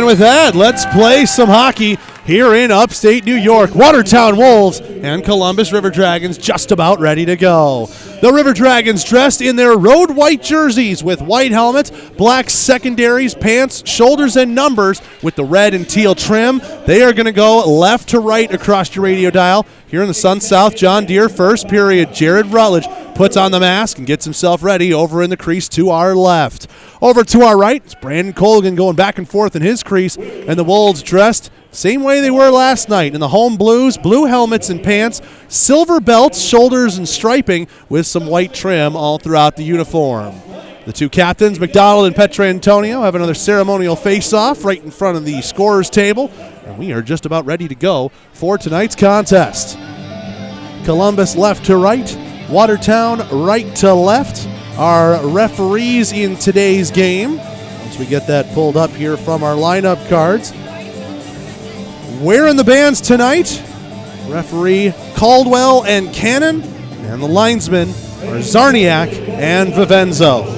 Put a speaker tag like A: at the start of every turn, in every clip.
A: with that, let's play some hockey here in upstate New York. Watertown Wolves and Columbus River Dragons just about ready to go. The River Dragons dressed in their road white jerseys with white helmets, black secondaries, pants, shoulders, and numbers with the red and teal trim. They are going to go left to right across your radio dial. Here in the Sun South John Deere first period, Jared Rutledge puts on the mask and gets himself ready over in the crease to our left. Over to our right, it's Brandon Colgan going back and forth in his crease, and the Wolves dressed same way they were last night in the home blues, blue helmets and pants, silver belts, shoulders, and striping with some white trim all throughout the uniform. The two captains, McDonald and Petrantonio, have another ceremonial face-off right in front of the scorer's table, and we are just about ready to go for tonight's contest. Columbus left to right, Watertown right to left. Our referees in today's game, once we get that pulled up here from our lineup cards. Wearing the bands tonight, referee Caldwell and Cannon, and the linesmen are Zarniak and Vivenzo.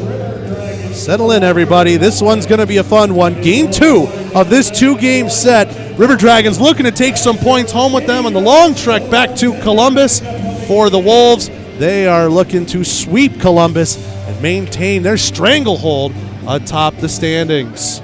A: Settle in, everybody. This one's going to be a fun one. Game 2 of this 2-game set. River Dragons looking to take some points home with them on the long trek back to Columbus. For the Wolves, they are looking to sweep Columbus and maintain their stranglehold atop the standings.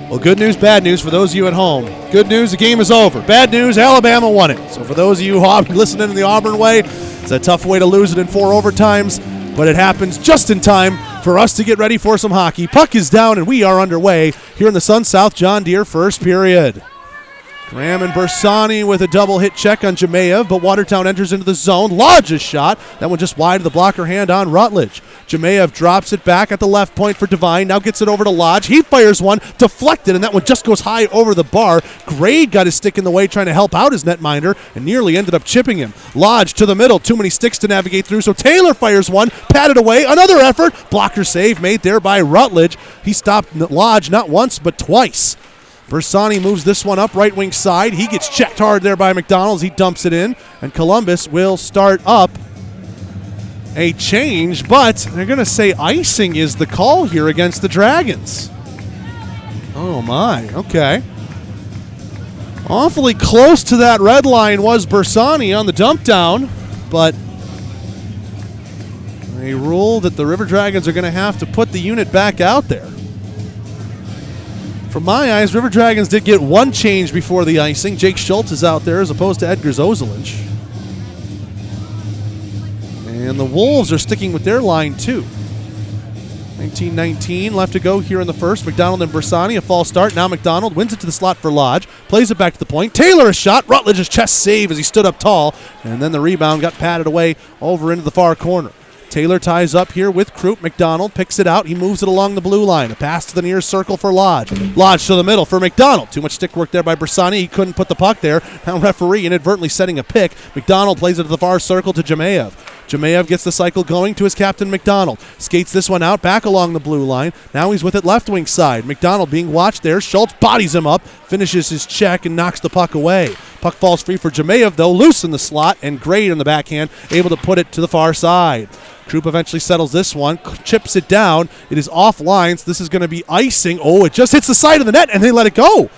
A: Well, good news, bad news for those of you at home. Good news, the game is over. Bad news, Alabama won it. So for those of you listening in the Auburn way, it's a tough way to lose it in 4 overtimes, but it happens just in time for us to get ready for some hockey. Puck is down, and we are underway here in the Sun South John Deere first period. Graham and Bersani with a double hit check on Jemayev, but Watertown enters into the zone. Lodge's shot. That one just wide of the blocker hand on Rutledge. Jemayev drops it back at the left point for Devine. Now gets it over to Lodge. He fires one, deflected, and that one just goes high over the bar. Gray got his stick in the way trying to help out his netminder and nearly ended up chipping him. Lodge to the middle. Too many sticks to navigate through, so Taylor fires one, patted away. Another effort. Blocker save made there by Rutledge. He stopped Lodge not once but twice. Bersani moves this one up right wing side. He gets checked hard there by McDonald as he dumps it in. And Columbus will start up a change, but they're going to say icing is the call here against the Dragons. Oh, my. Okay. Awfully close to that red line was Bersani on the dump down, but they rule that the River Dragons are going to have to put the unit back out there. From my eyes, River Dragons did get one change before the icing. Jake Schultz is out there as opposed to Edgar Zozelinch. And the Wolves are sticking with their line, too. 19-19 left to go here in the first. McDonald and Bersani, a false start. Now McDonald wins it to the slot for Lodge. Plays it back to the point. Taylor a shot. Rutledge's chest save as he stood up tall. And then the rebound got patted away over into the far corner. Taylor ties up here with Krupp. McDonald picks it out. He moves it along the blue line. A pass to the near circle for Lodge. Lodge to the middle for McDonald. Too much stick work there by Bersani. He couldn't put the puck there. Now referee inadvertently setting a pick. McDonald plays it to the far circle to Jemayev. Jemayev gets the cycle going to his captain McDonald. Skates this one out back along the blue line. Now he's with it left wing side. McDonald being watched there. Schultz bodies him up, finishes his check, and knocks the puck away. Puck falls free for Jemayev, though, loose in the slot, and Gray in the backhand, able to put it to the far side. Krupp eventually settles this one, chips it down. It is off lines. This is going to be icing. Oh, it just hits the side of the net, and they let it go.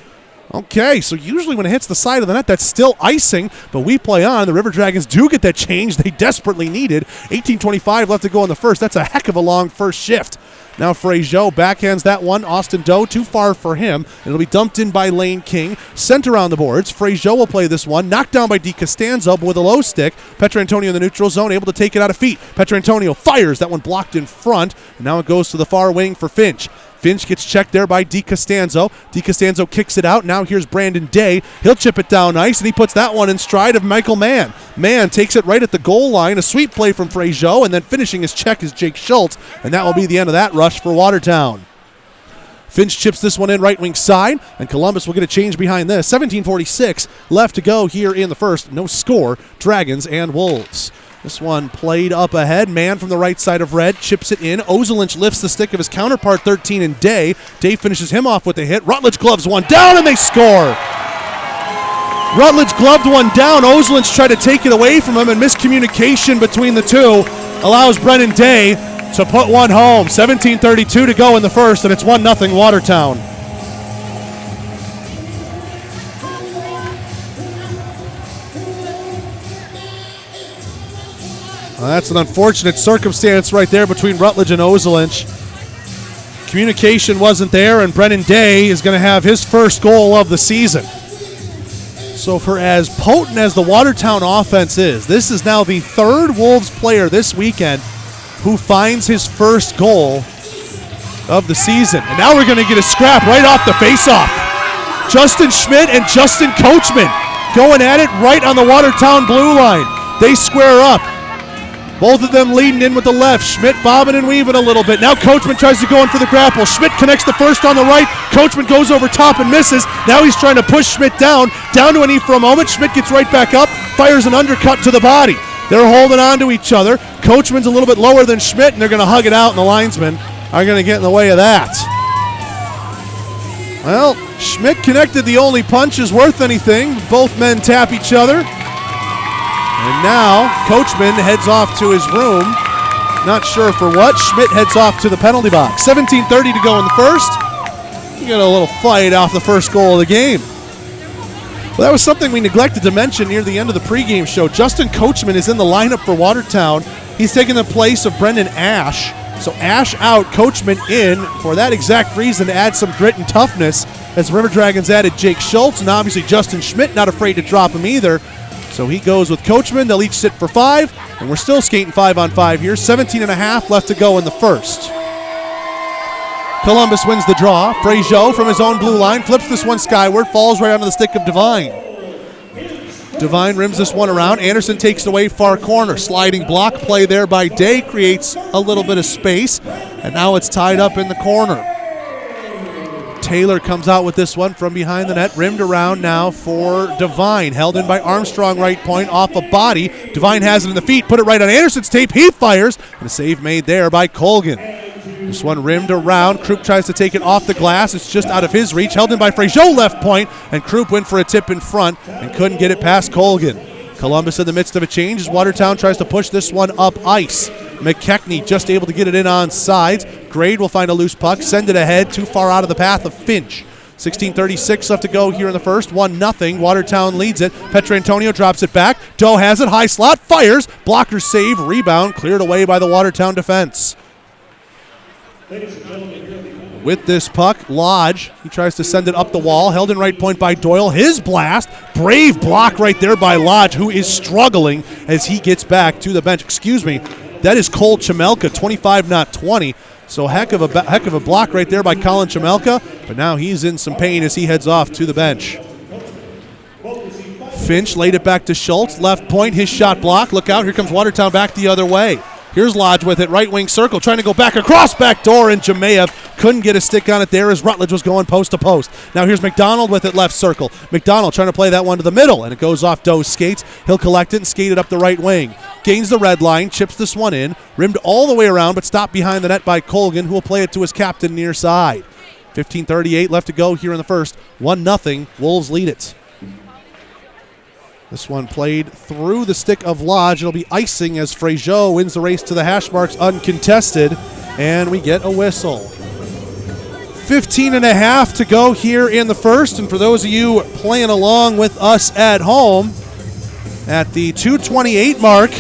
A: Okay, so usually when it hits the side of the net, that's still icing, but we play on. The River Dragons do get that change they desperately needed. 18:25 left to go in the first. That's a heck of a long first shift. Now Frazier backhands that one. Austin Doe too far for him. It'll be dumped in by Lane King. Sent around the boards. Frazier will play this one. Knocked down by DiCostanzo with a low stick. Petrantonio in the neutral zone, able to take it out of feet. Petrantonio fires. That one blocked in front. And now it goes to the far wing for Finch. Finch gets checked there by DiCostanzo. DiCostanzo kicks it out. Now here's Brandon Day. He'll chip it down nice, and he puts that one in stride of Michael Mann. Mann takes it right at the goal line. A sweet play from Frazier, and then finishing his check is Jake Schultz, and that will be the end of that rush for Watertown. Finch chips this one in right wing side, and Columbus will get a change behind this. 17:46 left to go here in the first. No score, Dragons and Wolves. This one played up ahead. Man from the right side of red chips it in. Ozelinch lifts the stick of his counterpart 13 and Day. Day finishes him off with a hit. Rutledge gloves one down, and they score. Rutledge gloved one down. Ozelinch tried to take it away from him, and miscommunication between the two allows Brennan Day to put one home. 17:32 to go in the first, and it's 1-0 Watertown. Well, that's an unfortunate circumstance right there between Rutledge and Ozalinch. Communication wasn't there, and Brennan Day is going to have his first goal of the season. So for as potent as the Watertown offense is, this is now the third Wolves player this weekend who finds his first goal of the season. And now we're going to get a scrap right off the faceoff. Justin Schmidt and Justin Coachman going at it right on the Watertown blue line. They square up. Both of them leading in with the left. Schmidt bobbing and weaving a little bit. Now Coachman tries to go in for the grapple. Schmidt connects the first on the right. Coachman goes over top and misses. Now he's trying to push Schmidt down to a knee for a moment. Schmidt gets right back up, fires an undercut to the body. They're holding on to each other. Coachman's a little bit lower than Schmidt, and they're going to hug it out, and the linesmen are going to get in the way of that. Well, Schmidt connected the only punches worth anything. Both men tap each other. And now Coachman heads off to his room. Not sure for what. Schmidt heads off to the penalty box. 17:30 to go in the first. You got a little fight off the first goal of the game. Well, that was something we neglected to mention near the end of the pregame show. Justin Coachman is in the lineup for Watertown. He's taking the place of Brendan Ash. So Ash out, Coachman in for that exact reason, to add some grit and toughness, as River Dragons added Jake Schultz, and obviously Justin Schmidt not afraid to drop him either. So he goes with Coachman. They'll each sit for 5, and we're still skating 5-on-5 here. 17.5 left to go in the first. Columbus wins the draw. Frazier from his own blue line flips this one skyward, falls right onto the stick of Devine. Devine rims this one around. Anderson takes it away far corner. Sliding block play there by Day creates a little bit of space, and now it's tied up in the corner. Taylor comes out with this one from behind the net, rimmed around now for Devine. Held in by Armstrong, right point, off a body. Devine has it in the feet, put it right on Anderson's tape. He fires, and a save made there by Colgan. This one rimmed around. Krupp tries to take it off the glass. It's just out of his reach. Held in by Frazier, left point, and Krupp went for a tip in front and couldn't get it past Colgan. Columbus in the midst of a change as Watertown tries to push this one up ice. McKechnie just able to get it in on sides. Grade will find a loose puck, send it ahead, too far out of the path of Finch. 16:36 left to go here in the first. 1-0. Watertown leads it. Petrantonio drops it back. Doe has it. High slot. Fires. Blocker save. Rebound cleared away by the Watertown defense. With this puck, Lodge, he tries to send it up the wall. Held in right point by Doyle. His blast. Brave block right there by Lodge, who is struggling as he gets back to the bench. Excuse me. That is Cole Chamelka, 25, not 20. So heck of a block right there by Colin Chamelka. But now he's in some pain as he heads off to the bench. Finch laid it back to Schultz. Left point, his shot blocked. Look out, here comes Watertown back the other way. Here's Lodge with it, right wing circle, trying to go back across back door, and Jamayev couldn't get a stick on it there as Rutledge was going post to post. Now here's McDonald with it, left circle. McDonald trying to play that one to the middle, and it goes off Doe's skates. He'll collect it and skate it up the right wing. Gains the red line, chips this one in, rimmed all the way around, but stopped behind the net by Colgan, who will play it to his captain near side. 15:38 left to go here in the first. 1-0, Wolves lead it. This one played through the stick of Lodge. It'll be icing as Frazier wins the race to the hash marks uncontested, and we get a whistle. 15.5 to go here in the first, and for those of you playing along with us at home, at the 2:28 mark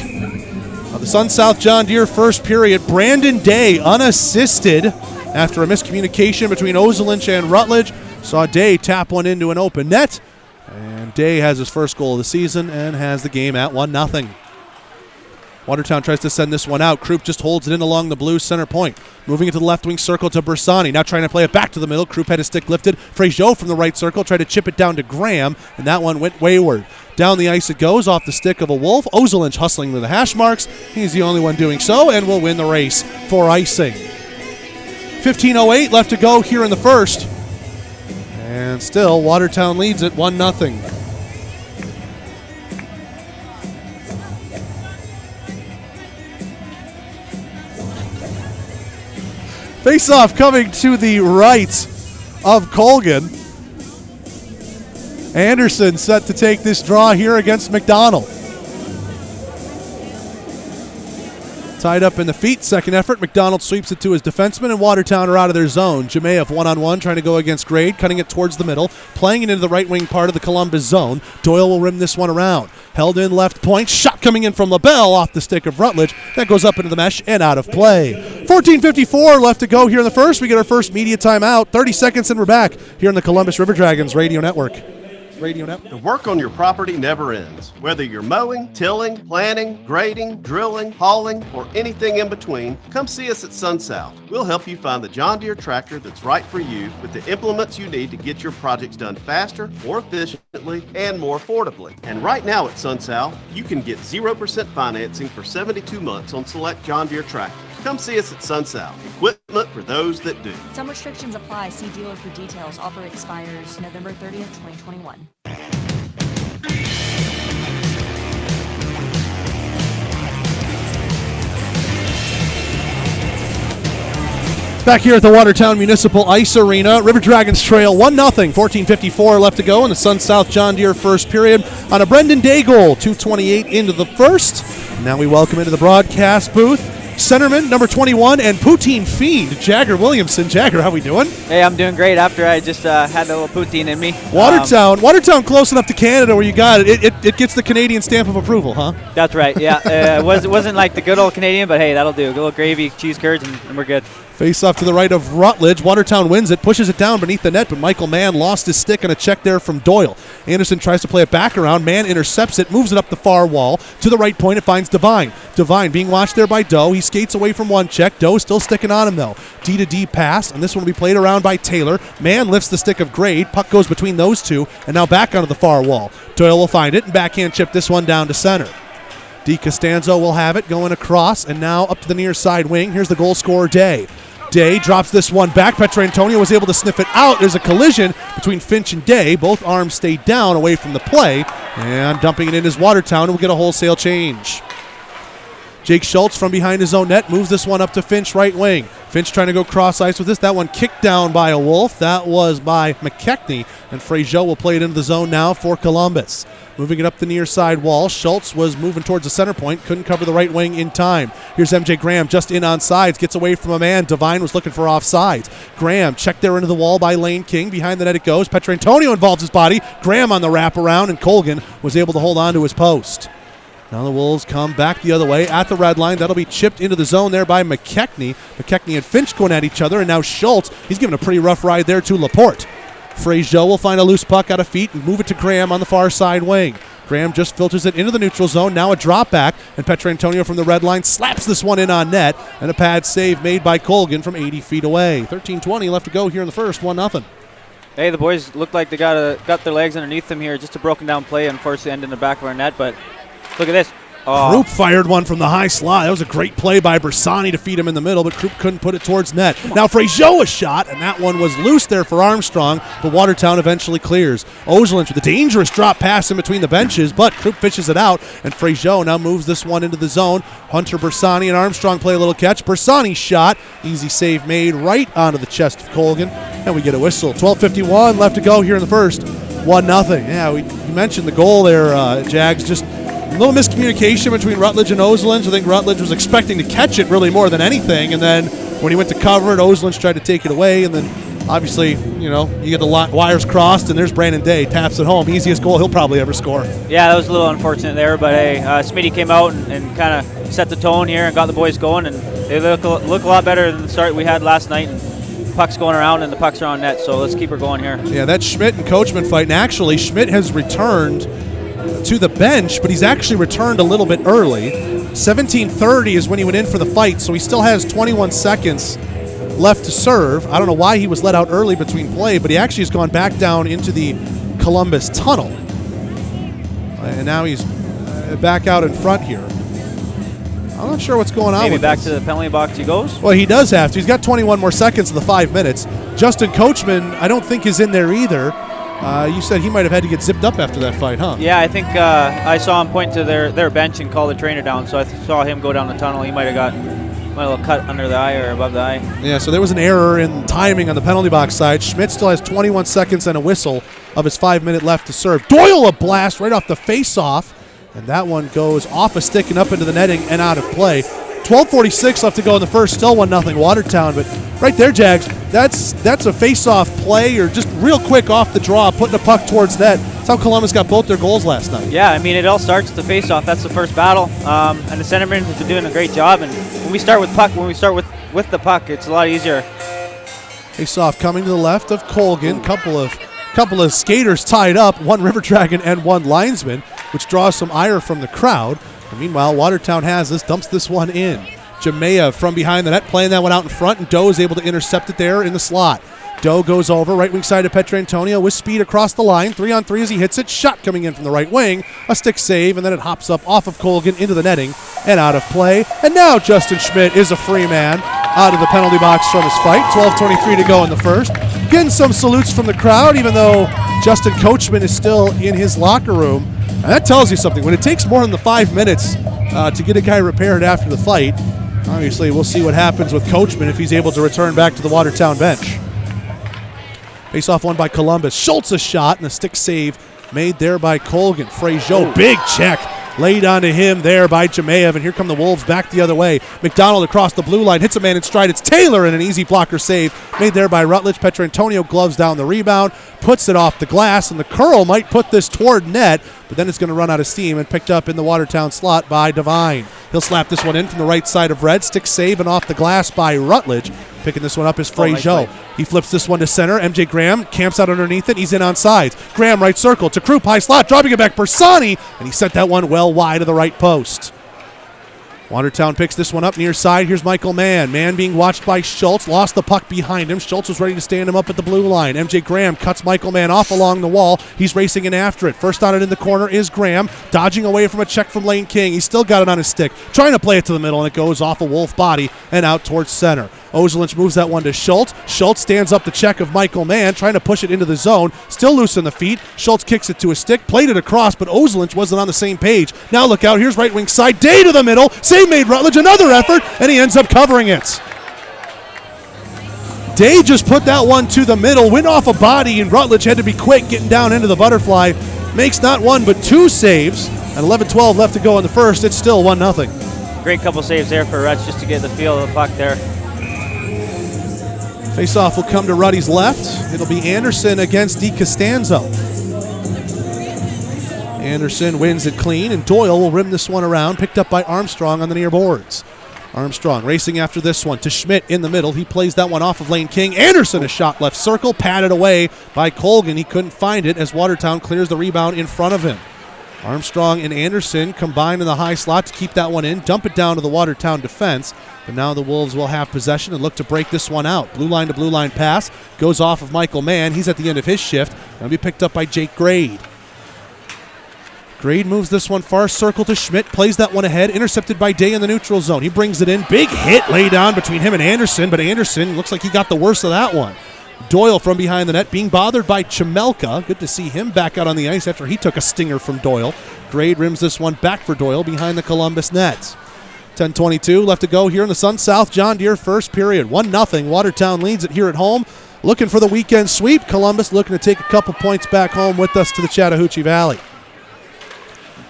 A: of the Sun South John Deere first period, Brandon Day unassisted after a miscommunication between Ozalinch and Rutledge. Saw Day tap one into an open net. And Day has his first goal of the season and has the game at 1-0. Watertown tries to send this one out. Krupp just holds it in along the blue center point. Moving it to the left wing circle to Bersani. Now trying to play it back to the middle. Krupp had his stick lifted. Frazier from the right circle tried to chip it down to Graham, and that one went wayward. Down the ice it goes off the stick of a Wolf. Ozalinch hustling to the hash marks. He's the only one doing so and will win the race for icing. 15:08 left to go here in the first. And still, Watertown leads it 1-0. Face-off coming to the right of Colgan. Anderson set to take this draw here against McDonald. Tied up in the feet, second effort. McDonald sweeps it to his defenseman, and Watertown are out of their zone. Jamayev one-on-one trying to go against Grade, cutting it towards the middle, playing it into the right wing part of the Columbus zone. Doyle will rim this one around. Held in left point, shot coming in from LaBelle off the stick of Rutledge. That goes up into the mesh and out of play. 14:54 left to go here in the first. We get our first media timeout. 30 seconds and we're back here in the Columbus River Dragons Radio Network.
B: The work on your property never ends. Whether you're mowing, tilling, planting, grading, drilling, hauling, or anything in between, come see us at SunSouth. We'll help you find the John Deere tractor that's right for you with the implements you need to get your projects done faster, more efficiently, and more affordably. And right now at SunSouth, you can get 0% financing for 72 months on select John Deere tractors. Come see us at SunSouth. Equipment for those that do.
C: Some restrictions apply. See dealer for details. Offer expires November 30th, 2021.
A: Back here at the Watertown Municipal Ice Arena, River Dragons trail 1-0, 14:54 left to go in the SunSouth John Deere first period on a Brendan Day goal, 2:28 into the first. Now we welcome into the broadcast booth centerman number 21 and poutine fiend Jagger Williamson. Jagger, how we doing?
D: Hey, I'm doing great after I just had a little poutine in me.
A: Watertown close enough to Canada where you got it. It gets the Canadian stamp of approval, huh?
D: That's right, yeah. It wasn't like the good old Canadian, but hey, that'll do. A little gravy, cheese curds, and we're good.
A: Face off to the right of Rutledge. Watertown wins it, pushes it down beneath the net, but Michael Mann lost his stick on a check there from Doyle. Anderson tries to play it back around. Mann intercepts it, moves it up the far wall. To the right point, it finds Devine. Devine being watched there by Doe. He skates away from one check. Doe still sticking on him, though. D-to-D pass, and this one will be played around by Taylor. Mann lifts the stick of Grade. Puck goes between those two, and now back onto the far wall. Doyle will find it, and backhand chip this one down to center. Di Costanzo will have it going across, and now up to the near side wing. Here's the goal scorer, Day. Day drops this one back. Petrantonio was able to sniff it out. There's a collision between Finch and Day. Both arms stay down away from the play. And dumping it in is Watertown, and we'll get a wholesale change. Jake Schultz from behind his own net moves this one up to Finch right wing. Finch trying to go cross ice with this. That one kicked down by a Wolf. That was by McKechnie. And Frazier will play it into the zone now for Columbus. Moving it up the near side wall. Schultz was moving towards the center point. Couldn't cover the right wing in time. Here's MJ Graham just in on sides. Gets away from a man. Devine was looking for offsides. Graham checked there into the wall by Lane King. Behind the net it goes. Petrantonio involves his body. Graham on the wraparound. And Colgan was able to hold on to his post. Now the Wolves come back the other way at the red line. That'll be chipped into the zone there by McKechnie. McKechnie and Finch going at each other. And now Schultz, he's giving a pretty rough ride there to Laporte. Frazier will find a loose puck out of feet and move it to Graham on the far side wing. Graham just filters it into the neutral zone. Now a drop back, and Petrantonio from the red line slaps this one in on net, and a pad save made by Colgan from 80 feet away. 13:20 left to go here in the first, 1-0.
D: Hey, the boys look like they got their legs underneath them here. Just a broken down play, unfortunately, ended in the back of our net, but look at this. Oh.
A: Krupp fired one from the high slot. That was a great play by Bersani to feed him in the middle, but Krupp couldn't put it towards net. Now Frazier a shot, and that one was loose there for Armstrong, but Watertown eventually clears. Ozelinch with a dangerous drop pass in between the benches, but Krupp fishes it out, and Frazier now moves this one into the zone. Hunter, Bersani, and Armstrong play a little catch. Bersani shot. Easy save made right onto the chest of Colgan, and we get a whistle. 12:51 left to go here in the first. 1-0. Yeah, you mentioned the goal there, Jags. Just a little miscommunication between Rutledge and Ozelinch. I think Rutledge was expecting to catch it really more than anything, and then when he went to cover it, Ozelinch tried to take it away, and then obviously, you get the wires crossed, and there's Brandon Day, taps it home. Easiest goal he'll probably ever score.
D: Yeah, that was a little unfortunate there, but hey, Smitty came out and kind of set the tone here and got the boys going, and they look a lot better than the start we had last night. And puck's going around, and the pucks are on net, so let's keep her going here. Yeah,
A: that's Schmidt and Coachman fight, and actually Schmidt has returned to the bench, but he's actually returned a little bit early. 17:30 is when he went in for the fight, so he still has 21 seconds left to serve. I don't know why he was let out early between play, but he actually has gone back down into the Columbus tunnel. And now he's back out in front here. I'm not sure what's going on
D: Maybe
A: with
D: back
A: this.
D: to the penalty box he goes?
A: Well, he does have to. He's got 21 more seconds of the 5 minutes. Justin Coachman, I don't think is in there either. You said he might have had to get zipped up after that fight, huh?
D: Yeah, I think I saw him point to their bench and call the trainer down, so I saw him go down the tunnel. He might have got a little cut under the eye or above the eye.
A: Yeah, so there was an error in timing on the penalty box side. Schmidt still has 21 seconds and a whistle of his 5 minute left to serve. Doyle a blast right off the face-off, and that one goes off a stick and up into the netting and out of play. 12:46 left to go in the first, still 1-0 Watertown. But right there, Jags, that's a face-off play or just real quick off the draw, putting a puck towards net. That's how Columbus got both their goals last night.
D: Yeah, I mean, it all starts with the face-off. That's the first battle, and the centerman has been doing a great job. And when we start with with the puck, it's a lot easier.
A: Face-off coming to the left of Colgan. Couple of skaters tied up, one River Dragon and one linesman, which draws some ire from the crowd. And meanwhile, Watertown has this, dumps this one in. Jamea from behind the net, playing that one out in front, and Doe is able to intercept it there in the slot. Doe goes over, right wing side to Petrantonio with speed across the line. 3-on-3 as he hits it. Shot coming in from the right wing. A stick save, and then it hops up off of Colgan into the netting and out of play. And now Justin Schmidt is a free man out of the penalty box from his fight. 12:23 to go in the first. Getting some salutes from the crowd, even though Justin Coachman is still in his locker room. And that tells you something. When it takes more than the 5 minutes to get a guy repaired after the fight, obviously we'll see what happens with Coachman if he's able to return back to the Watertown bench. Face-off won by Columbus. Schultz a shot and a stick save made there by Colgan. Frazier, big check laid onto him there by Jemayev, and here come the Wolves back the other way. McDonald across the blue line, hits a man in stride. It's Taylor, and an easy blocker save made there by Rutledge. Petrantonio gloves down the rebound, puts it off the glass, and the curl might put this toward net, but then it's going to run out of steam and picked up in the Watertown slot by Devine. He'll slap this one in from the right side of Red. Stick save and off the glass by Rutledge. Picking this one up is Frazier. He flips this one to center. MJ Graham camps out underneath it. He's in on sides. Graham right circle to Krupp, high slot, dropping it back. Bersani, and he sent that one well wide of the right post. Watertown picks this one up near side. Here's Michael Mann. Mann being watched by Schultz. Lost the puck behind him. Schultz was ready to stand him up at the blue line. MJ Graham cuts Michael Mann off along the wall. He's racing in after it. First on it in the corner is Graham. Dodging away from a check from Lane King. He's still got it on his stick. Trying to play it to the middle, and it goes off a Wolf body and out towards center. Ozelinch moves that one to Schultz. Schultz stands up the check of Michael Mann, trying to push it into the zone. Still loose in the feet. Schultz kicks it to a stick, played it across, but Ozelinch wasn't on the same page. Now look out. Here's right wing side. Day to the middle. Save made Rutledge. Another effort, and he ends up covering it. Day just put that one to the middle, went off a body, and Rutledge had to be quick getting down into the butterfly. Makes not one but two saves. And 11-12 left to go in the first. It's still 1-0.
D: Great couple saves there for Rutledge just to get the feel of the puck there.
A: Face-off will come to Ruddy's left. It'll be Anderson against DiCostanzo. Anderson wins it clean, and Doyle will rim this one around, picked up by Armstrong on the near boards. Armstrong racing after this one to Schmidt in the middle. He plays that one off of Lane King. Anderson a shot left circle, patted away by Colgan. He couldn't find it as Watertown clears the rebound in front of him. Armstrong and Anderson combine in the high slot to keep that one in, dump it down to the Watertown defense. But now the Wolves will have possession and look to break this one out. Blue line to blue line pass goes off of Michael Mann. He's at the end of his shift. Going to be picked up by Jake Grade. Grade moves this one far circle to Schmidt, plays that one ahead, intercepted by Day in the neutral zone. He brings it in. Big hit laid down between him and Anderson, but Anderson looks like he got the worst of that one. Doyle from behind the net being bothered by Chemelka. Good to see him back out on the ice after he took a stinger from Doyle. Grade rims this one back for Doyle behind the Columbus nets. 10:22 left to go here in the Sun South John Deere first period. 1-0. Watertown leads it here at home. Looking for the weekend sweep. Columbus looking to take a couple points back home with us to the Chattahoochee Valley.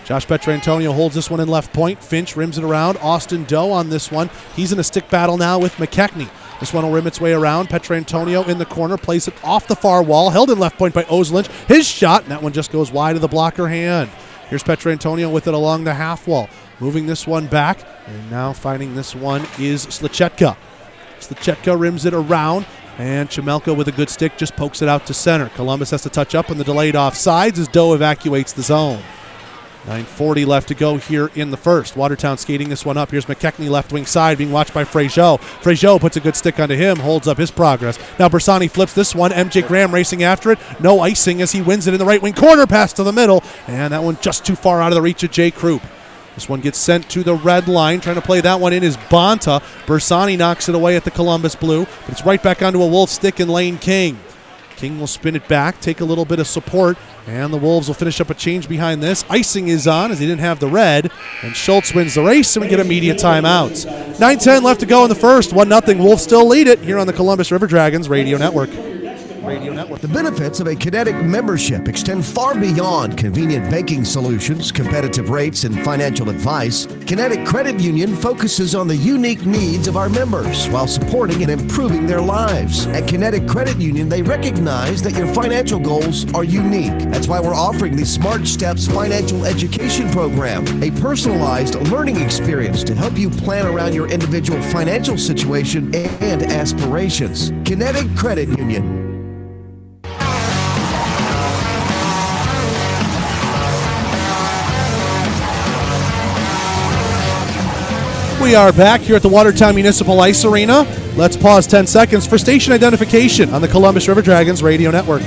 A: Josh Petrantonio holds this one in left point. Finch rims it around. Austin Doe on this one. He's in a stick battle now with McKechnie. This one will rim its way around. Petrantonio in the corner, plays it off the far wall. Held in left point by Ozelinch. His shot, and that one just goes wide of the blocker hand. Here's Petrantonio with it along the half wall. Moving this one back, and now finding this one is Slachetka. Slachetka rims it around, and Chemelka with a good stick just pokes it out to center. Columbus has to touch up on the delayed offsides as Doe evacuates the zone. 9:40 left to go here in the first. Watertown skating this one up. Here's McKechnie left wing side being watched by Frazier. Frazier puts a good stick onto him, holds up his progress. Now Bersani flips this one. MJ Graham racing after it. No icing as he wins it in the right wing corner. Pass to the middle. And that one just too far out of the reach of Jay Krupp. This one gets sent to the red line. Trying to play that one in is Bonta. Bersani knocks it away at the Columbus blue. But it's right back onto a Wolf stick in Lane King. King will spin it back, take a little bit of support, and the Wolves will finish up a change behind this. Icing is on as he didn't have the red, and Schultz wins the race, and we get immediate timeouts. 9:10 left to go in the first. 1-0. Wolves still lead it here on the Columbus River Dragons Radio Network. Radio Network.
E: The benefits of a Kinetic membership extend far beyond convenient banking solutions, competitive rates, and financial advice. Kinetic Credit Union focuses on the unique needs of our members while supporting and improving their lives. At Kinetic Credit Union, they recognize that your financial goals are unique. That's why we're offering the Smart Steps Financial Education Program, a personalized learning experience to help you plan around your individual financial situation and aspirations. Kinetic Credit Union.
A: We are back here at the Watertown Municipal Ice Arena. Let's pause 10 seconds for station identification on the Columbus River Dragons Radio Network.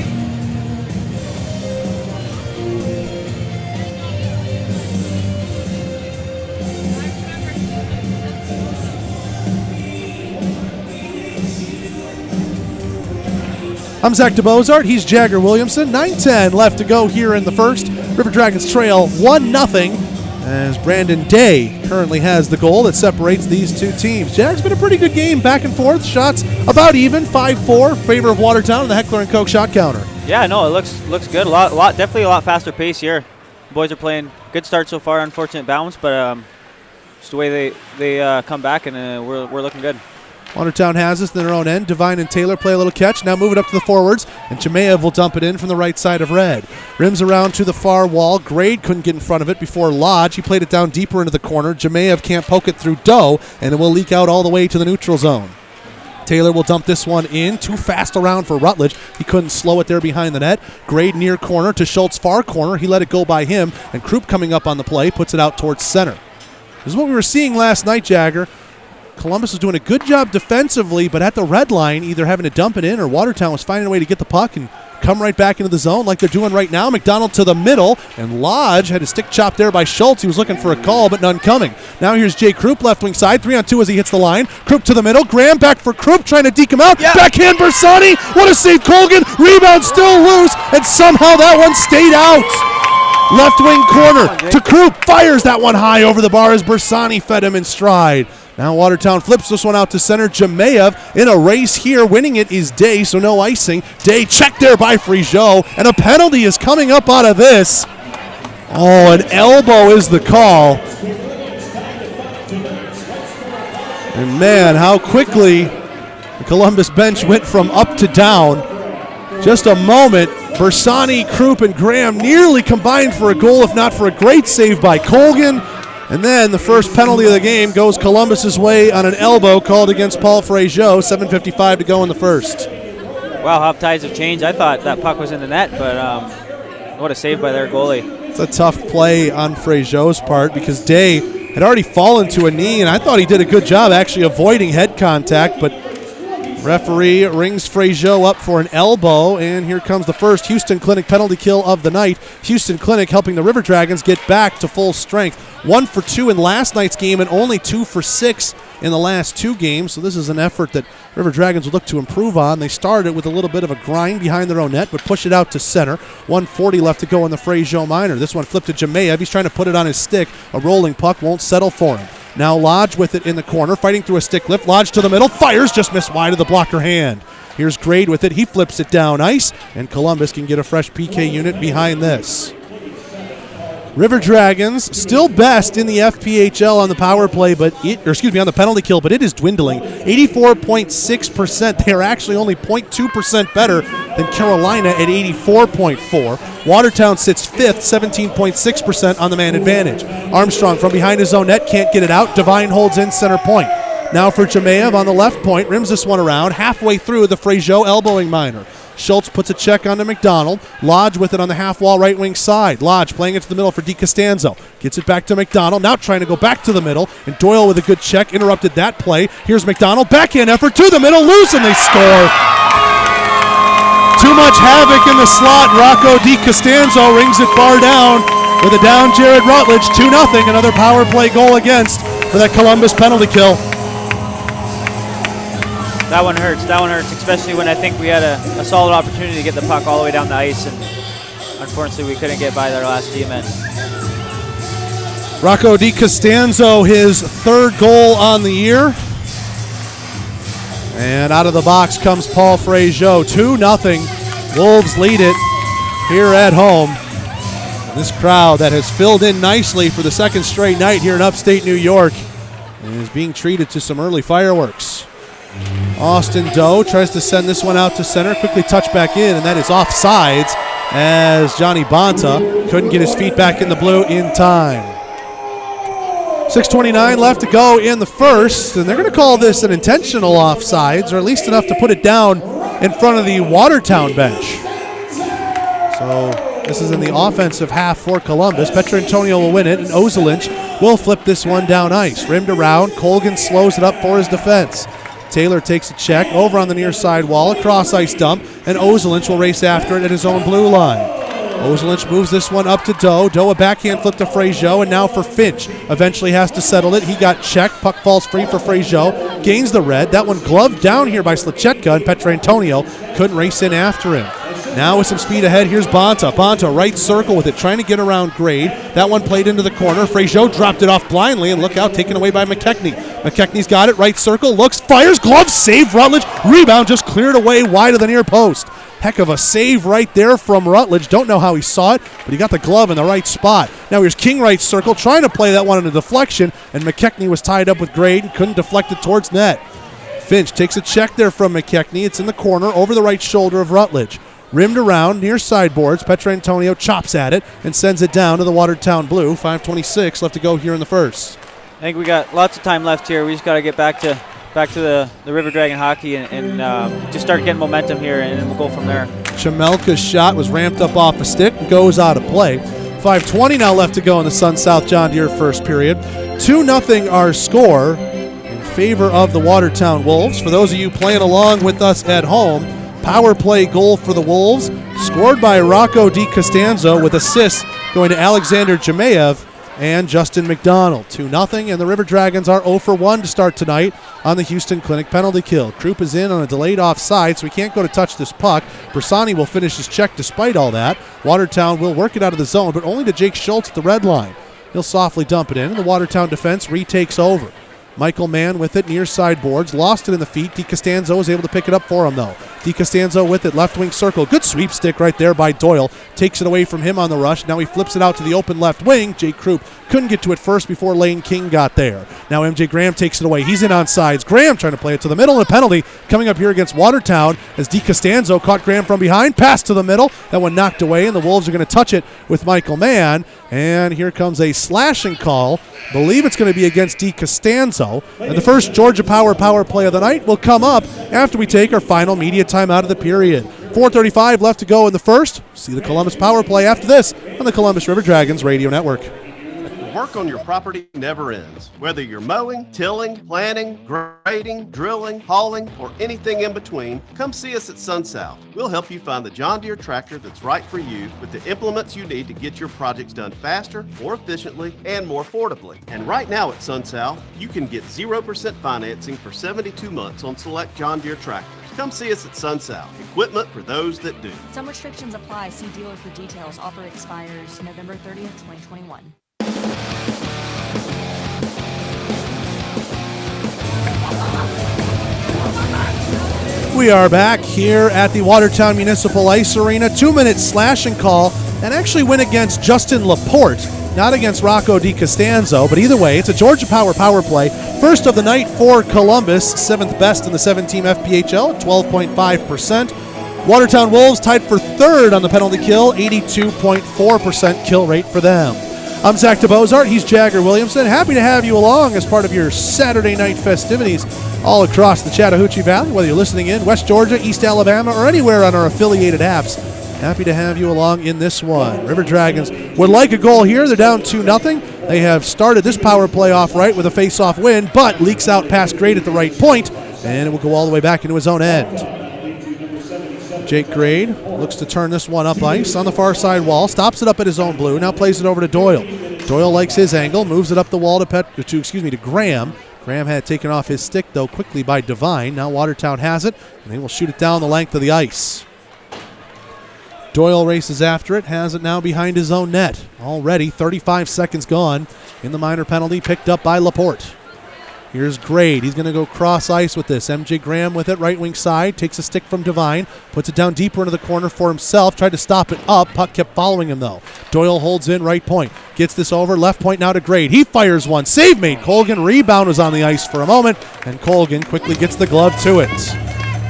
A: I'm Zach DeBozart. He's Jagger Williamson. 9:10 left to go here in the first. River Dragons trail 1-0 as Brandon Day currently has the goal that separates these two teams. Jag's been a pretty good game, back and forth. Shots about even, 5-4, favor of Watertown in the Heckler & Koch shot counter.
D: Yeah, no, it looks good. Definitely a lot faster pace here. The boys are playing good start so far. Unfortunate bounce, but just the way they come back, and we're looking good.
A: Watertown has this in their own end. Devine and Taylor play a little catch. Now move it up to the forwards, and Jemayev will dump it in from the right side of red. Rims around to the far wall. Grade couldn't get in front of it before Lodge. He played it down deeper into the corner. Jemayev can't poke it through Doe, and it will leak out all the way to the neutral zone. Taylor will dump this one in. Too fast around for Rutledge. He couldn't slow it there behind the net. Grade near corner to Schultz far corner. He let it go by him, and Krupp coming up on the play puts it out towards center. This is what we were seeing last night, Jagger. Columbus was doing a good job defensively, but at the red line, either having to dump it in or Watertown was finding a way to get the puck and come right back into the zone like they're doing right now. McDonald to the middle, and Lodge had a stick chopped there by Schultz. He was looking for a call, but none coming. Now here's Jay Krupp, left wing side, 3-on-2 as he hits the line. Krupp to the middle, Graham back for Krupp, trying to deke him out. Yeah. Backhand Bersani, what a save, Colgan. Rebound still loose, and somehow that one stayed out. Left wing corner to Krupp, fires that one high over the bar as Bersani fed him in stride. Now Watertown flips this one out to center. Jemayev in a race here. Winning it is Day, so no icing. Day checked there by Frigeau, and a penalty is coming up out of this. Oh, an elbow is the call. And man, how quickly the Columbus bench went from up to down. Just a moment. Bersani, Krupp, and Graham nearly combined for a goal, if not for a great save by Colgan. And then the first penalty of the game goes Columbus's way on an elbow called against Paul Frigeau. 7:55 to go in the first.
D: Wow, how tides have changed. I thought that puck was in the net, but what a save by their goalie.
A: It's a tough play on Frigeau's part because Day had already fallen to a knee, and I thought he did a good job actually avoiding head contact, but referee rings Frigeau up for an elbow, and here comes the first Houston Clinic penalty kill of the night. Houston Clinic helping the River Dragons get back to full strength. 1 for 2 in last night's game and only 2 for 6 in the last 2 games, so this is an effort that River Dragons will look to improve on. They started with a little bit of a grind behind their own net, but push it out to center. 1:40 left to go in the Frigeau minor. This one flipped to Jemayev. He's trying to put it on his stick. A rolling puck won't settle for him. Now Lodge with it in the corner, fighting through a stick lift. Lodge to the middle, fires, just missed wide of the blocker hand. Here's Grade with it. He flips it down ice, and Columbus can get a fresh PK unit behind this. River Dragons still best in the FPHL on the power play, on the penalty kill, but it is dwindling. 84.6%. They are actually only 0.2% better than Carolina at 84.4. Watertown sits 5th, 17.6% on the man advantage. Armstrong from behind his own net, can't get it out. Devine holds in center point. Now for Jemayev on the left point, rims this one around, halfway through the Frigeau elbowing minor. Schultz puts a check onto McDonald. Lodge with it on the half-wall right wing side. Lodge playing it to the middle for DiCostanzo. Gets it back to McDonald. Now trying to go back to the middle. And Doyle with a good check interrupted that play. Here's McDonald. Backhand effort to the middle. Loose, and they score. Too much havoc in the slot. Rocco DiCostanzo rings it far down with a down Jared Rutledge. 2-0. Another power play goal against for that Columbus penalty kill.
D: That one hurts, especially when I think we had a solid opportunity to get the puck all the way down the ice, and unfortunately we couldn't get by their last teammate.
A: Rocco DiCostanzo, his 3rd goal on the year. And out of the box comes Paul Frazier. 2-0. Wolves lead it here at home. And this crowd that has filled in nicely for the second straight night here in upstate New York is being treated to some early fireworks. Austin Doe tries to send this one out to center, quickly touch back in, and that is offsides as Johnny Bonta couldn't get his feet back in the blue in time. 6:29 left to go in the first, and they're going to call this an intentional offsides, or at least enough to put it down in front of the Watertown bench. So this is in the offensive half for Columbus. Petrantonio will win it, and Ozelinch will flip this one down ice. Rimmed around, Colgan slows it up for his defense. Taylor takes a check over on the near side wall, a cross ice dump, and Ozelinch will race after it at his own blue line. Ozelinch moves this one up to Doe. Doe a backhand flip to Frazier, and now for Finch. Eventually has to settle it. He got checked. Puck falls free for Frazier. Gains the red. That one gloved down here by Slachetka, and Petrantonio couldn't race in after him. Now with some speed ahead, here's Bonta. Bonta right circle with it, trying to get around Grade. That one played into the corner. Frazier dropped it off blindly, and look out, taken away by McKechnie. McKechnie's got it, right circle, looks, fires, glove, save, Rutledge. Rebound just cleared away wide of the near post. Heck of a save right there from Rutledge. Don't know how he saw it, but he got the glove in the right spot. Now here's King right circle, trying to play that one in a deflection, and McKechnie was tied up with Grade and couldn't deflect it towards net. Finch takes a check there from McKechnie. It's in the corner over the right shoulder of Rutledge. Rimmed around near sideboards, Petrantonio chops at it and sends it down to the Watertown Blue. 5:26 left to go here in the first.
D: I think we got lots of time left here. We just got to get back to the River Dragon hockey and just start getting momentum here, and then we'll go from there.
A: Chamelka's shot was ramped up off a stick and goes out of play. 5:20 now left to go in the Sun South John Deere first period. 2-0 our score in favor of the Watertown Wolves. For those of you playing along with us at home, power play goal for the Wolves, scored by Rocco DiCostanzo with assists going to Alexander Jemayev and Justin McDonald. 2-0, and the River Dragons are 0 for 1 to start tonight on the Houston Clinic penalty kill. Krupp is in on a delayed offside, so he can't go to touch this puck. Bersani will finish his check despite all that. Watertown will work it out of the zone, but only to Jake Schultz at the red line. He'll softly dump it in, and the Watertown defense retakes over. Michael Mann with it near sideboards, lost it in the feet. DiCostanzo was able to pick it up for him, though. DiCostanzo with it, left wing circle. Good sweep stick right there by Doyle. Takes it away from him on the rush. Now he flips it out to the open left wing. Jake Krupp couldn't get to it first before Lane King got there. Now MJ Graham takes it away. He's in on sides. Graham trying to play it to the middle, and a penalty coming up here against Watertown as DiCostanzo caught Graham from behind. Pass to the middle. That one knocked away, and the Wolves are going to touch it with Michael Mann. And here comes a slashing call. Believe it's going to be against DiCostanzo. And the first Georgia power play of the night will come up after we take our final media time out of the period. 4:35 left to go in the first. See the Columbus power play after this on the Columbus River Dragons Radio Network.
B: Work on your property never ends. Whether you're mowing, tilling, planting, grading, drilling, hauling, or anything in between, come see us at Sun South. We'll help you find the John Deere tractor that's right for you with the implements you need to get your projects done faster, more efficiently, and more affordably. And right now at Sun South, you can get 0% financing for 72 months on select John Deere tractors. Come see us at Sun South. Equipment for those that do.
C: Some restrictions apply. See dealer for details. Offer expires November 30th, 2021.
A: We are back here at the Watertown Municipal Ice Arena. 2-minute slash and call, and actually went against Justin Laporte, not against Rocco DiCostanzo, but either way, it's a Georgia power play. First of the night for Columbus, 7th best in the 7-team FPHL at 12.5%. Watertown Wolves tied for 3rd on the penalty kill, 82.4% kill rate for them. I'm Zach DeBozart. He's Jagger Williamson. Happy to have you along as part of your Saturday night festivities all across the Chattahoochee Valley, whether you're listening in West Georgia, East Alabama, or anywhere on our affiliated apps. Happy to have you along in this one. River Dragons would like a goal here. They're down 2-0. They have started this power play off right with a face-off win, but leaks out past Grade at the right point, and it will go all the way back into his own end. Jake Grade looks to turn this one up ice on the far side wall, stops it up at his own blue, now plays it over to Doyle. Doyle likes his angle, moves it up the wall to Graham. Graham had taken off his stick, though, quickly by Devine. Now Watertown has it, and they will shoot it down the length of the ice. Doyle races after it, has it now behind his own net. Already 35 seconds gone in the minor penalty picked up by Laporte. Here's Grade. He's going to go cross ice with this. MJ Graham with it, right wing side. Takes a stick from Devine. Puts it down deeper into the corner for himself. Tried to stop it up. Puck kept following him, though. Doyle holds in right point. Gets this over. Left point now to Grade. He fires one. Save made. Colgan. Rebound was on the ice for a moment. And Colgan quickly gets the glove to it.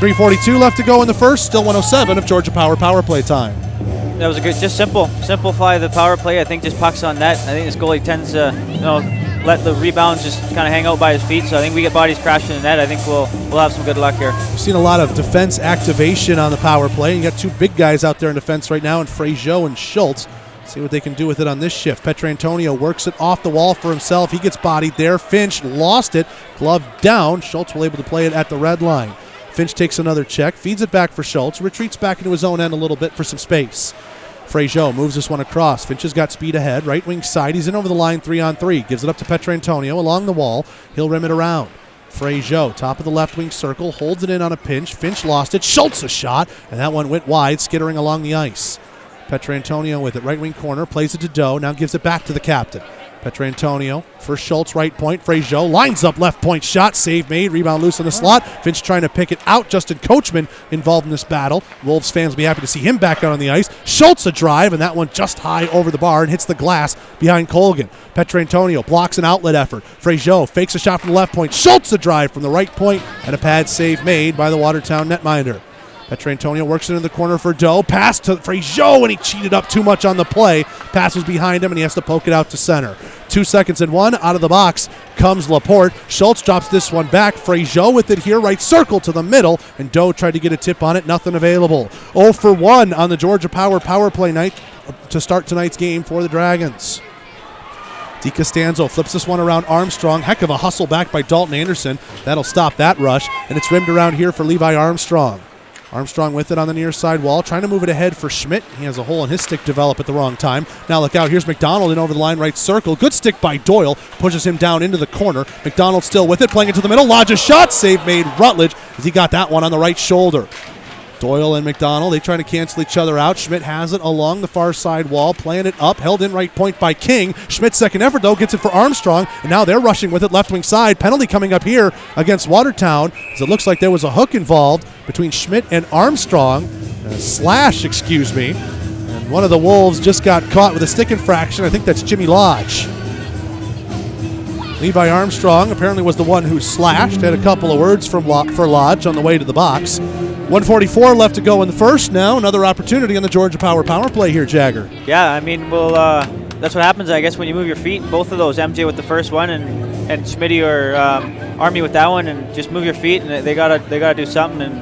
A: 3:42 left to go in the first. Still 107 of Georgia Power play time.
D: That was a good, just simplify the power play. I think just pucks on net. I think this goalie tends to, let the rebounds just kind of hang out by his feet. So I think we get bodies crashing in the net. I think we'll have some good luck here.
A: We've seen a lot of defense activation on the power play. You got two big guys out there in defense right now, in Frazier and Schultz. See what they can do with it on this shift. Petrantonio works it off the wall for himself. He gets bodied there. Finch lost it. Glove down. Schultz will able to play it at the red line. Finch takes another check, feeds it back for Schultz, retreats back into his own end a little bit for some space. Frazier moves this one across. Finch has got speed ahead. Right wing side. He's in over the line 3-on-3. Gives it up to Petrantonio along the wall. He'll rim it around. Frazier, top of the left wing circle, holds it in on a pinch. Finch lost it. Schultz a shot, and that one went wide, skittering along the ice. Petrantonio with it. Right wing corner. Plays it to Doe. Now gives it back to the captain. Petrantonio for Schultz, right point. Frazier lines up left point shot. Save made. Rebound loose in the slot. Finch trying to pick it out. Justin Coachman involved in this battle. Wolves fans will be happy to see him back out on the ice. Schultz a drive, and that one just high over the bar and hits the glass behind Colgan. Petrantonio blocks an outlet effort. Frazier fakes a shot from the left point. Schultz a drive from the right point, and a pad save made by the Watertown netminder. Petrantonio works it in the corner for Doe. Pass to Frazier, and he cheated up too much on the play. Pass was behind him, and he has to poke it out to center. 2 seconds and one. Out of the box comes Laporte. Schultz drops this one back. Frazier with it here. Right circle to the middle, and Doe tried to get a tip on it. Nothing available. 0 for 1 on the Georgia power play night to start tonight's game for the Dragons. DiCostanzo flips this one around Armstrong. Heck of a hustle back by Dalton Anderson. That'll stop that rush, and it's rimmed around here for Levi Armstrong. Armstrong with it on the near side wall, trying to move it ahead for Schmidt. He has a hole in his stick develop at the wrong time. Now look out, here's McDonald in over the line right circle. Good stick by Doyle, pushes him down into the corner. McDonald still with it, playing into the middle. Lodge a shot, save made Rutledge as he got that one on the right shoulder. Doyle and McDonald, they try to cancel each other out. Schmidt has it along the far side wall, playing it up, held in right point by King. Schmidt's second effort, though, gets it for Armstrong, and now they're rushing with it left wing side. Penalty coming up here against Watertown, as it looks like there was a hook involved between Schmidt and Armstrong. A slash, excuse me. And one of the Wolves just got caught with a stick infraction. I think that's Jimmy Lodge. Levi Armstrong apparently was the one who slashed. Had a couple of words for Lodge on the way to the box. 1:44 left to go in the first. Now another opportunity on the Georgia power play here, Jagger.
D: Yeah, I mean, that's what happens, I guess, when you move your feet. Both of those, MJ with the first one and Schmitty or Army with that one, and just move your feet, and they gotta do something, and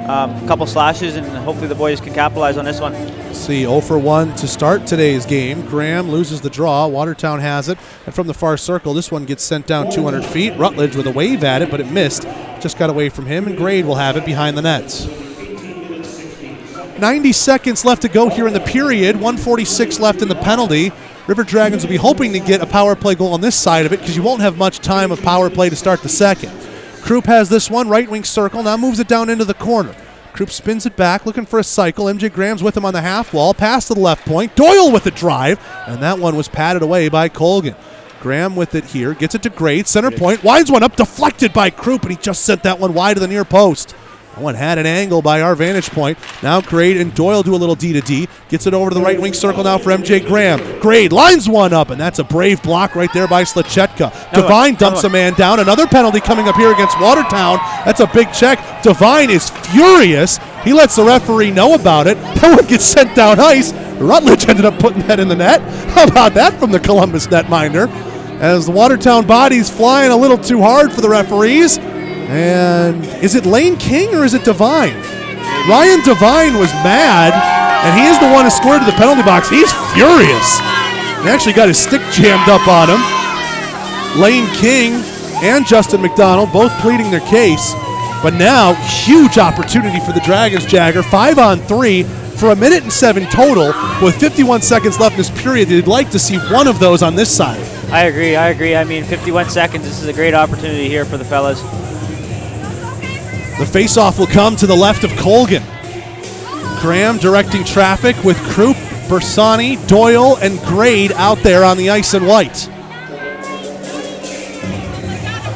D: a couple slashes, and hopefully the boys can capitalize on this one.
A: See, 0 for 1 to start today's game. Graham loses the draw. Watertown has it, and from the far circle, this one gets sent down 200 feet. Rutledge with a wave at it, but it missed. Just got away from him, and Grade will have it behind the nets. 90 seconds left to go here in the period. 1:46 left in the penalty. River Dragons will be hoping to get a power play goal on this side of it, because you won't have much time of power play to start the second. Krupp has this one, right wing circle, now moves it down into the corner. Krupp spins it back, looking for a cycle. MJ Graham's with him on the half wall, pass to the left point. Doyle with a drive, and that one was patted away by Colgan. Graham with it here, gets it to Grade, center point, winds one up, deflected by Krupp, and he just sent that one wide to the near post. That one had an angle by our vantage point. Now Grade and Doyle do a little D to D. Gets it over to the right wing circle now for MJ Graham. Grade lines one up, and that's a brave block right there by Slachetka. Devine dumps a man down. Another penalty coming up here against Watertown. That's a big check. Devine is furious. He lets the referee know about it. That one gets sent down ice. Rutledge ended up putting that in the net. How about that from the Columbus netminder? As the Watertown body's flying a little too hard for the referees. And is it Lane King or is it Devine? Ryan Devine was mad, and he is the one who scored to the penalty box. He's furious. He actually got his stick jammed up on him. Lane King and Justin McDonald both pleading their case. But now, huge opportunity for the Dragons, Jagger. 5-on-3 for 1:07 total. With 51 seconds left in this period, they'd like to see one of those on this side.
D: I agree. I mean, 51 seconds. This is a great opportunity here for the fellas.
A: The faceoff will come to the left of Colgan. Graham directing traffic with Krupp, Bersani, Doyle, and Grade out there on the ice in white.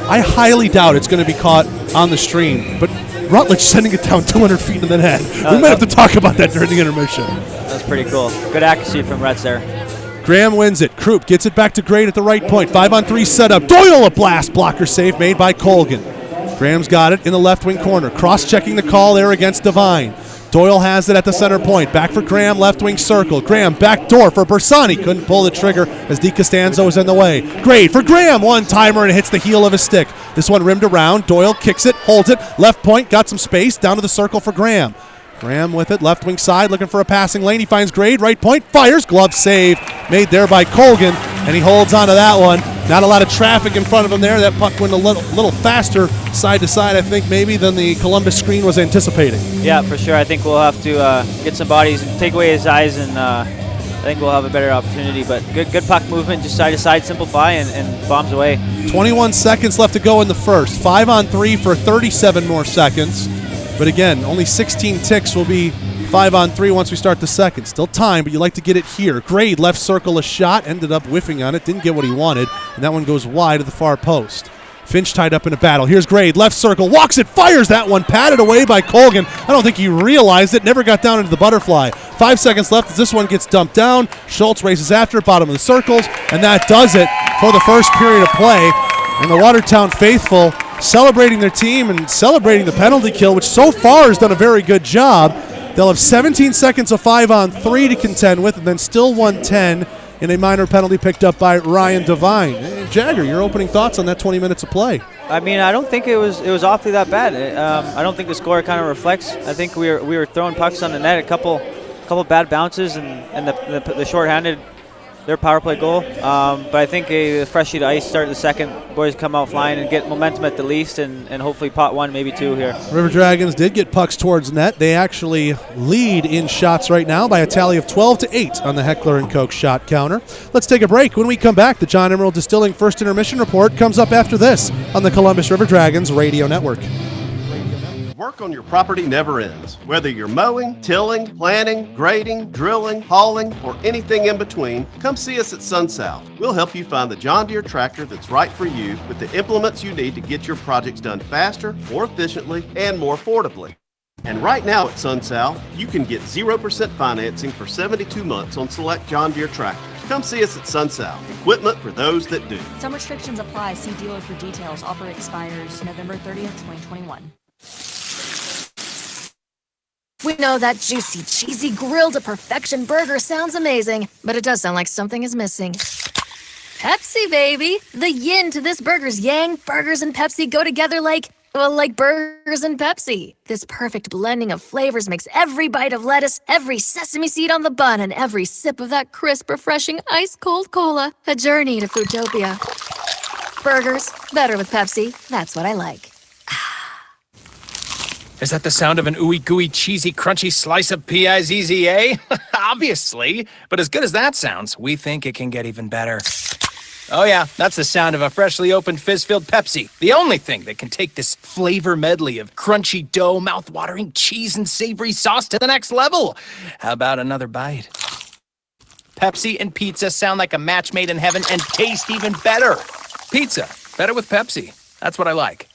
A: I highly doubt it's going to be caught on the stream, but Rutledge sending it down 200 feet in the net. We might have to talk about that during the intermission.
D: That's pretty cool. Good accuracy from Rutz there.
A: Graham wins it. Krupp gets it back to Grade at the right point. 5-on-3 setup. Doyle a blast. Blocker save made by Colgan. Graham's got it in the left wing corner. Cross-checking the call there against Devine. Doyle has it at the center point. Back for Graham, left wing circle. Graham back door for Bersani. Couldn't pull the trigger as DiCostanzo is in the way. Grade for Graham. One-timer and hits the heel of his stick. This one rimmed around. Doyle kicks it, holds it. Left point, got some space. Down to the circle for Graham. Graham with it, left wing side, looking for a passing lane. He finds Grade, right point, fires, glove save, made there by Colgan, and he holds on to that one. Not a lot of traffic in front of him there. That puck went a little faster side to side, I think, maybe, than the Columbus screen was anticipating.
D: Yeah, for sure. I think we'll have to get some bodies and take away his eyes, and I think we'll have a better opportunity. But good puck movement, just side to side, simplify, and bombs away. 21
A: seconds left to go in the first. 5-on-3 for 37 more seconds. But again, only 16 ticks will be 5-on-3 once we start the second. Still time, but you like to get it here. Grade left circle a shot, ended up whiffing on it, didn't get what he wanted, and that one goes wide to the far post. Finch tied up in a battle. Here's Grade, left circle, walks it, fires that one, patted away by Colgan. I don't think he realized it, never got down into the butterfly. 5 seconds left as this one gets dumped down. Schultz races after it, bottom of the circles, and that does it for the first period of play. And the Watertown faithful celebrating their team and celebrating the penalty kill, which so far has done a very good job. They'll have 17 seconds of 5-on-3 to contend with, and then still 110 in a minor penalty picked up by Ryan Devine. Hey, Jagger, your opening thoughts on that 20 minutes of play?
D: I mean, I don't think it was awfully that bad. I don't think the score kind of reflects. I think we were throwing pucks on the net, a couple bad bounces, and the shorthanded. Their power play goal, but I think a fresh sheet of ice start the second. Boys come out flying and get momentum at the least, and hopefully pot one, maybe two here.
A: River Dragons did get pucks towards net. They actually lead in shots right now by a tally of 12-8 on the Heckler & Koch shot counter. Let's take a break. When we come back, the John Emerald Distilling First Intermission Report comes up after this on the Columbus River Dragons Radio Network.
B: Work on your property never ends. Whether you're mowing, tilling, planting, grading, drilling, hauling, or anything in between, come see us at SunSouth. We'll help you find the John Deere tractor that's right for you with the implements you need to get your projects done faster, more efficiently, and more affordably. And right now at SunSouth, you can get 0% financing for 72 months on select John Deere tractors. Come see us at SunSouth. Equipment for those that do.
C: Some restrictions apply. See dealer for details. Offer expires November 30th, 2021.
F: We know that juicy, cheesy, grilled to perfection burger sounds amazing, but it does sound like something is missing. Pepsi, baby! The yin to this burger's yang. Burgers and Pepsi go together like burgers and Pepsi. This perfect blending of flavors makes every bite of lettuce, every sesame seed on the bun, and every sip of that crisp, refreshing, ice-cold cola a journey to Foodtopia. Burgers, better with Pepsi. That's what I like.
G: Is that the sound of an ooey gooey cheesy crunchy slice of P-I-Z-Z-A? Obviously, but as good as that sounds, we think it can get even better. Oh yeah, that's the sound of a freshly opened fizz-filled Pepsi. The only thing that can take this flavor medley of crunchy dough, mouth-watering cheese, and savory sauce to the next level. How about another bite? Pepsi and pizza sound like a match made in heaven and taste even better. Pizza, better with Pepsi. That's what I like.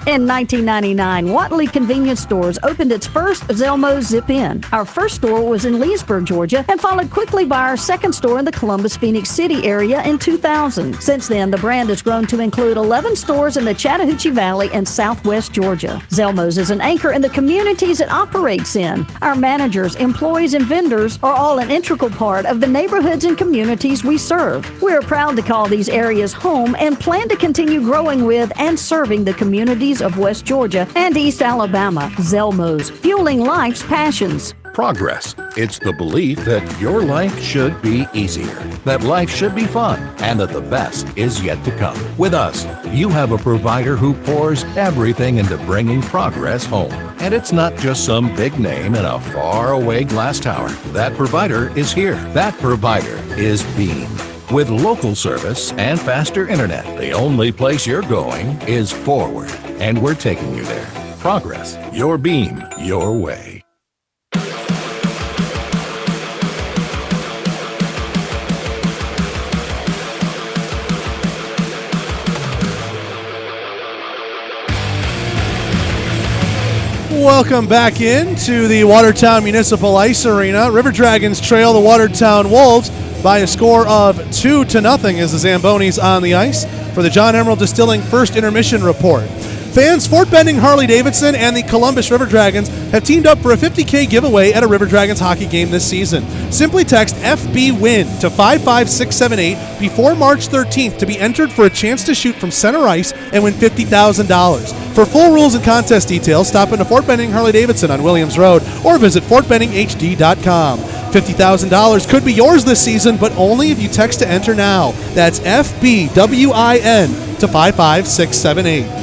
H: In 1999, Watley Convenience Stores opened its first Zelmo's Zip-In. Our first store was in Leesburg, Georgia, and followed quickly by our second store in the Columbus, Phoenix City area in 2000. Since then, the brand has grown to include 11 stores in the Chattahoochee Valley and southwest Georgia. Zelmo's is an anchor in the communities it operates in. Our managers, employees, and vendors are all an integral part of the neighborhoods and communities we serve. We are proud to call these areas home and plan to continue growing with and serving the communities of West Georgia and East Alabama. Zelmo's, fueling life's passions.
I: Progress. It's the belief that your life should be easier, that life should be fun, and that the best is yet to come. With us, you have a provider who pours everything into bringing progress home. And it's not just some big name in a faraway glass tower. That provider is here. That provider is Beam. With local service and faster internet, the only place you're going is forward. And we're taking you there. Progress. Your Beam. Your way.
A: Welcome back into the Watertown Municipal Ice Arena. River Dragons trail the Watertown Wolves by a score of 2-0 as the Zambonis on the ice for the John Emerald Distilling first intermission report. Fans, Fort Benning Harley-Davidson and the Columbus River Dragons have teamed up for a $50K giveaway at a River Dragons hockey game this season. Simply text FBWIN to 55678 before March 13th to be entered for a chance to shoot from center ice and win $50,000. For full rules and contest details, stop into Fort Benning Harley-Davidson on Williams Road or visit fortbenninghd.com. $50,000 could be yours this season, but only if you text to enter now. That's FBWIN to 55678.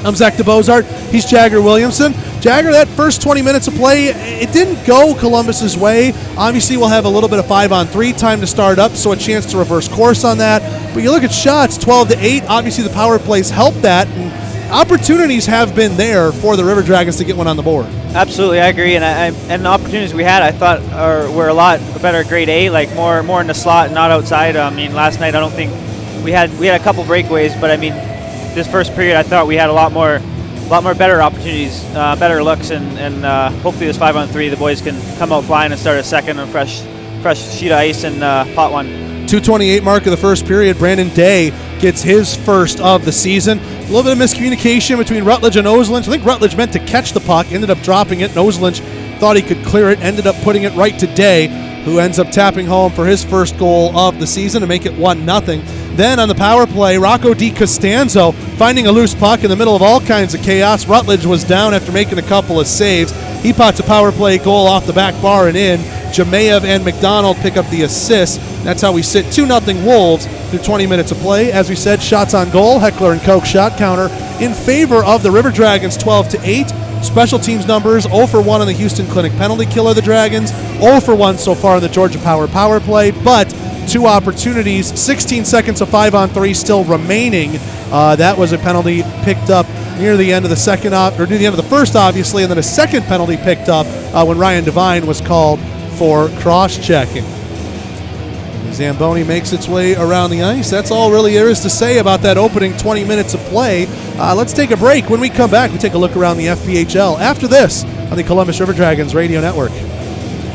A: I'm Zach DeBozart. He's Jagger Williamson. Jagger, that first 20 minutes of play, it didn't go Columbus's way. Obviously, we'll have a little bit of 5-on-3 time to start up, so a chance to reverse course on that. But you look at shots, 12-8. Obviously, the power plays helped that. And opportunities have been there for the River Dragons to get one on the board.
D: Absolutely, I agree. And the opportunities we had, I thought, were a lot better at grade A, like more in the slot, not outside. I mean, last night I don't think we had a couple breakaways, but I mean, this first period, I thought we had a lot more better opportunities, better looks, and hopefully this 5-on-3, the boys can come out flying and start a second and fresh sheet of ice and pot one.
A: 2:28 mark of the first period. Brandon Day gets his first of the season. A little bit of miscommunication between Rutledge and Oselinch. I think Rutledge meant to catch the puck, ended up dropping it. Oselinch thought he could clear it, ended up putting it right to Day, who ends up tapping home for his first goal of the season to make it 1-0. Then on the power play, Rocco Di Costanzo finding a loose puck in the middle of all kinds of chaos. Rutledge was down after making a couple of saves. He pots a power play goal off the back bar and in. Jamayev and McDonald pick up the assist. That's how we sit 2-0 Wolves through 20 minutes of play. As we said, shots on goal, Heckler and Koch shot counter in favor of the River Dragons, 12-8. Special teams numbers, 0 for 1 on the Houston Clinic penalty kill of the Dragons, 0 for 1 so far in the Georgia Power play, but 2 opportunities, 16 seconds of 5-on-3 still remaining. That was a penalty picked up near the end of the second, or near the end of the first, obviously, and then a second penalty picked up when Ryan Devine was called for cross-checking. Zamboni makes its way around the ice. That's all really there is to say about that opening 20 minutes of play. Let's take a break. When we come back, we take a look around the FPHL after this on the Columbus River Dragons Radio Network.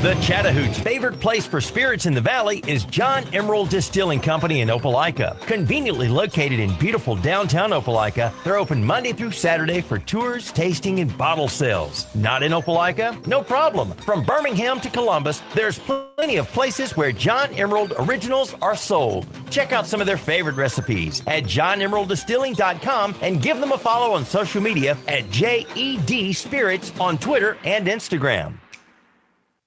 J: The Chattahooch's favorite place for spirits in the valley is John Emerald Distilling Company in Opelika. Conveniently located in beautiful downtown Opelika, they're open Monday through Saturday for tours, tasting, and bottle sales. Not in Opelika? No problem. From Birmingham to Columbus, there's plenty of places where John Emerald originals are sold. Check out some of their favorite recipes at johnemeralddistilling.com and give them a follow on social media at JED Spirits on Twitter and Instagram.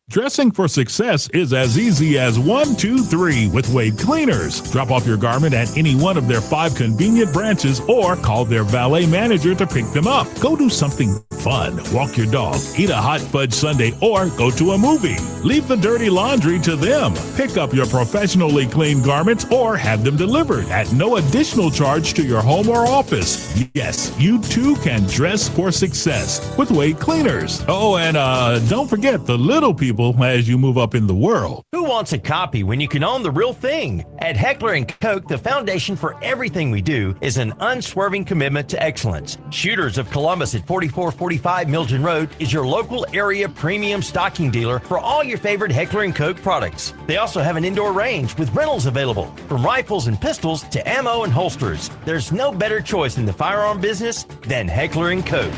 K: Dressing for success is as easy as 1, 2, 3 with Wade Cleaners. Drop off your garment at any one of their 5 convenient branches or call their valet manager to pick them up. Go do something fun. Walk your dog, eat a hot fudge sundae, or go to a movie. Leave the dirty laundry to them. Pick up your professionally cleaned garments or have them delivered at no additional charge to your home or office. Yes, you too can dress for success with Wade Cleaners. Oh, and don't forget the little people as you move up in the world.
J: Who wants a copy when you can own the real thing? At Heckler & Koch, the foundation for everything we do is an unswerving commitment to excellence. Shooters of Columbus at 4445 Milton Road is your local area premium stocking dealer for all your favorite Heckler & Koch products. They also have an indoor range with rentals available, from rifles and pistols to ammo and holsters. There's no better choice in the firearm business than Heckler & Koch.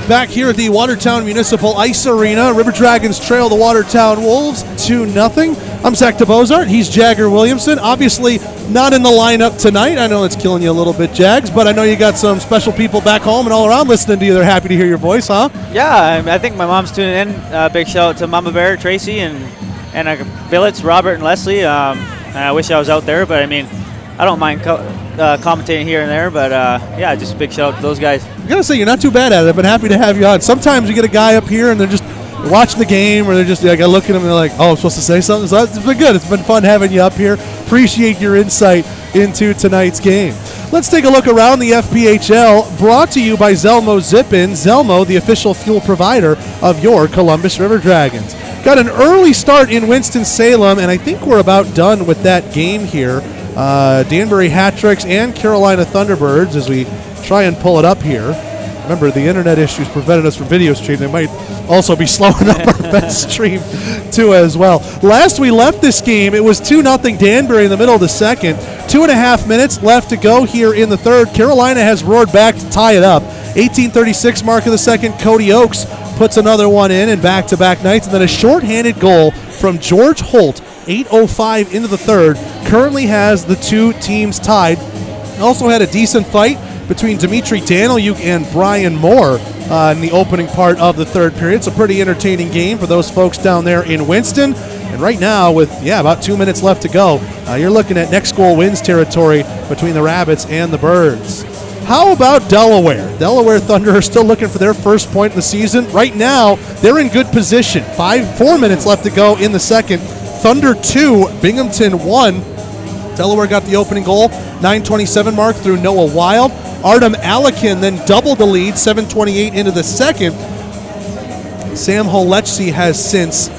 A: Back here at the Watertown Municipal Ice Arena, River Dragons trail the Watertown Wolves 2-0. I'm Zach DeBozart. He's Jagger Williamson. Obviously not in the lineup tonight. I know it's killing you a little bit, Jags, but I know you got some special people back home and all around listening to you. They're happy to hear your voice, huh?
D: Yeah, I think my mom's tuning in. Big shout out to Mama Bear, Tracy, and Billets, Robert, and Leslie. I wish I was out there, but I mean, I don't mind commentating here and there, but yeah, just a big shout out to those guys.
A: I gotta say, you're not too bad at it. I've been happy to have you on. Sometimes you get a guy up here and they're just watching the game, or they're just like, I look at them and they're like, oh, I'm supposed to say something? So it's been good. It's been fun having you up here. Appreciate your insight into tonight's game. Let's take a look around the FPHL, brought to you by Zelmo Zip-In. Zelmo, the official fuel provider of your Columbus River Dragons. Got an early start in Winston-Salem, and I think we're about done with that game here. Danbury Hat-Tricks and Carolina Thunderbirds as we try and pull it up here. Remember, the internet issues prevented us from video stream. They might also be slowing up our best stream, too, as well. Last we left this game, it was 2-0 Danbury in the middle of the second. 2.5 minutes left to go here in the third. Carolina has roared back to tie it up. 18:36 mark of the second, Cody Oakes puts another one in back-to-back nights. And then a shorthanded goal from George Holt, 8:05 into the third, currently has the two teams tied. Also had a decent fight between Dimitri Danilyuk and Brian Moore in the opening part of the third period. It's a pretty entertaining game for those folks down there in Winston. And right now, with about 2 minutes left to go, you're looking at next goal wins territory between the Rabbits and the Birds. How about Delaware? Delaware Thunder are still looking for their first point in the season. Right now, they're in good position. 4 minutes left to go in the second. Thunder 2, Binghamton 1. Delaware got the opening goal, 9:27 mark through Noah Wild. Artem Alekin then doubled the lead, 7:28 into the second. Sam Holechsi has since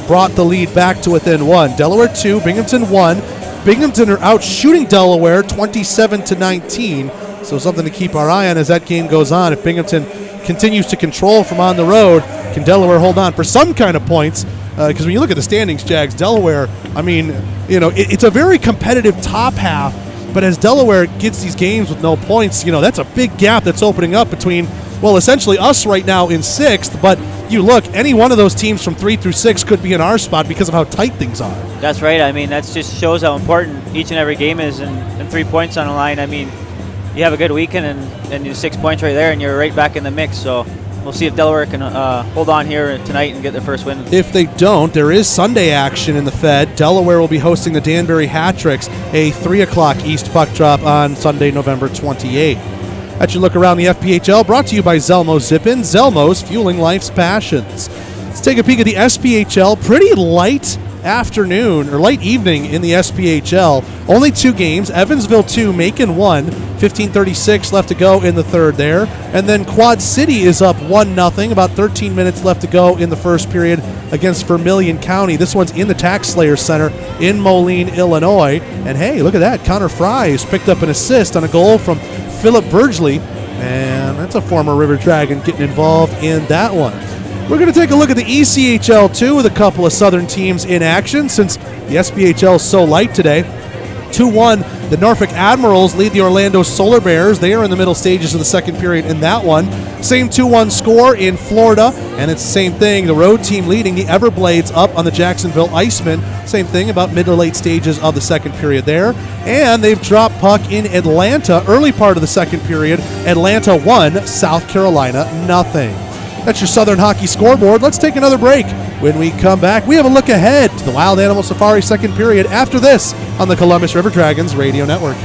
A: brought the lead back to within 1. Delaware 2, Binghamton 1. Binghamton are out shooting Delaware 27-19. So something to keep our eye on as that game goes on. If Binghamton continues to control from on the road, can Delaware hold on for some kind of points? Because when you look at the standings, Jags, Delaware, I mean, it's a very competitive top half, but as Delaware gets these games with no points, that's a big gap that's opening up between, well, essentially us right now in 6th, but you look, any one of those teams from 3 through 6 could be in our spot because of how tight things are.
D: That's right. I mean, that just shows how important each and every game is, and 3 points on the line. I mean, you have a good weekend and you're 6 points right there, and you're right back in the mix, so we'll see if Delaware can hold on here tonight and get their first win.
A: If they don't, there is Sunday action in the Fed. Delaware will be hosting the Danbury Hat-Tricks, a 3 o'clock East puck drop on Sunday, November 28th. That's your look around the FPHL, brought to you by Zelmo Zip-In. Zelmo's fueling life's passions. Let's take a peek at the SPHL. Pretty light afternoon, or late evening in the SPHL. Only 2 games. Evansville 2, Macon 1. 15:36 left to go in the third there. And then Quad City is up 1-0. About 13 minutes left to go in the first period against Vermilion County. This one's in the Tax Slayer Center in Moline, Illinois. And hey, look at that. Connor Fry has picked up an assist on a goal from Philip Burgsley. And that's a former River Dragon getting involved in that one. We're going to take a look at the ECHL too, with a couple of Southern teams in action since the SPHL is so light today. 2-1, the Norfolk Admirals lead the Orlando Solar Bears. They are in the middle stages of the second period in that one. Same 2-1 score in Florida, and it's the same thing. The road team leading the Everblades up on the Jacksonville Icemen. Same thing, about mid to late stages of the second period there. And they've dropped puck in Atlanta, early part of the second period. Atlanta 1, South Carolina 0. That's your Southern Hockey scoreboard. Let's take another break. When we come back, we have a look ahead to the Wild Animal Safari second period after this on the Columbus River Dragons Radio Network.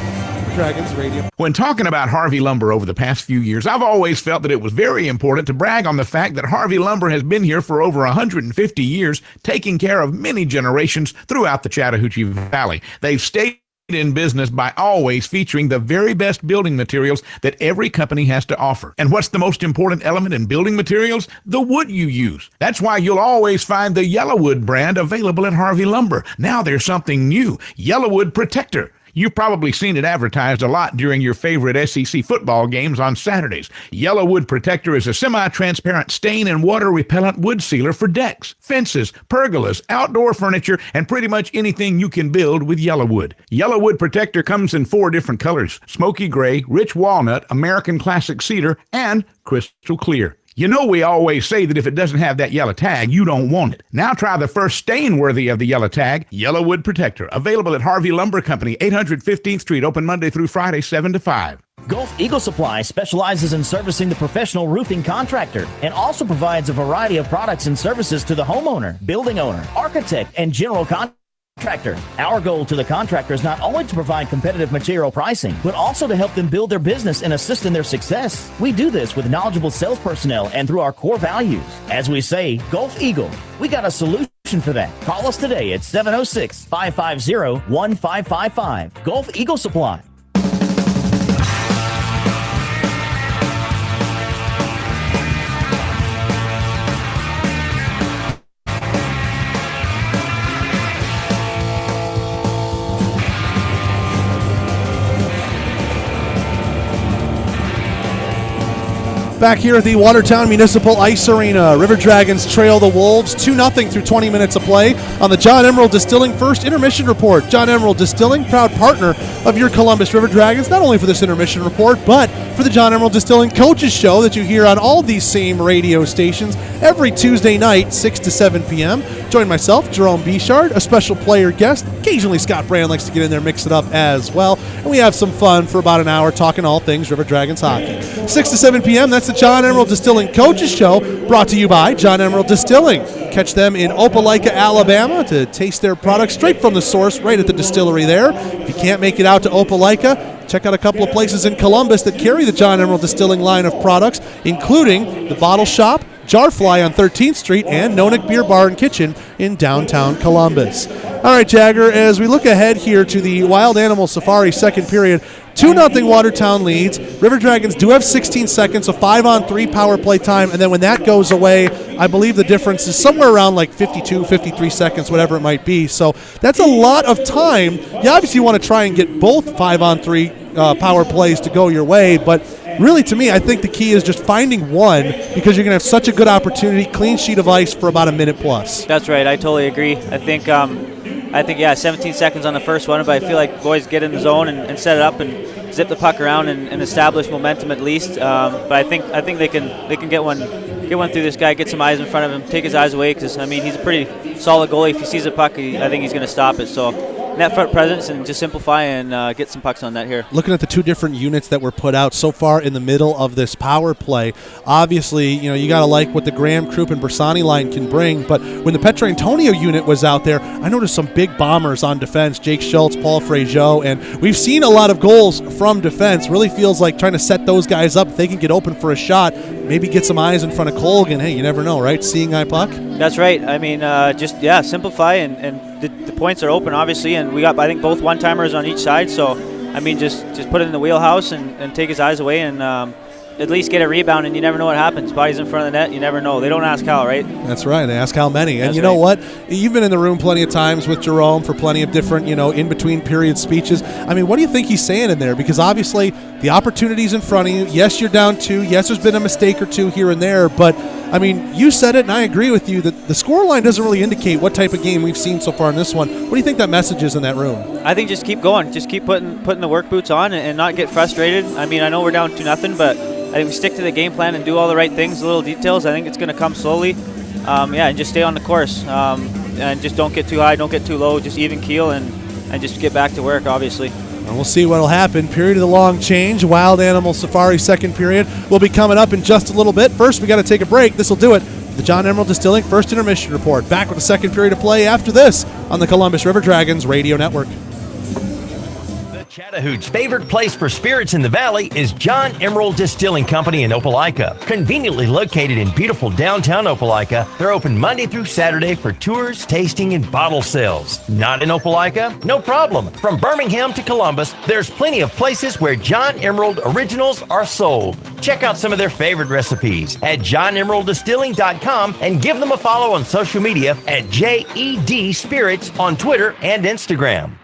A: Dragons Radio.
L: When talking about Harvey Lumber over the past few years, I've always felt that it was very important to brag on the fact that Harvey Lumber has been here for over 150 years, taking care of many generations throughout the Chattahoochee Valley. They've stayed in business by always featuring the very best building materials that every company has to offer. And what's the most important element in building materials? The wood you use. That's why you'll always find the Yellowwood brand available at Harvey Lumber. Now there's something new, Yellowwood Protector. You've probably seen it advertised a lot during your favorite SEC football games on Saturdays. Yellowwood Protector is a semi-transparent stain and water repellent wood sealer for decks, fences, pergolas, outdoor furniture, and pretty much anything you can build with Yellowwood. Yellowwood Protector comes in 4 different colors: smoky gray, rich walnut, American classic cedar, and crystal clear. You know we always say that if it doesn't have that yellow tag, you don't want it. Now try the first stain worthy of the yellow tag, Yellowwood Protector. Available at Harvey Lumber Company, 800 15th Street, open Monday through Friday, 7 to 5.
M: Gulf Eagle Supply specializes in servicing the professional roofing contractor and also provides a variety of products and services to the homeowner, building owner, architect, and general contractor. Contractor. Our goal to the contractor is not only to provide competitive material pricing, but also to help them build their business and assist in their success. We do this with knowledgeable sales personnel and through our core values. As we say, Gulf Eagle, we got a solution for that. Call us today at 706-550-1555. Gulf Eagle Supply.
A: Back here at the Watertown Municipal Ice Arena, River Dragons trail the Wolves 2-0 through 20 minutes of play on the John Emerald Distilling First Intermission Report. John Emerald Distilling, proud partner of your Columbus River Dragons, not only for this intermission report, but for the John Emerald Distilling Coaches Show that you hear on all these same radio stations every Tuesday night, 6 to 7 p.m. Join myself, Jerome Bichard, a special player guest. Occasionally Scott Brand likes to get in there, mix it up as well. And we have some fun for about an hour talking all things River Dragons hockey. 6 to 7 p.m., that's the John Emerald Distilling Coaches Show, brought to you by John Emerald Distilling. Catch them in Opelika, Alabama to taste their products straight from the source right at the distillery there. If you can't make it out to Opelika, check out a couple of places in Columbus that carry the John Emerald Distilling line of products, including the Bottle Shop, Jarfly on 13th Street, and Nonick Beer Bar and Kitchen in downtown Columbus. All right, Jagger, as we look ahead here to the Wild Animal Safari second period, 2-0 Watertown leads. River Dragons do have 16 seconds, so 5-on-3 power play time, and then when that goes away, I believe the difference is somewhere around like 52, 53 seconds, whatever it might be. So that's a lot of time. You obviously want to try and get both 5-on-3 power plays to go your way, but really, to me, I think the key is just finding one, because you're going to have such a good opportunity, clean sheet of ice for about a minute plus.
D: That's right. I totally agree. I think, 17 seconds on the first one, but I feel like boys get in the zone and set it up and zip the puck around and establish momentum at least. But I think they can get one through this guy, get some eyes in front of him, take his eyes away, because, I mean, he's a pretty solid goalie. If he sees a puck, I think he's going to stop it. So net front presence and just simplify and get some pucks on net here.
A: Looking at the two different units that were put out so far in the middle of this power play, obviously, you got to like what the Graham, Krupp, and Bersani line can bring, but when the Petrantonio unit was out there, I noticed some big bombers on defense, Jake Schultz, Paul Fraziot, and we've seen a lot of goals from defense. Really feels like trying to set those guys up. If they can get open for a shot, maybe get some eyes in front of Colgan. Hey, you never know, right? Seeing eye puck?
D: That's right. I mean, simplify, and the points are open, obviously, and we got, I think, both one-timers on each side. So, I mean, just put it in the wheelhouse and take his eyes away and at least get a rebound, and you never know what happens. Body's in front of the net, you never know. They don't ask how, right?
A: That's right. They ask how many. And
D: That's
A: you know
D: right.
A: what? You've been in the room plenty of times with Jerome for plenty of different, in-between period speeches. I mean, what do you think he's saying in there? Because obviously the opportunity's in front of you. Yes, you're down 2. Yes, there's been a mistake or two here and there. But, I mean, you said it, and I agree with you, that the scoreline doesn't really indicate what type of game we've seen so far in this one. What do you think that message is in that room?
D: I think just keep going. Just keep putting the work boots on and not get frustrated. I mean, I know we're down 2-0, but I think we stick to the game plan and do all the right things, the little details. I think it's going to come slowly. And just stay on the course. And just don't get too high, don't get too low. Just even keel and just get back to work, obviously.
A: And we'll see what will happen. Period of the long change. Wild Animal Safari second period will be coming up in just a little bit. First, we got to take a break. This will do it. The John Emerald Distilling First Intermission Report. Back with the second period of play after this on the Columbus River Dragons Radio Network.
J: Chattahoochee favorite place for spirits in the valley is John Emerald Distilling Company in Opelika. Conveniently located in beautiful downtown Opelika, they're open Monday through Saturday for tours, tasting, and bottle sales. Not in Opelika? No problem. From Birmingham to Columbus, there's plenty of places where John Emerald originals are sold. Check out some of their favorite recipes at johnemeralddistilling.com and give them a follow on social media at JED Spirits on Twitter and Instagram.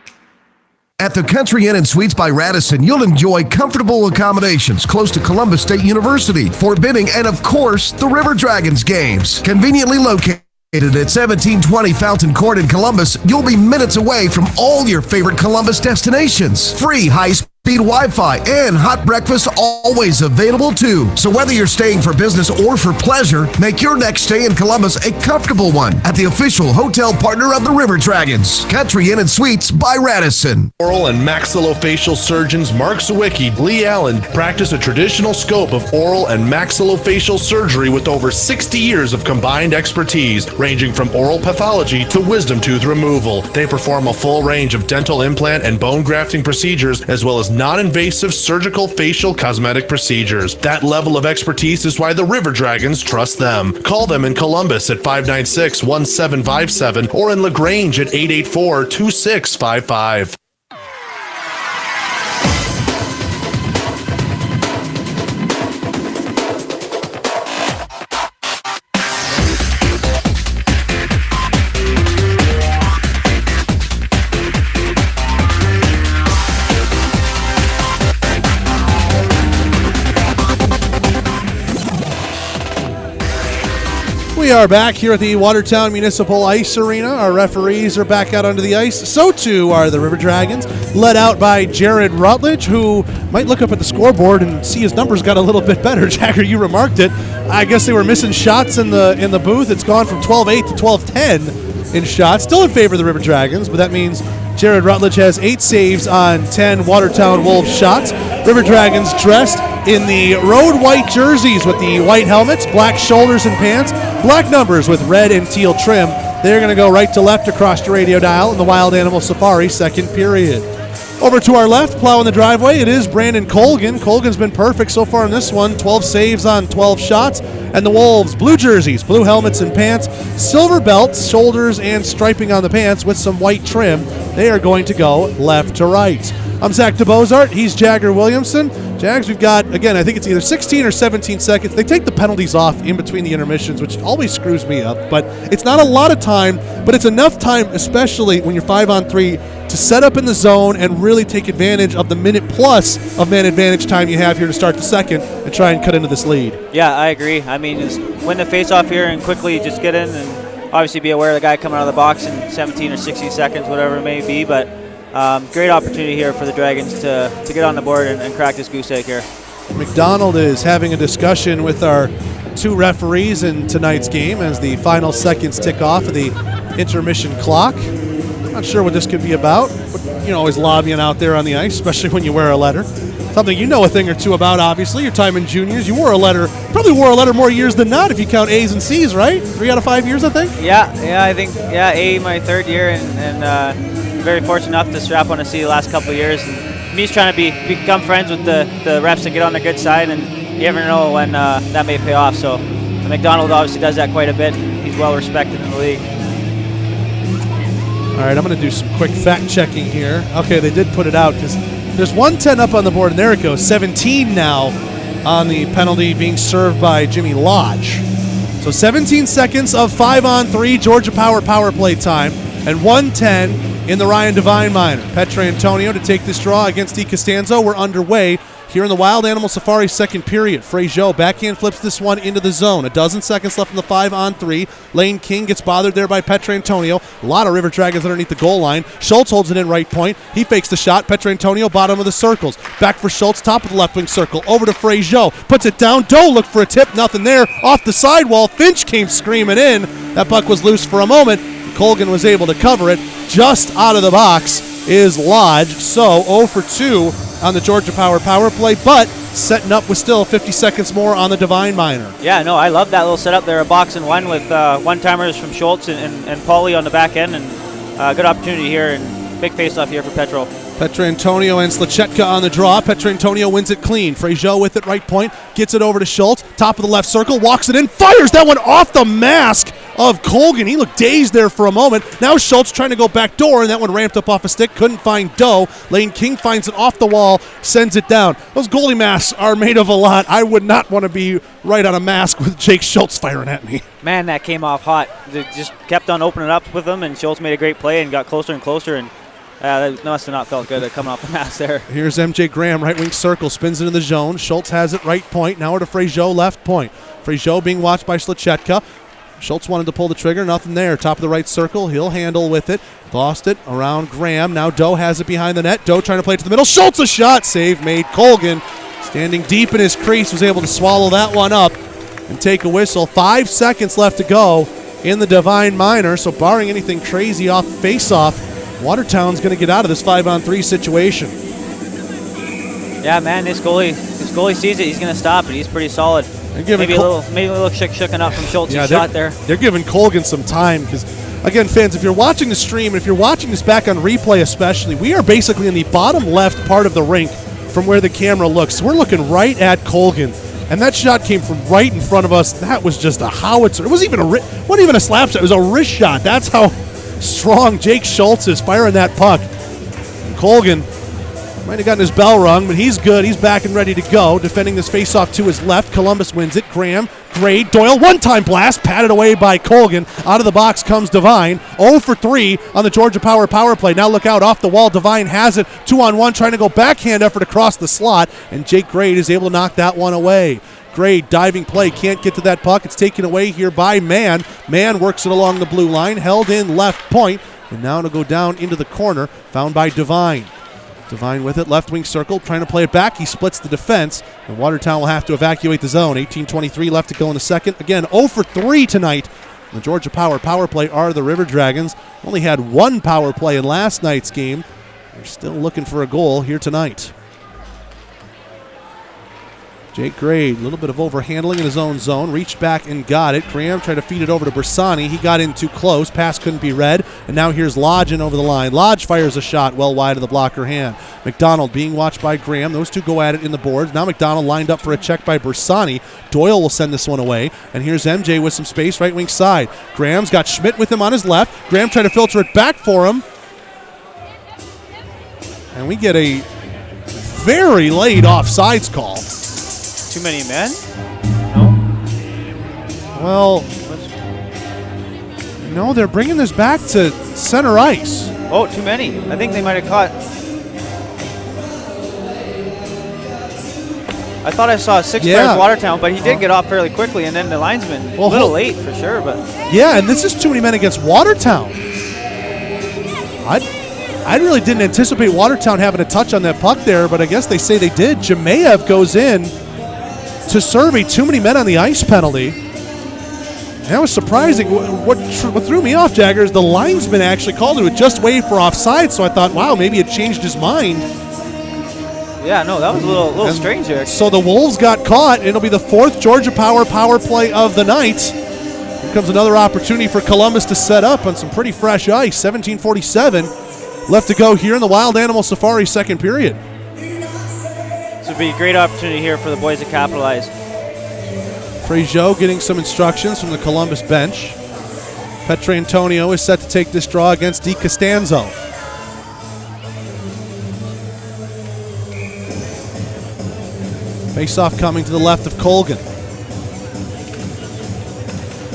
E: At the Country Inn and Suites by Radisson, you'll enjoy comfortable accommodations close to Columbus State University, Fort Benning, and of course, the River Dragons games. Conveniently located at 1720 Fountain Court in Columbus, you'll be minutes away from all your favorite Columbus destinations. Free high-speed high-speed Wi-Fi, and hot breakfast always available too. So whether you're staying for business or for pleasure, make your next stay in Columbus a comfortable one at the official hotel partner of the River Dragons, Country Inn and Suites by Radisson.
N: Oral and maxillofacial surgeons Mark Sawicki, Lee Allen practice a traditional scope of oral and maxillofacial surgery with over 60 years of combined expertise, ranging from oral pathology to wisdom tooth removal. They perform a full range of dental implant and bone grafting procedures, as well as non-invasive surgical facial cosmetic procedures. That level of expertise is why the River Dragons trust them. Call them in Columbus at 596-1757 or in LaGrange at 884-2655.
A: We are back here at the Watertown Municipal Ice Arena. Our referees are back out onto the ice. So too are the River Dragons, led out by Jared Rutledge, who might look up at the scoreboard and see his numbers got a little bit better. Jagger, you remarked it. I guess they were missing shots in the booth. It's gone from 12-8 to 12-10 in shots. Still in favor of the River Dragons, but that means Jared Rutledge has 8 saves on 10 Watertown Wolves shots. River Dragons dressed in the road white jerseys with the white helmets, black shoulders and pants, black numbers with red and teal trim. They're going to go right to left across your radio dial in the Wild Animal Safari second period. Over to our left, plowing the driveway, it is Brandon Colgan. Colgan's been perfect so far in this one, 12 saves on 12 shots. And the Wolves, blue jerseys, blue helmets and pants, silver belts, shoulders, and striping on the pants with some white trim. They are going to go left to right. I'm Zach DeBozart. He's Jagger Williamson. Jags, we've got, again, I think it's either 16 or 17 seconds. They take the penalties off in between the intermissions, which always screws me up. But it's not a lot of time, but it's enough time, especially when you're 5-on-3, to set up in the zone and really take advantage of the minute plus of man advantage time you have here to start the second and try and cut into this lead.
D: Yeah, I agree. I mean, just win the face-off here and quickly just get in and obviously be aware of the guy coming out of the box in 17 or 16 seconds, whatever it may be. But great opportunity here for the Dragons to get on the board and crack this goose egg here.
A: McDonald is having a discussion with our 2 referees in tonight's game as the final seconds tick off of the intermission clock. Not sure what this could be about, but always lobbying out there on the ice, especially when you wear a letter. Something you know a thing or two about, obviously. Your time in juniors, you probably wore a letter more years than not if you count A's and C's, right? 3 out of 5 years, I think?
D: Yeah, I think, A my 3rd year, and very fortunate enough to strap on a C the last couple of years. And me's trying to become friends with the refs and get on the good side, and you never know when that may pay off. So McDonald obviously does that quite a bit. He's well respected in the league.
A: All right, I'm going to do some quick fact checking here. Okay, they did put it out because there's 110 up on the board, and there it goes. 17 now on the penalty being served by Jimmy Lodge. So 17 seconds of 5-on-3 Georgia power play time, and 110 in the Ryan Devine minor. Petrantonio to take this draw against DiCostanzo. We're underway here in the Wild Animal Safari second period. Frazier backhand flips this one into the zone. A dozen seconds left in the 5-on-3. Lane King gets bothered there by Petrantonio. A lot of River Dragons underneath the goal line. Schultz holds it in right point. He fakes the shot. Petrantonio bottom of the circles. Back for Schultz, top of the left wing circle. Over to Frazier. Puts it down. Doe looked for a tip. Nothing there. Off the sidewall. Finch came screaming in. That puck was loose for a moment. Colgan was able to cover it. Just out of the box is Lodge. So 0 for 2 on the Georgia power play, but setting up with still 50 seconds more on the Devine minor.
D: Yeah, no, I love that little setup there, a box and one with one-timers from Schultz and Pauly on the back end, and good opportunity here and big face-off here for Petro.
A: Petrantonio and Slachetka on the draw. Petrantonio wins it clean. Frazier with it right point, gets it over to Schultz, top of the left circle, walks it in, fires that one off the mask of Colgan. He looked dazed there for a moment. Now Schultz trying to go back door, and that one ramped up off a stick. Couldn't find Doe. Lane King finds it off the wall, sends it down. Those goalie masks are made of a lot. I would not want to be right on a mask with Jake Schultz firing at me.
D: Man, that came off hot. They just kept on opening up with them, and Schultz made a great play and got closer and closer, and that must have not felt good coming off the mask there.
A: Here's MJ Graham, right wing circle, spins it in the zone. Schultz has it right point. Now to Frazier, left point. Frazier being watched by Slachetka. Schultz wanted to pull the trigger, nothing there. Top of the right circle, he'll handle with it. Lost it around Graham. Now Doe has it behind the net. Doe trying to play it to the middle. Schultz a shot, save made. Colgan, standing deep in his crease, was able to swallow that one up and take a whistle. 5 seconds left to go in the Divine Minor, so barring anything crazy off face-off, Watertown's going to get out of this 5-on-3 situation.
D: Yeah, man, this goalie sees it. He's going to stop it. He's pretty solid. Maybe a little shooken up from Schultz's shot there.
A: They're giving Colgan some time because, again, fans, if you're watching the stream and if you're watching this back on replay especially, we are basically in the bottom left part of the rink from where the camera looks. So we're looking right at Colgan, and that shot came from right in front of us. That was just a howitzer. It wasn't even a slap shot. It was a wrist shot. That's how strong Jake Schultz is firing that puck. And Colgan might have gotten his bell rung, but he's good. He's back and ready to go. Defending this faceoff to his left. Columbus wins it. Graham, Gray, Doyle, one-time blast, patted away by Colgan. Out of the box comes Devine. 0 for 3 on the Georgia power play. Now look out, off the wall. Devine has it. 2-on-1, trying to go backhand effort across the slot, and Jake Gray is able to knock that one away. Gray, diving play, can't get to that puck. It's taken away here by Mann. Mann works it along the blue line, held in left point, and now it'll go down into the corner, found by Devine. Devine with it, left wing circle, trying to play it back. He splits the defense, and Watertown will have to evacuate the zone. 18:23 left to go in the second. Again, 0 for 3 tonight. The Georgia power play are the River Dragons. Only had one power play in last night's game. They're still looking for a goal here tonight. Jake Gray, a little bit of overhandling in his own zone, reached back and got it. Graham tried to feed it over to Bersani. He got in too close. Pass couldn't be read. And now here's Lodge in over the line. Lodge fires a shot well wide of the blocker hand. McDonald being watched by Graham. Those two go at it in the boards. Now McDonald lined up for a check by Bersani. Doyle will send this one away. And here's MJ with some space, right wing side. Graham's got Schmidt with him on his left. Graham tried to filter it back for him. And we get a very late offsides call.
D: Too many men?
A: Well, no, they're bringing this back to center ice.
D: Oh, too many. I think they might have caught. I thought I saw 6 players Watertown, but he did get off fairly quickly, and then the linesman, a little late for sure. But
A: yeah, and this is too many men against Watertown. I really didn't anticipate Watertown having a touch on that puck there, but I guess they say they did. Jemayev goes in to serve a too many men on the ice penalty. That was surprising. What threw me off, Jagger, is the linesman actually called it just waved for offside, so I thought, wow, maybe it changed his mind.
D: Yeah, no, that was a little strange there.
A: So the Wolves got caught. It'll be the 4th Georgia power play of the night. Here comes another opportunity for Columbus to set up on some pretty fresh ice. 17:47 left to go here in the Wild Animal Safari second period.
D: This would be a great opportunity here for the boys to capitalize.
A: Frazier getting some instructions from the Columbus bench. Petrantonio is set to take this draw against Di Costanzo. Face-off coming to the left of Colgan.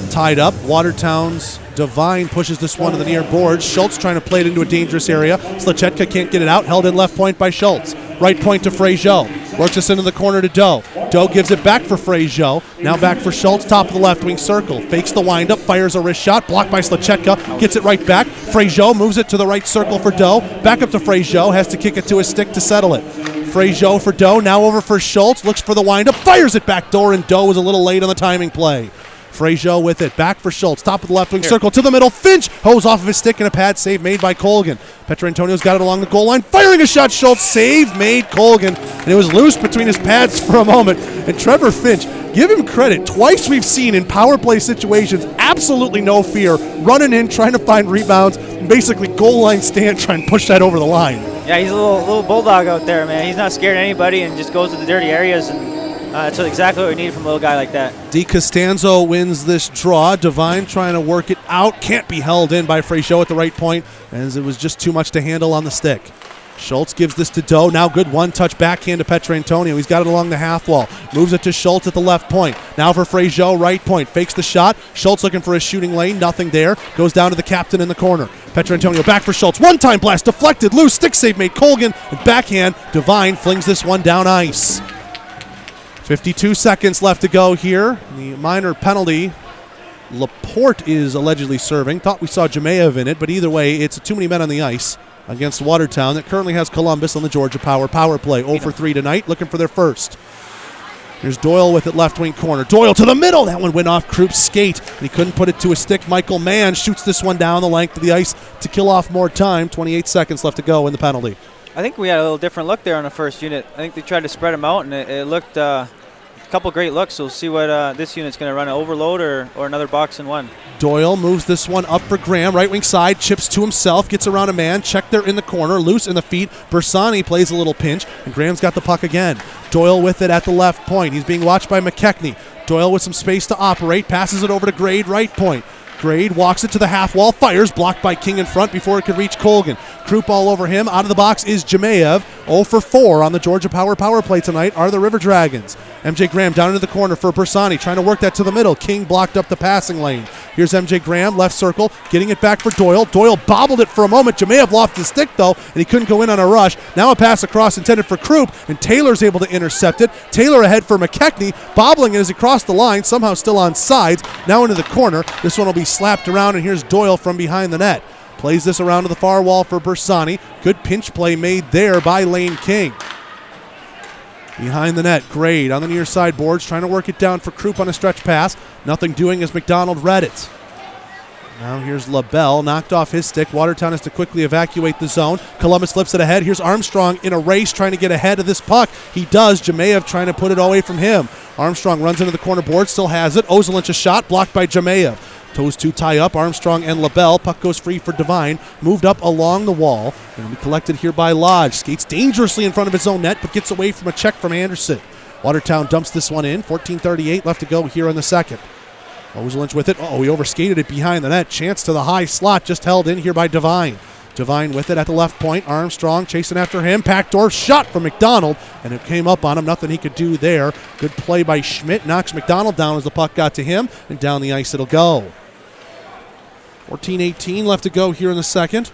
A: Tied up. Watertown's Devine pushes this one to the near boards. Schultz trying to play it into a dangerous area. Slachetka can't get it out. Held in left point by Schultz. Right point to Frazier. Works us into the corner to Doe. Doe gives it back for Frazier. Now back for Schultz, top of the left wing circle. Fakes the windup, fires a wrist shot. Blocked by Slachetka. Gets it right back. Frazier moves it to the right circle for Doe. Back up to Frazier. Has to kick it to his stick to settle it. Frazier for Doe. Now over for Schultz. Looks for the windup. Fires it back door, and Doe was a little late on the timing play. Frazier with it. Back for Schultz. Top of the left wing circle to the middle. Finch hose off of his stick and a pad save made by Colgan. Petrantonio's got it along the goal line. Firing a shot. Schultz save made Colgan. And it was loose between his pads for a moment. And Trevor Finch, give him credit. Twice we've seen in power play situations, absolutely no fear. Running in, trying to find rebounds. And basically goal line stand, trying to push that over the line.
D: Yeah, he's a little bulldog out there, man. He's not scared of anybody and just goes to the dirty areas, and that's exactly what we need from a little guy like that.
A: Di Costanzo wins this draw. Devine trying to work it out. Can't be held in by Frazier at the right point, as it was just too much to handle on the stick. Schultz gives this to Doe. Now good one-touch backhand to Petrantonio. He's got it along the half wall. Moves it to Schultz at the left point. Now for Frazier, right point. Fakes the shot. Schultz looking for a shooting lane. Nothing there. Goes down to the captain in the corner. Petrantonio back for Schultz. One-time blast. Deflected. Loose. Stick save made Colgan. And backhand. Devine flings this one down ice. 52 seconds left to go here. The minor penalty Laporte is allegedly serving. Thought we saw Jamayev in it, but either way, it's too many men on the ice against Watertown that currently has Columbus on the Georgia power play. 0 for 3 tonight, looking for their first. Here's Doyle with it, left wing corner. Doyle to the middle. That one went off Kroup's skate, and he couldn't put it to a stick. Michael Mann shoots this one down the length of the ice to kill off more time. 28 seconds left to go in the penalty.
D: I think we had a little different look there on the first unit. I think they tried to spread them out, and it looked a couple great looks. So we'll see what this unit's going to run, an overload or another box and one.
A: Doyle moves this one up for Graham. Right wing side, chips to himself, gets around a man. Check there in the corner, loose in the feet. Bersani plays a little pinch, and Graham's got the puck again. Doyle with it at the left point. He's being watched by McKechnie. Doyle with some space to operate, passes it over to Grade, right point. Grade walks it to the half wall, fires, blocked by King in front before it could reach Colgan. Krupp all over him. Out of the box is Jamayev. 0 for 4 on the Georgia power play tonight are the River Dragons. MJ Graham down into the corner for Bersani, trying to work that to the middle. King blocked up the passing lane. Here's MJ Graham, left circle, getting it back for Doyle. Doyle bobbled it for a moment. Jamayev lost his stick, though, and he couldn't go in on a rush. Now a pass across intended for Krupp, and Taylor's able to intercept it. Taylor ahead for McKechnie, bobbling it as he crossed the line, somehow still on sides. Now into the corner. This one will be slapped around, and here's Doyle from behind the net. Plays this around to the far wall for Bersani. Good pinch play made there by Lane King. Behind the net, Grade on the near side boards, trying to work it down for Krupp on a stretch pass. Nothing doing as McDonald read it. Now here's LaBelle, knocked off his stick. Watertown has to quickly evacuate the zone. Columbus flips it ahead. Here's Armstrong in a race trying to get ahead of this puck. He does. Jamayev trying to put it away from him. Armstrong runs into the corner board, still has it. Ozelinch a shot, blocked by Jamayev. Those two tie up, Armstrong and LaBelle. Puck goes free for Devine. Moved up along the wall. And will be collected here by Lodge. Skates dangerously in front of his own net, but gets away from a check from Anderson. Watertown dumps this one in. 14:38 left to go here in the second. Ozelinch with it. Oh, he overskated it behind the net. Chance to the high slot, just held in here by Devine. Devine with it at the left point. Armstrong chasing after him. Backdoor shot from McDonald, and it came up on him. Nothing he could do there. Good play by Schmidt. Knocks McDonald down as the puck got to him, and down the ice it'll go. 14:18 left to go here in the second.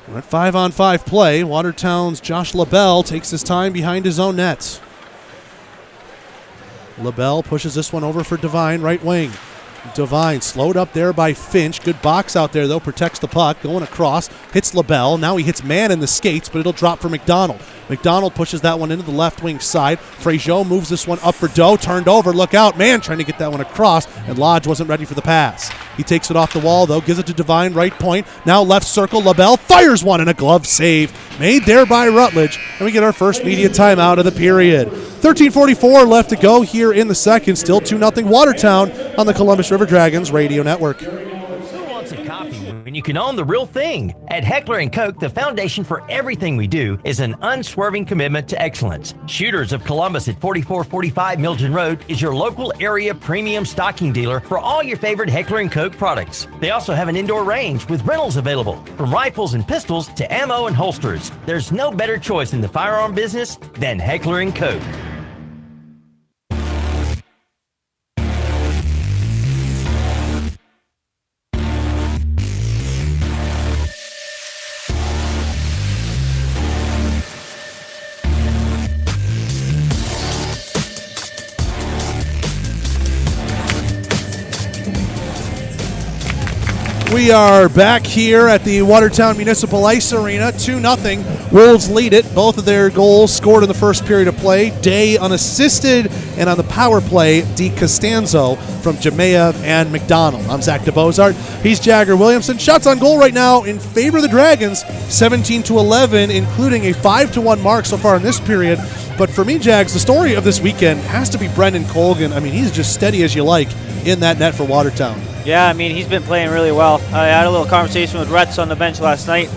A: We're at 5-on-5 play. Watertown's Josh LaBelle takes his time behind his own nets. LaBelle pushes this one over for Devine, right wing. Devine slowed up there by Finch. Good box out there, though. Protects the puck. Going across. Hits LaBelle. Now he hits Mann in the skates, but it'll drop for McDonald. McDonald pushes that one into the left wing side. Frazier moves this one up for Doe. Turned over. Look out. Mann trying to get that one across, and Lodge wasn't ready for the pass. He takes it off the wall, though. Gives it to Devine, right point. Now left circle. LaBelle fires one, and a glove save made there by Rutledge. And we get our first media timeout of the period. 13:44 left to go here in the second. Still 2-0 Watertown on the Columbus River Dragons Radio Network.
J: Who wants a copy when you can own the real thing? At Heckler & Koch, the foundation for everything we do is an unswerving commitment to excellence. Shooters of Columbus at 4445 Milton Road is your local area premium stocking dealer for all your favorite Heckler & Koch products. They also have an indoor range with rentals available, from rifles and pistols to ammo and holsters. There's no better choice in the firearm business than Heckler & Koch.
A: We are back here at the Watertown Municipal Ice Arena. 2-0. Wolves lead it. Both of their goals scored in the first period of play. Day unassisted, and on the power play, Di Costanzo from Jamayev and McDonald. I'm Zach DeBozart. He's Jagger Williamson. Shots on goal right now in favor of the Dragons, 17-11, including a 5-1 mark so far in this period. But for me, Jags, the story of this weekend has to be Brendan Colgan. I mean, he's just steady as you like in that net for Watertown.
D: Yeah, I mean, he's been playing really well. I had a little conversation with Retz on the bench last night.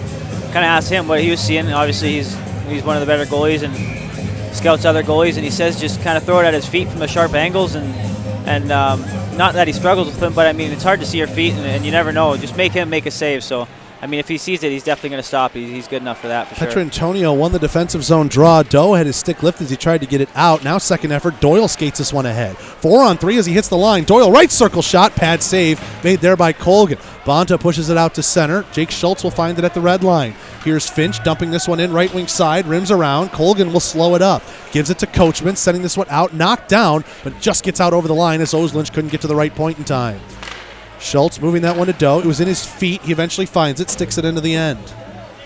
D: Kind of asked him what he was seeing. Obviously, he's one of the better goalies and scouts other goalies, and he says just kind of throw it at his feet from the sharp angles, and not that he struggles with them, but I mean, it's hard to see your feet, and you never know. Just make him make a save. So, I mean, if he sees it, he's definitely going to stop. He's good enough for that, for sure.
A: Petrantonio won the defensive zone draw. Doe had his stick lifted as he tried to get it out. Now second effort, Doyle skates this one ahead. 4-on-3 as he hits the line. Doyle right circle shot, pad save, made there by Colgan. Bonta pushes it out to center. Jake Schultz will find it at the red line. Here's Finch dumping this one in right wing side, rims around. Colgan will slow it up. Gives it to Coachman, sending this one out, knocked down, but just gets out over the line as Ozelinch couldn't get to the right point in time. Schultz moving that one to Doe. It was in his feet. He eventually finds it, sticks it into the end.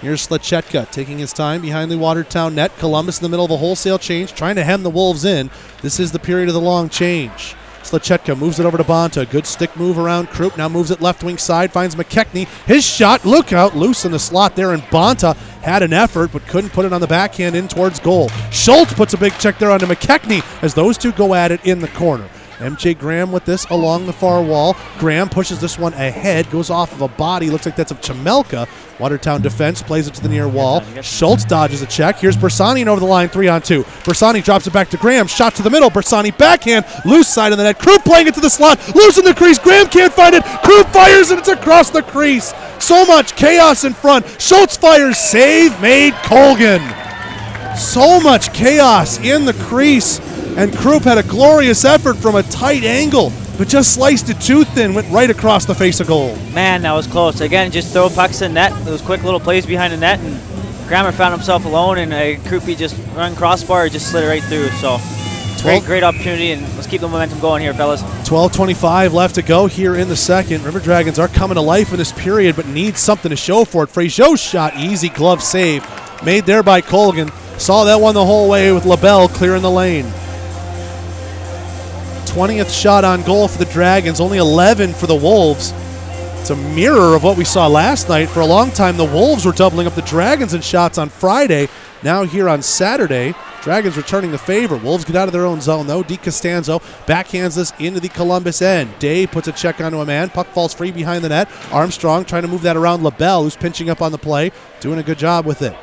A: Here's Slachetka taking his time behind the Watertown net. Columbus in the middle of a wholesale change, trying to hem the Wolves in. This is the period of the long change. Slachetka moves it over to Bonta. Good stick move around Krupp. Now moves it left wing side. Finds McKechnie. His shot. Look out. Loose in the slot there. And Bonta had an effort but couldn't put it on the backhand in towards goal. Schultz puts a big check there onto McKechnie as those two go at it in the corner. MJ Graham with this along the far wall. Graham pushes this one ahead. Goes off of a body. Looks like that's of Chamelka. Watertown defense plays it to the near wall. Schultz dodges a check. Here's Bersani and over the line, 3-on-2. Bersani drops it back to Graham. Shot to the middle. Bersani backhand. Loose side of the net. Krupp playing it to the slot. Loose in the crease. Graham can't find it. Krupp fires and it's across the crease. So much chaos in front. Schultz fires. Save made Colgan. So much chaos in the crease. And Krupp had a glorious effort from a tight angle, but just sliced it too thin, went right across the face of goal.
D: Man, that was close. Again, just throw pucks in net. Those quick little plays behind the net, and Grammer found himself alone, and Kruppy just run crossbar, just slid it right through. So, great opportunity, and let's keep the momentum going here, fellas.
A: 12:25 left to go here in the second. River Dragons are coming to life in this period, but need something to show for it. Fraziot's shot, easy glove save, made there by Colgan. Saw that one the whole way with LaBelle clearing the lane. 20th shot on goal for the Dragons, only 11 for the Wolves. It's a mirror of what we saw last night. For a long time, the Wolves were doubling up the Dragons in shots on Friday. Now here on Saturday, Dragons returning the favor. Wolves get out of their own zone, though. DiCostanzo backhands this into the Columbus end. Day puts a check onto a man. Puck falls free behind the net. Armstrong trying to move that around LaBelle, who's pinching up on the play, doing a good job with it.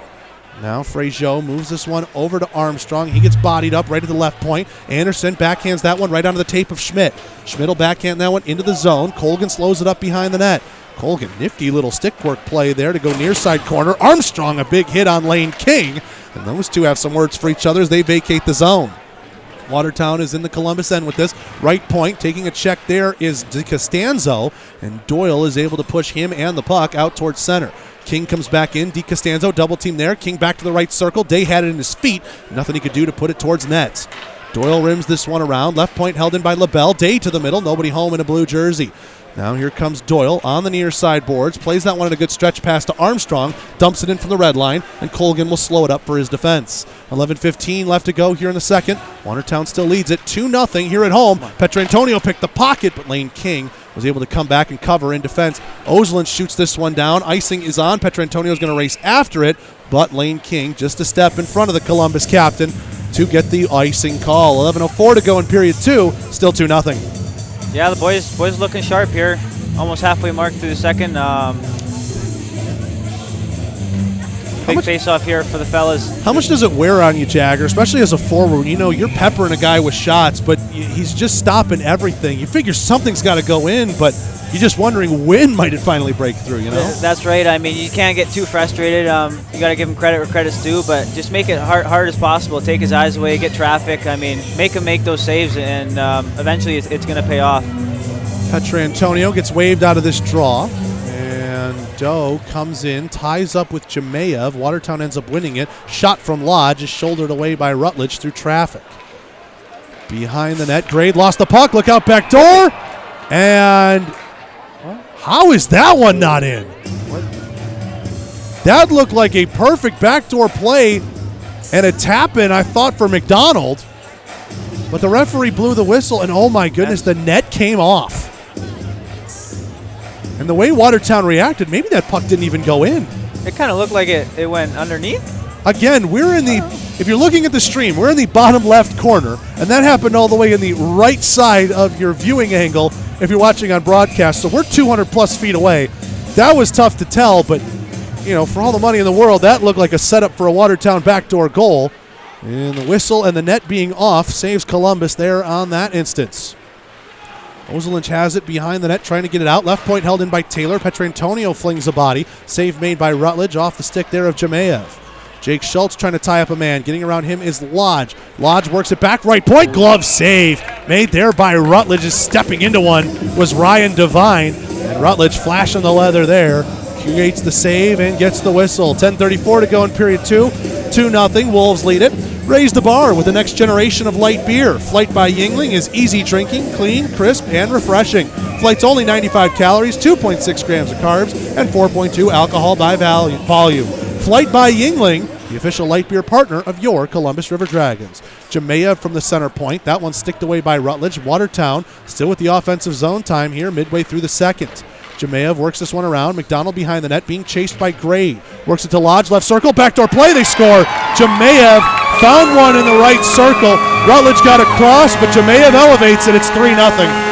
A: Now Fraziot moves this one over to Armstrong. He gets bodied up right at the left point. Anderson backhands that one right onto the tape of Schmidt. Schmidt will backhand that one into the zone. Colgan slows it up behind the net. Colgan, nifty little stick work play there to go near side corner. Armstrong, a big hit on Lane King. And those two have some words for each other as they vacate the zone. Watertown is in the Columbus end with this. Right point, taking a check there is DiCostanzo. And Doyle is able to push him and the puck out towards center. King comes back in. DiCostanzo double team there. King back to the right circle. Day had it in his feet. Nothing he could do to put it towards nets. Doyle rims this one around. Left point held in by LaBelle. Day to the middle. Nobody home in a blue jersey. Now here comes Doyle on the near side boards. Plays that one in a good stretch pass to Armstrong. Dumps it in from the red line. And Colgan will slow it up for his defense. 11:15 left to go here in the second. Watertown still leads it 2-0 here at home. Petrantonio picked the pocket, but Lane King was able to come back and cover in defense. Oslin shoots this one down. Icing is on. Petrantonio is going to race after it, but Lane King just a step in front of the Columbus captain to get the icing call. 11:04 to go in period two. Still 2-0.
D: Yeah, the boys looking sharp here. Almost halfway mark through the second. Big face-off here for the fellas.
A: How much does it wear on you, Jagger, especially as a forward? You know, you're peppering a guy with shots, but he's just stopping everything. You figure something's got to go in, but you're just wondering when might it finally break through, you know?
D: That's right. I mean, you can't get too frustrated. You got to give him credit where credit's due, but just make it hard as possible. Take his eyes away, get traffic. I mean, make him make those saves, and eventually it's going to pay off.
A: Petrantonio gets waved out of this draw. And Doe comes in, ties up with Jemayev. Watertown ends up winning it. Shot from Lodge is shouldered away by Rutledge through traffic. Behind the net, Grade lost the puck. Look out, back door. And how is that one not in? That looked like a perfect backdoor play and a tap-in, I thought, for McDonald. But the referee blew the whistle, and oh my goodness, the net came off. And the way Watertown reacted, maybe that puck didn't even go in.
D: It kind of looked like it went underneath.
A: Again, we're in the, if you're looking at the stream, we're in the bottom left corner, and that happened all the way in the right side of your viewing angle if you're watching on broadcast. So we're 200 plus feet away. That was tough to tell, but you know, for all the money in the world, that looked like a setup for a Watertown backdoor goal. And the whistle and the net being off saves Columbus there on that instance. Ozelinch has it behind the net, trying to get it out. Left point held in by Taylor. Petrantonio flings a body. Save made by Rutledge off the stick there of Jemayev. Jake Schultz trying to tie up a man. Getting around him is Lodge. Lodge works it back. Right point. Glove save. Made there by Rutledge. Is stepping into one was Ryan Devine. And Rutledge flashing the leather there. Creates the save and gets the whistle. 10:34 to go in period two. 2-0. Wolves lead it. Raise the bar with the next generation of light beer. Flight by Yingling is easy drinking, clean, crisp, and refreshing. Flight's only 95 calories, 2.6 grams of carbs, and 4.2 alcohol by volume. Flight by Yingling, the official light beer partner of your Columbus River Dragons. Jamea from the center point. That one sticked away by Rutledge. Watertown still with the offensive zone time here midway through the second. Jemayev works this one around. McDonald behind the net being chased by Gray. Works it to Lodge, left circle, backdoor play, they score. Jemayev found one in the right circle. Rutledge got a cross, but Jemayev elevates it. It's 3-0.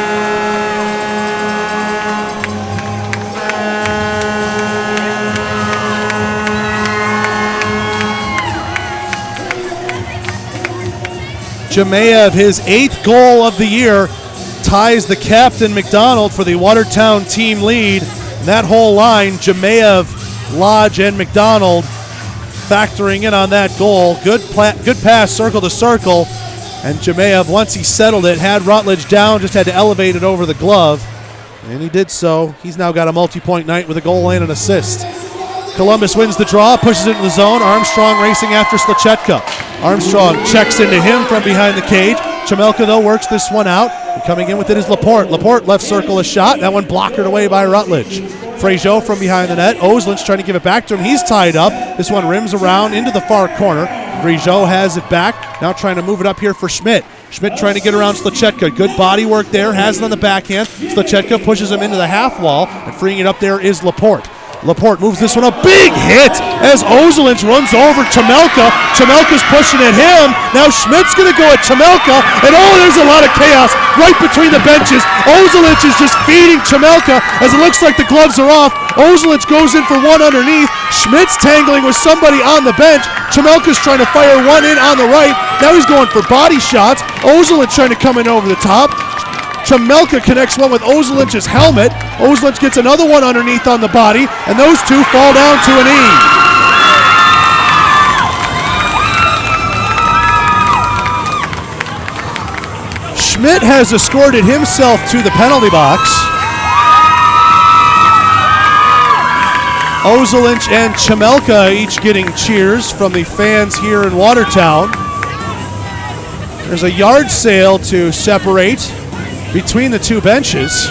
A: Jemayev, his 8th goal of the year, ties the captain McDonald for the Watertown team lead. And that whole line, Jemayev, Lodge, and McDonald factoring in on that goal. Good pass, circle to circle. And Jemayev, once he settled it, had Rutledge down, just had to elevate it over the glove. And he did so. He's now got a multi-point night with a goal and an assist. Columbus wins the draw, pushes it into the zone. Armstrong racing after Slachetka. Armstrong checks into him from behind the cage. Chamelka, though, works this one out. And coming in with it is Laporte. Laporte left circle a shot. That one blockered away by Rutledge. Frazier from behind the net. Oslin's trying to give it back to him. He's tied up. This one rims around into the far corner. Frazier has it back. Now trying to move it up here for Schmidt. Schmidt trying to get around Slachetka. Good body work there. Has it on the backhand. Slachetka pushes him into the half wall. And freeing it up there is Laporte. Laporte moves this one up. Big hit as Ozelinch runs over Chamelka. Chamelka's pushing at him. Now Schmidt's going to go at Chamelka. And there's a lot of chaos right between the benches. Ozelinch is just feeding Chamelka as it looks like the gloves are off. Ozelinch goes in for one underneath. Schmidt's tangling with somebody on the bench. Chamelka's trying to fire one in on the right. Now he's going for body shots. Ozelinch trying to come in over the top. Chamelka connects one with Ozelinch's helmet. Ozelinch gets another one underneath on the body, and those two fall down to an E. Schmidt has escorted himself to the penalty box. Ozelinch and Chamelka each getting cheers from the fans here in Watertown. There's a yard sale to separate between the two benches.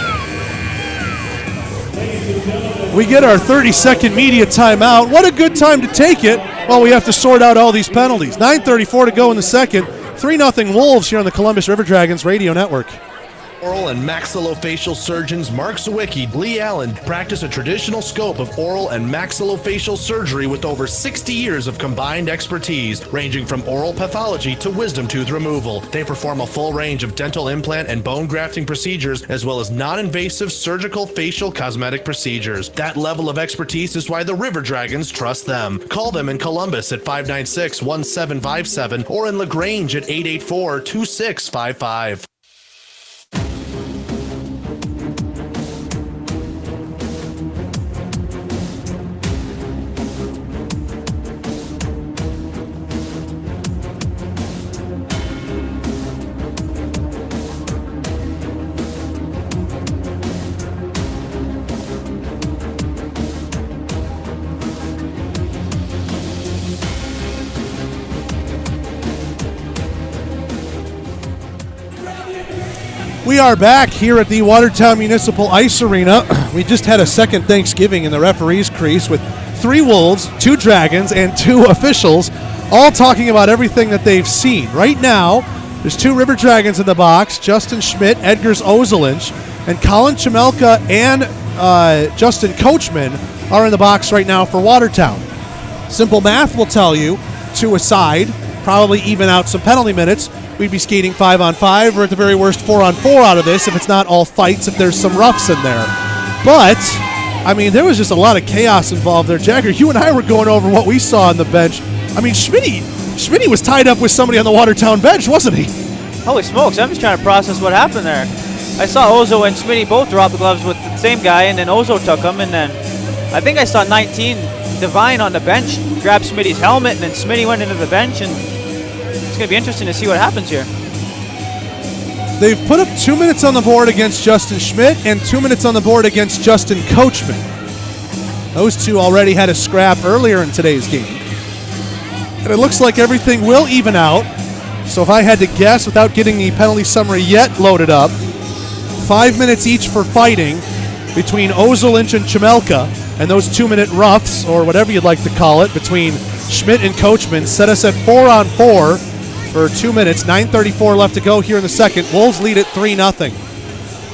A: We get our 30-second media timeout. What a good time to take it while we have to sort out all these penalties. 9:34 to go in the second. 3-0 Wolves here on the Columbus River Dragons radio network.
N: Oral and maxillofacial surgeons Mark Sawicki, Lee Allen practice a traditional scope of oral and maxillofacial surgery with over 60 years of combined expertise, ranging from oral pathology to wisdom tooth removal. They perform a full range of dental implant and bone grafting procedures, as well as non-invasive surgical facial cosmetic procedures. That level of expertise is why the River Dragons trust them. Call them in Columbus at 596-1757 or in LaGrange at 884-2655.
A: We are back here at the Watertown Municipal Ice Arena. We just had a second Thanksgiving in the referee's crease with 3 Wolves, 2 Dragons, and 2 officials, all talking about everything that they've seen. Right now, there's 2 River Dragons in the box, Justin Schmidt, Edgar's Ozelinch, and Colin Chamelka and Justin Coachman are in the box right now for Watertown. Simple math will tell you, 2 aside, probably even out some penalty minutes. We'd be skating 5-on-5 or at the very worst 4-on-4 out of this if it's not all fights, if there's some roughs in there. But, I mean, there was just a lot of chaos involved there. Jagger, you and I were going over what we saw on the bench. I mean, Schmitty was tied up with somebody on the Watertown bench, wasn't he?
D: Holy smokes, I'm just trying to process what happened there. I saw Ozo and Schmitty both drop the gloves with the same guy, and then Ozo took them, and then I think I saw 19 Divine on the bench grab Schmitty's helmet, and then Schmitty went into the bench, and it's going to be interesting to see what happens here.
A: They've put up 2 minutes on the board against Justin Schmidt and 2 minutes on the board against Justin Coachman. Those two already had a scrap earlier in today's game. And it looks like everything will even out. So if I had to guess without getting the penalty summary yet loaded up, 5 minutes each for fighting between Ozelinch and Chemelka, and those 2-minute roughs, or whatever you'd like to call it, between Schmidt and Coachman set us at 4-on-4 for 2 minutes. 9:34 left to go here in the second. Wolves lead at 3-0.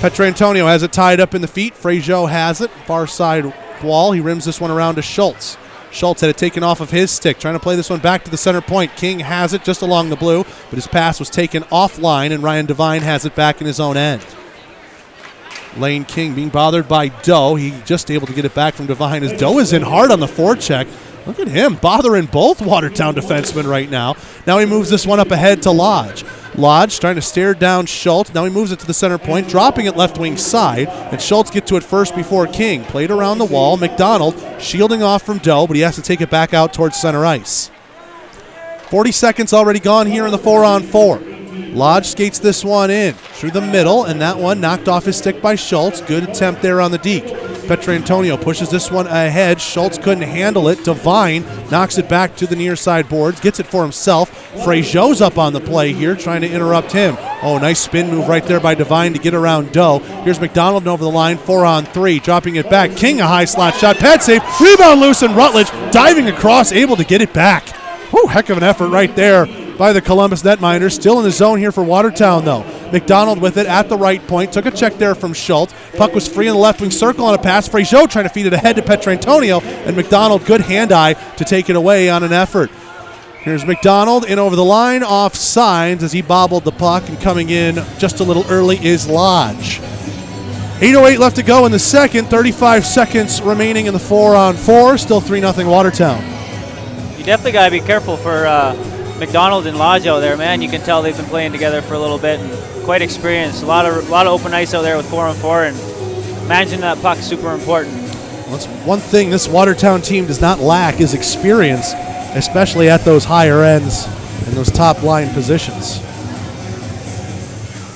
A: Petrantonio has it tied up in the feet. Frazier has it, far side wall. He rims this one around to Schultz. Schultz had it taken off of his stick, trying to play this one back to the center point. King has it just along the blue, but his pass was taken offline, and Ryan Devine has it back in his own end. Lane King being bothered by Doe. He just able to get it back from Devine as Doe is in hard on the forecheck. Look at him bothering both Watertown defensemen right now. Now he moves this one up ahead to Lodge. Lodge trying to stare down Schultz. Now he moves it to the center point, dropping it left wing side, and Schultz get to it first before King. Played around the wall. McDonald shielding off from Doe, but he has to take it back out towards center ice. 40 seconds already gone here in the 4-on-4. Lodge skates this one in through the middle, and that one knocked off his stick by Schultz. Good attempt there on the deke. Petrantonio pushes this one ahead. Schultz couldn't handle it. Devine knocks it back to the near side boards, gets it for himself. Frazier's up on the play here, trying to interrupt him. Oh, nice spin move right there by Devine to get around Doe. Here's McDonald over the line, 4-on-3, dropping it back. King a high slot shot, pad save, rebound loose, and Rutledge diving across, able to get it back. Whew, heck of an effort right there by the Columbus netminders. Still in the zone here for Watertown, though. McDonald with it at the right point. Took a check there from Schultz. Puck was free in the left wing circle on a pass. Frazier trying to feed it ahead to Petrantonio, and McDonald, good hand-eye to take it away on an effort. Here's McDonald in over the line, off sides as he bobbled the puck, and coming in just a little early is Lodge. 8:08 left to go in the second. 35 seconds remaining in the 4-on-4. Still 3-0 Watertown.
D: You definitely got to be careful for McDonald and Lodge out there, man. You can tell they've been playing together for a little bit and quite experienced. A lot of open ice out there with 4-on-4, and managing that puck is super important.
A: Well, that's one thing this Watertown team does not lack is experience, especially at those higher ends and those top line positions.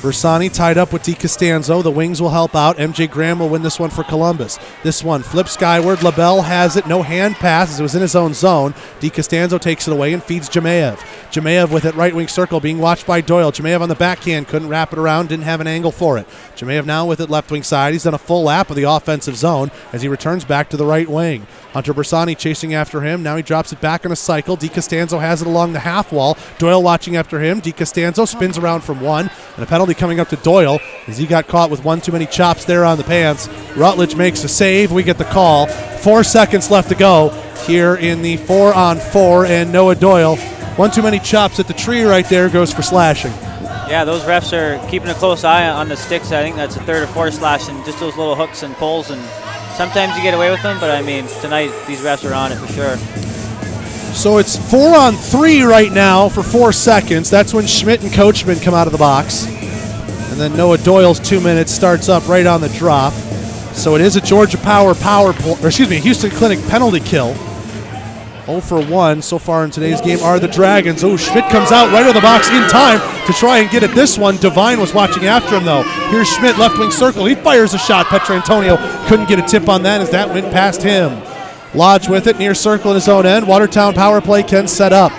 A: Bersani tied up with DiCostanzo. The wings will help out. MJ Graham will win this one for Columbus. This one flips skyward. LaBelle has it. No hand pass as it was in his own zone. DiCostanzo takes it away and feeds Jamayev. Jamayev with it right wing circle being watched by Doyle. Jamayev on the backhand. Couldn't wrap it around. Didn't have an angle for it. Jamayev now with it left wing side. He's done a full lap of the offensive zone as he returns back to the right wing. Hunter Bersani chasing after him. Now he drops it back on a cycle. DiCostanzo has it along the half wall. Doyle watching after him. DiCostanzo spins around from one, and a penalty coming up to Doyle as he got caught with one too many chops there on the pants. Rutledge makes a save. We get the call. 4 seconds left to go here in the 4-on-4, and Noah Doyle, one too many chops at the tree right there, goes for slashing.
D: Yeah, those refs are keeping a close eye on the sticks. I think that's a third or fourth slash, and just those little hooks and pulls, and sometimes you get away with them, but I mean, tonight these refs are on it for sure.
A: So it's 4-on-3 right now for 4 seconds. That's when Schmidt and Coachman come out of the box. And then Noah Doyle's 2 minutes starts up right on the drop. So it is a Georgia Houston Clinic penalty kill. 0 for 1 so far in today's game are the Dragons. Oh, Schmidt comes out right of the box in time to try and get at this one. Devine was watching after him, though. Here's Schmidt, left wing circle. He fires a shot. Petrantonio couldn't get a tip on that as that went past him. Lodge with it, near circle in his own end. Watertown power play can set up.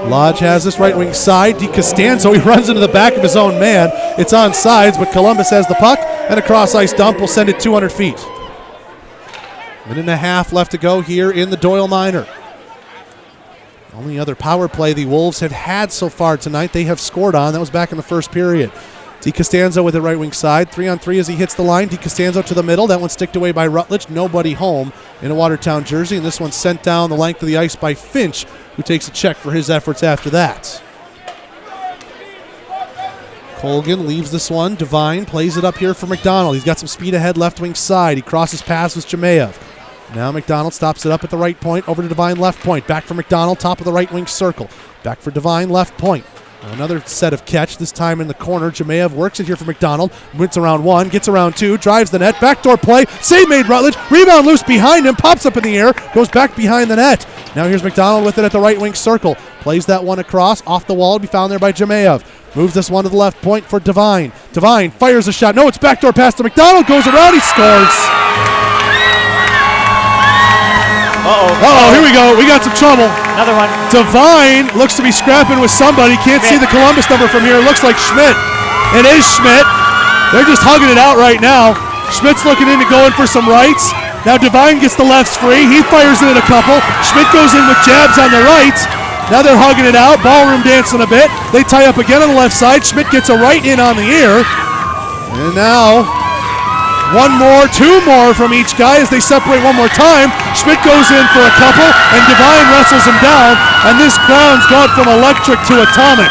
A: Lodge has this right wing side. DiCostanzo, he runs into the back of his own man. It's on sides, but Columbus has the puck, and a cross ice dump will send it 200 feet. Minute and a half left to go here in the Doyle Minor. Only other power play the Wolves have had so far tonight they have scored on. That was back in the first period. DiCostanzo with the right wing side. 3-on-3 as he hits the line. DiCostanzo to the middle. That one sticked away by Rutledge. Nobody home in a Watertown jersey. And this one sent down the length of the ice by Finch, who takes a check for his efforts after that. Colgan leaves this one. Devine plays it up here for McDonald. He's got some speed ahead left wing side. He crosses past with Jamayev. Now McDonald stops it up at the right point. Over to Devine left point. Back for McDonald. Top of the right wing circle. Back for Devine left point. Another set of catch, this time in the corner. Jamayev works it here for McDonald. Wins around one, gets around two, drives the net. Backdoor play. Save made Rutledge. Rebound loose behind him. Pops up in the air. Goes back behind the net. Now here's McDonald with it at the right wing circle. Plays that one across. Off the wall to be found there by Jamayev. Moves this one to the left point for Devine. Devine fires a shot. No, it's backdoor pass to McDonald. Goes around. He scores. Uh-oh, here we go. We got some trouble.
D: Another one.
A: Devine looks to be scrapping with somebody. Can't see the Columbus number from here. It looks like Schmidt. It is Schmidt. They're just hugging it out right now. Schmidt's looking into going for some rights. Now Devine gets the lefts free. He fires in a couple. Schmidt goes in with jabs on the right. Now they're hugging it out. Ballroom dancing a bit. They tie up again on the left side. Schmidt gets a right in on the ear. And now one more, two more from each guy as they separate one more time. Schmidt goes in for a couple, and Devine wrestles him down. And this crowd's gone from electric to atomic.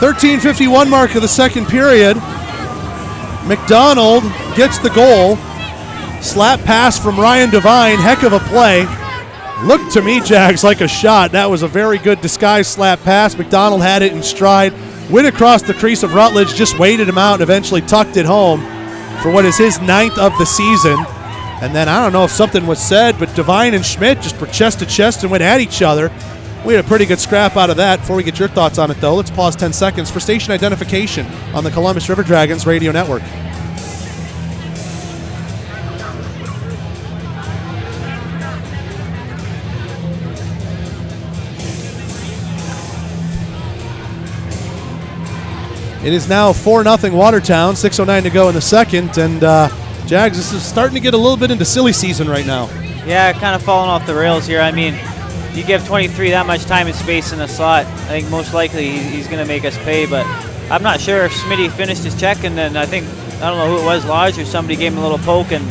A: .13:51 mark of the second period. McDonald gets the goal. Slap pass from Ryan Devine. Heck of a play. Looked to me, Jags, like a shot. That was a very good disguised slap pass. McDonald had it in stride. Went across the crease of Rutledge, just waited him out and eventually tucked it home for what is his 9th of the season. And then I don't know if something was said, but Devine and Schmidt just were chest to chest and went at each other. We had a pretty good scrap out of that. Before we get your thoughts on it, though, let's pause 10 seconds for station identification on the Columbus River Dragons radio network. It is now 4-0 Watertown, 6:09 to go in the second, and Jags, this is starting to get a little bit into silly season right now.
D: Yeah, kind of falling off the rails here. I mean, you give 23 that much time and space in the slot, I think most likely he's going to make us pay, but I'm not sure if Smitty finished his check, and then I don't know who it was, Lodge or somebody gave him a little poke, and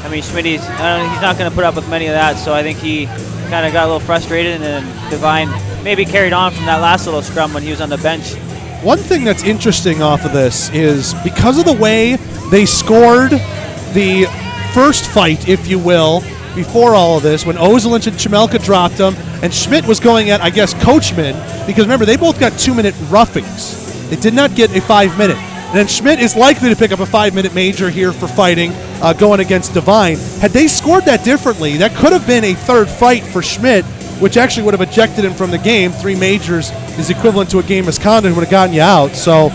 D: I mean, Smitty's, he's not going to put up with many of that, so I think he kind of got a little frustrated, and then Devine maybe carried on from that last little scrum when he was on the bench.
A: One thing that's interesting off of this is because of the way they scored the first fight, if you will, before all of this, when Ozelich and Chemelka dropped them, and Schmidt was going at, I guess, Coachman, because remember, they both got 2-minute roughings. They did not get a 5-minute. And then Schmidt is likely to pick up a 5-minute major here for fighting, going against Devine. Had they scored that differently, that could have been a third fight for Schmidt, which actually would have ejected him from the game. 3 majors is equivalent to a game misconduct and would have gotten you out. So,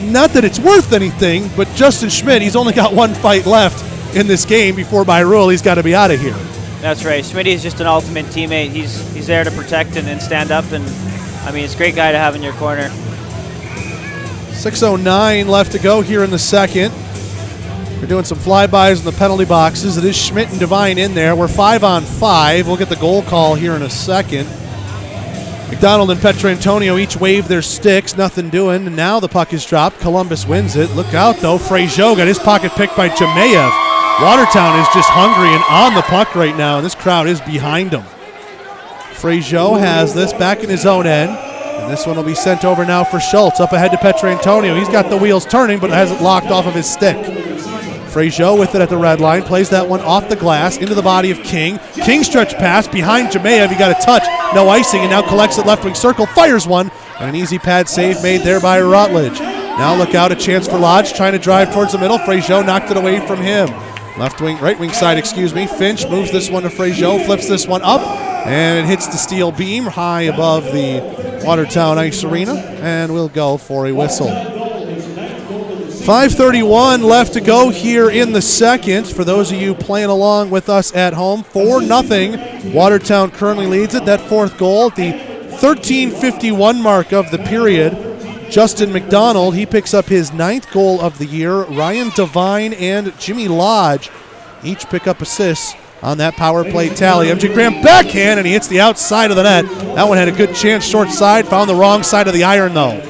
A: not that it's worth anything, but Justin Schmidt, he's only got 1 fight left in this game before by rule he's got to be out of here.
D: That's right. Smitty is just an ultimate teammate. He's there to protect and stand up, and I mean, it's a great guy to have in your corner.
A: 6:09 left to go here in the second. We're doing some flybys in the penalty boxes. It is Schmidt and Devine in there. We're 5-on-5. We'll get the goal call here in a second. McDonald and Petrantonio each wave their sticks. Nothing doing. And now the puck is dropped. Columbus wins it. Look out, though. Frazier got his pocket picked by Jemayev. Watertown is just hungry and on the puck right now, and this crowd is behind him. Frazier has this back in his own end. And this one will be sent over now for Schultz. Up ahead to Petrantonio. He's got the wheels turning, but has it locked off of his stick. Frazier with it at the red line, plays that one off the glass into the body of King. King stretch pass behind Jemayev. He got a touch, no icing, and now collects it left wing circle, fires one, and an easy pad save made there by Rutledge. Now look out, a chance for Lodge, trying to drive towards the middle. Frazier knocked it away from him. Right wing side, Finch moves this one to Frazier, flips this one up, and it hits the steel beam high above the Watertown Ice Arena, and we'll go for a whistle. 5:31 left to go here in the second. For those of you playing along with us at home, 4-0. Watertown currently leads it. That fourth goal at the 13:51 mark of the period. Justin McDonald, he picks up his 9th goal of the year. Ryan Devine and Jimmy Lodge each pick up assists on that power play tally. MJ Graham backhand, and he hits the outside of the net. That one had a good chance short side, found the wrong side of the iron though.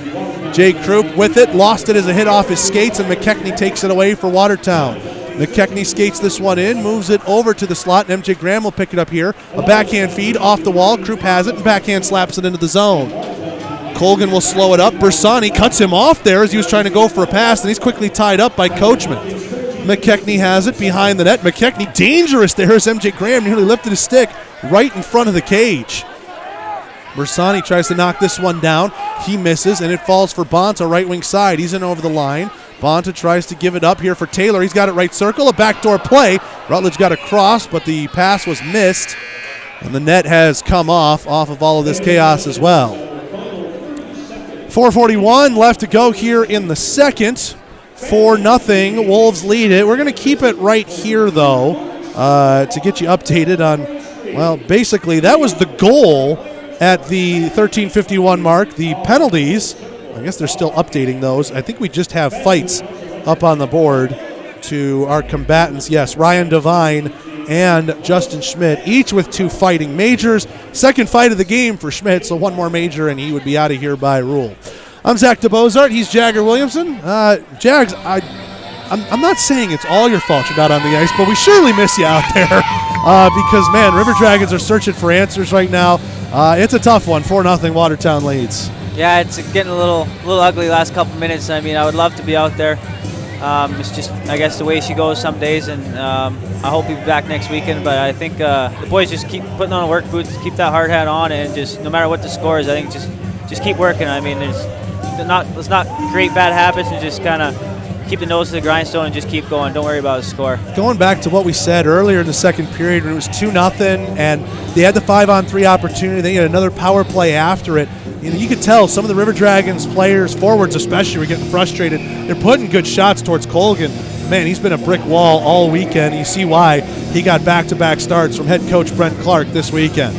A: Jay Krupp with it, lost it as a hit off his skates, and McKechnie takes it away for Watertown. McKechnie skates this one in, moves it over to the slot, and MJ Graham will pick it up here. A backhand feed off the wall, Krupp has it, and backhand slaps it into the zone. Colgan will slow it up. Bersani cuts him off there as he was trying to go for a pass, and he's quickly tied up by Coachman. McKechnie has it behind the net. McKechnie dangerous there as MJ Graham nearly lifted his stick right in front of the cage. Bersani tries to knock this one down. He misses, and it falls for Bonta, right wing side. He's in over the line. Bonta tries to give it up here for Taylor. He's got it right circle, a backdoor play. Rutledge got a cross, but the pass was missed, and the net has come off of all of this chaos as well. 4:41 left to go here in the second. 4-0. Wolves lead it. We're going to keep it right here, though, to get you updated on, well, basically that was the goal at the 13:51 mark. The penalties, I guess they're still updating those. I think we just have fights up on the board to our combatants. Yes, Ryan Devine and Justin Schmidt, each with 2 fighting majors. Second fight of the game for Schmidt, so 1 more major and he would be out of here by rule. I'm Zach DeBozart. He's Jagger Williamson. Jags, I'm not saying it's all your fault you're not on the ice, but we surely miss you out there because, man, River Dragons are searching for answers right now. It's a tough one. 4-0 Watertown leads.
D: Yeah, it's getting a little ugly last couple minutes. I mean, I would love to be out there. It's just, I guess, the way she goes some days, and I hope he'll be back next weekend. But I think the boys just keep putting on work boots, keep that hard hat on, and just no matter what the score is, I think just keep working. I mean, let's not create bad habits and just kind of keep the nose to the grindstone and just keep going. Don't worry about the score.
A: Going back to what we said earlier in the second period when it was 2-0 and they had the 5-on-3 opportunity, they had another power play after it. You could tell some of the River Dragons players, forwards especially, were getting frustrated. They're putting good shots towards Colgan. Man, he's been a brick wall all weekend. You see why he got back-to-back starts from head coach Brent Clark this weekend.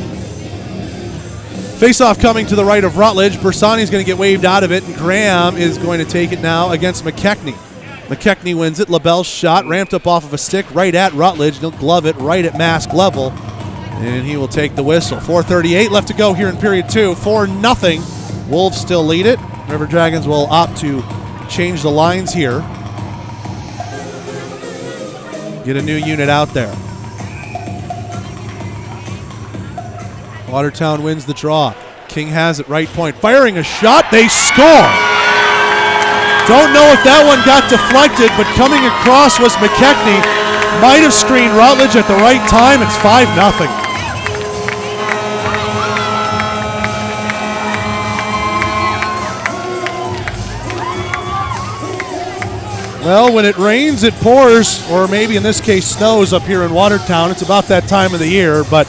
A: Face-off coming to the right of Rutledge. Bersani's going to get waved out of it, and Graham is going to take it now against McKechnie. McKechnie wins it. LaBelle's shot ramped up off of a stick right at Rutledge. He'll glove it right at mask level, and he will take the whistle. 4:38 left to go here in period 2. 4-0. Wolves still lead it. River Dragons will opt to change the lines here. Get a new unit out there. Watertown wins the draw. King has it right point. Firing a shot. They score. Don't know if that one got deflected, but coming across was McKechnie. Might have screened Rutledge at the right time. It's 5-0. Well, when it rains, it pours, or maybe in this case snows up here in Watertown. It's about that time of the year, but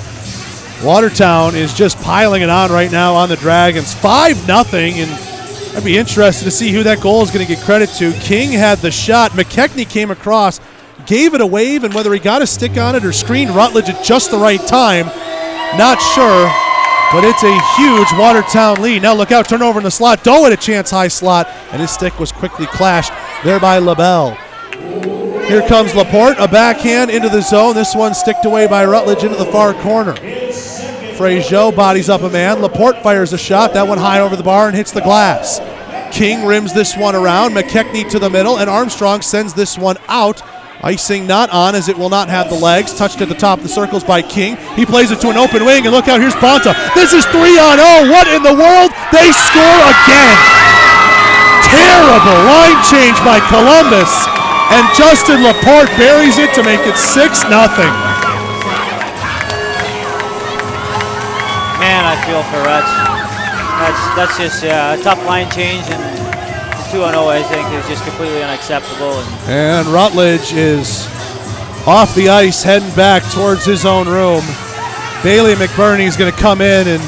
A: Watertown is just piling it on right now on the Dragons. 5-0, and I'd be interested to see who that goal is going to get credit to. King had the shot. McKechnie came across, gave it a wave, and whether he got a stick on it or screened Rutledge at just the right time, not sure, but it's a huge Watertown lead. Now look out, turnover in the slot. Doe had a chance high slot, and his stick was quickly clashed there by LaBelle. Here comes Laporte, a backhand into the zone. This one sticked away by Rutledge into the far corner. Frazier bodies up a man. Laporte fires a shot. That one high over the bar and hits the glass. King rims this one around. McKechnie to the middle, and Armstrong sends this one out. Icing not on, as it will not have the legs. Touched at the top of the circles by King. He plays it to an open wing, and look out, here's Ponta. This is 3-0. What in the world? They score again. Terrible line change by Columbus, and Justin Laporte buries it to make it 6-0.
D: Man, I feel for Rutz. That's just a tough line change, and 2-0 I think is just completely unacceptable.
A: And Rutledge is off the ice heading back towards his own room. Bailey McBurney is going to come in and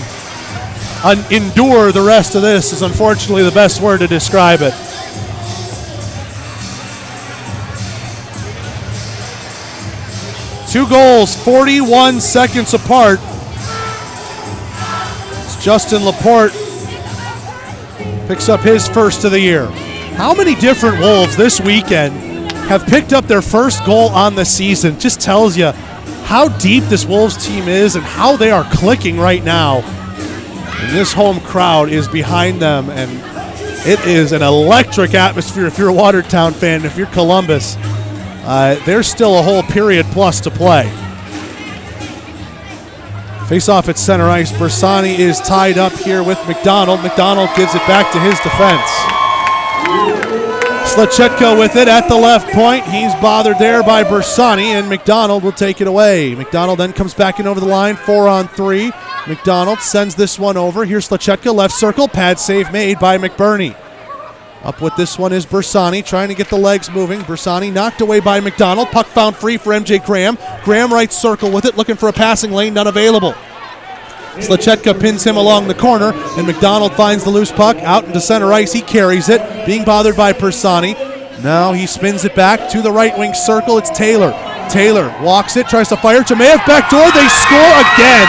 A: endure the rest of this is unfortunately the best word to describe it. Two goals, 41 seconds apart. Justin Laporte picks up his first of the year. How many different Wolves this weekend have picked up their first goal on the season? Just tells you how deep this Wolves team is and how they are clicking right now. And this home crowd is behind them, and it is an electric atmosphere if you're a Watertown fan. If you're Columbus, there's still a whole period plus to play. Face-off at center ice. Bersani is tied up here with McDonald. McDonald gives it back to his defense. Slachetko with it at the left point. He's bothered there by Bersani, and McDonald will take it away. McDonald then comes back in over the line, 4-on-3. McDonald sends this one over. Here's Slachetko, left circle. Pad save made by McBurney. Up with this one is Bersani, trying to get the legs moving. Bersani knocked away by McDonald. Puck found free for MJ Graham. Graham right circle with it, looking for a passing lane, not available. Slachetko pins him along the corner, and McDonald finds the loose puck out into center ice. He carries it, being bothered by Bersani. Now he spins it back to the right wing circle. It's Taylor. Taylor walks it, tries to fire. Jemayev backdoor. They score again.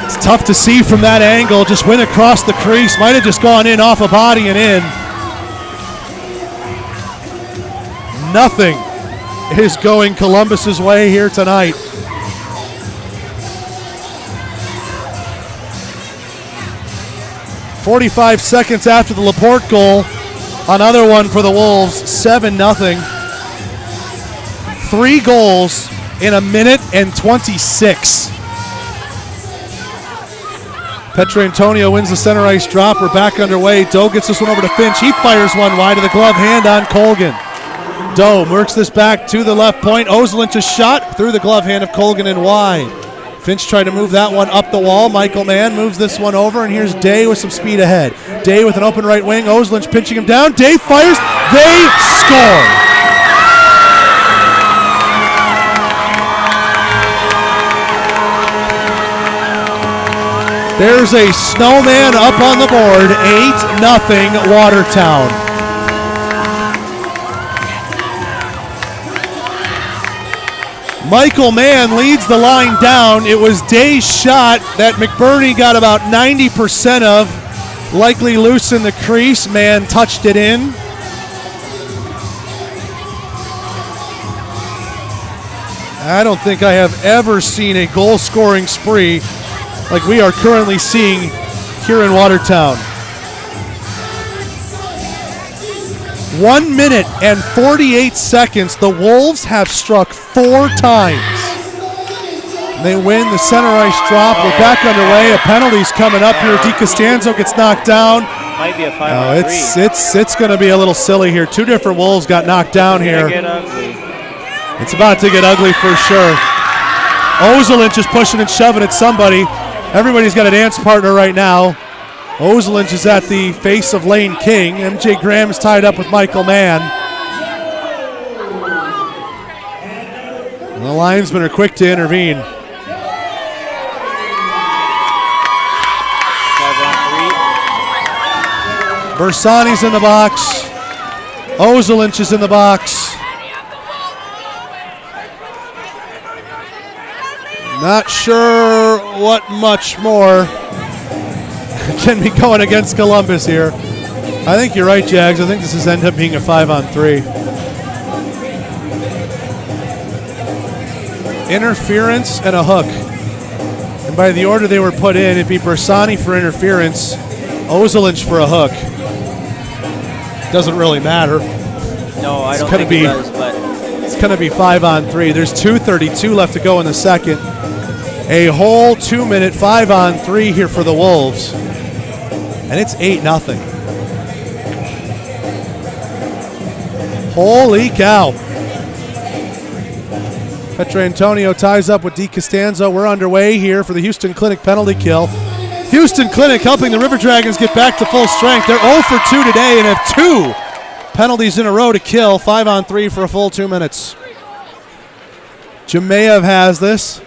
A: It's tough to see from that angle. Just went across the crease. Might have just gone in off a body and in. Nothing is going Columbus's way here tonight. .45 seconds after the Laporte goal. Another one for the Wolves, 7-0. 3 goals in a minute and 26. Petrantonio wins the center ice drop. We're back underway. Doe gets this one over to Finch. He fires one wide to the glove hand on Colgan. Doe works this back to the left point. Ozelin's shot through the glove hand of Colgan and wide. Finch tried to move that one up the wall. Michael Mann moves this one over, and here's Day with some speed ahead. Day with an open right wing. Ozelin's pinching him down. Day fires. They score. There's a snowman up on the board. 8-0 Watertown. Michael Mann leads the line down. It was Day's shot that McBurney got about 90% of. Likely loose in the crease. Mann touched it in. I don't think I have ever seen a goal-scoring spree like we are currently seeing here in Watertown. 1 minute and 48 seconds. The Wolves have struck 4 times. They win the center ice drop. We're back underway. A penalty's coming up here. DiCostanzo gets knocked down.
D: Might be a 5-on-3.
A: It's going to be a little silly here. 2 different Wolves got knocked down here. It's about to get ugly for sure. Ozelin just pushing and shoving at somebody. Everybody's got a dance partner right now. Ozelin is at the face of Lane King. MJ Graham is tied up with Michael Mann. And the linesmen are quick to intervene.
D: 5-on-3.
A: Bersani's in the box. Ozelin is in the box. Not sure what much more can be going against Columbus here. I think you're right, Jags. I think this has ended up being a 5-on-3. Interference and a hook. And by the order they were put in, it'd be Bersani for interference, Ozelinch for a hook. Doesn't really matter.
D: No, I don't think it does, but
A: it's going to be 5-on-3. There's 2:32 left to go in the second. A whole 2-minute 5-on-3 here for the Wolves. And it's 8-0. Holy cow. Petrantonio ties up with DiCostanzo. We're underway here for the Houston Clinic penalty kill. Houston Clinic helping the River Dragons get back to full strength. They're 0 for 2 today and have 2 penalties in a row to kill. 5-on-3 for a full 2 minutes. Jemayev has this.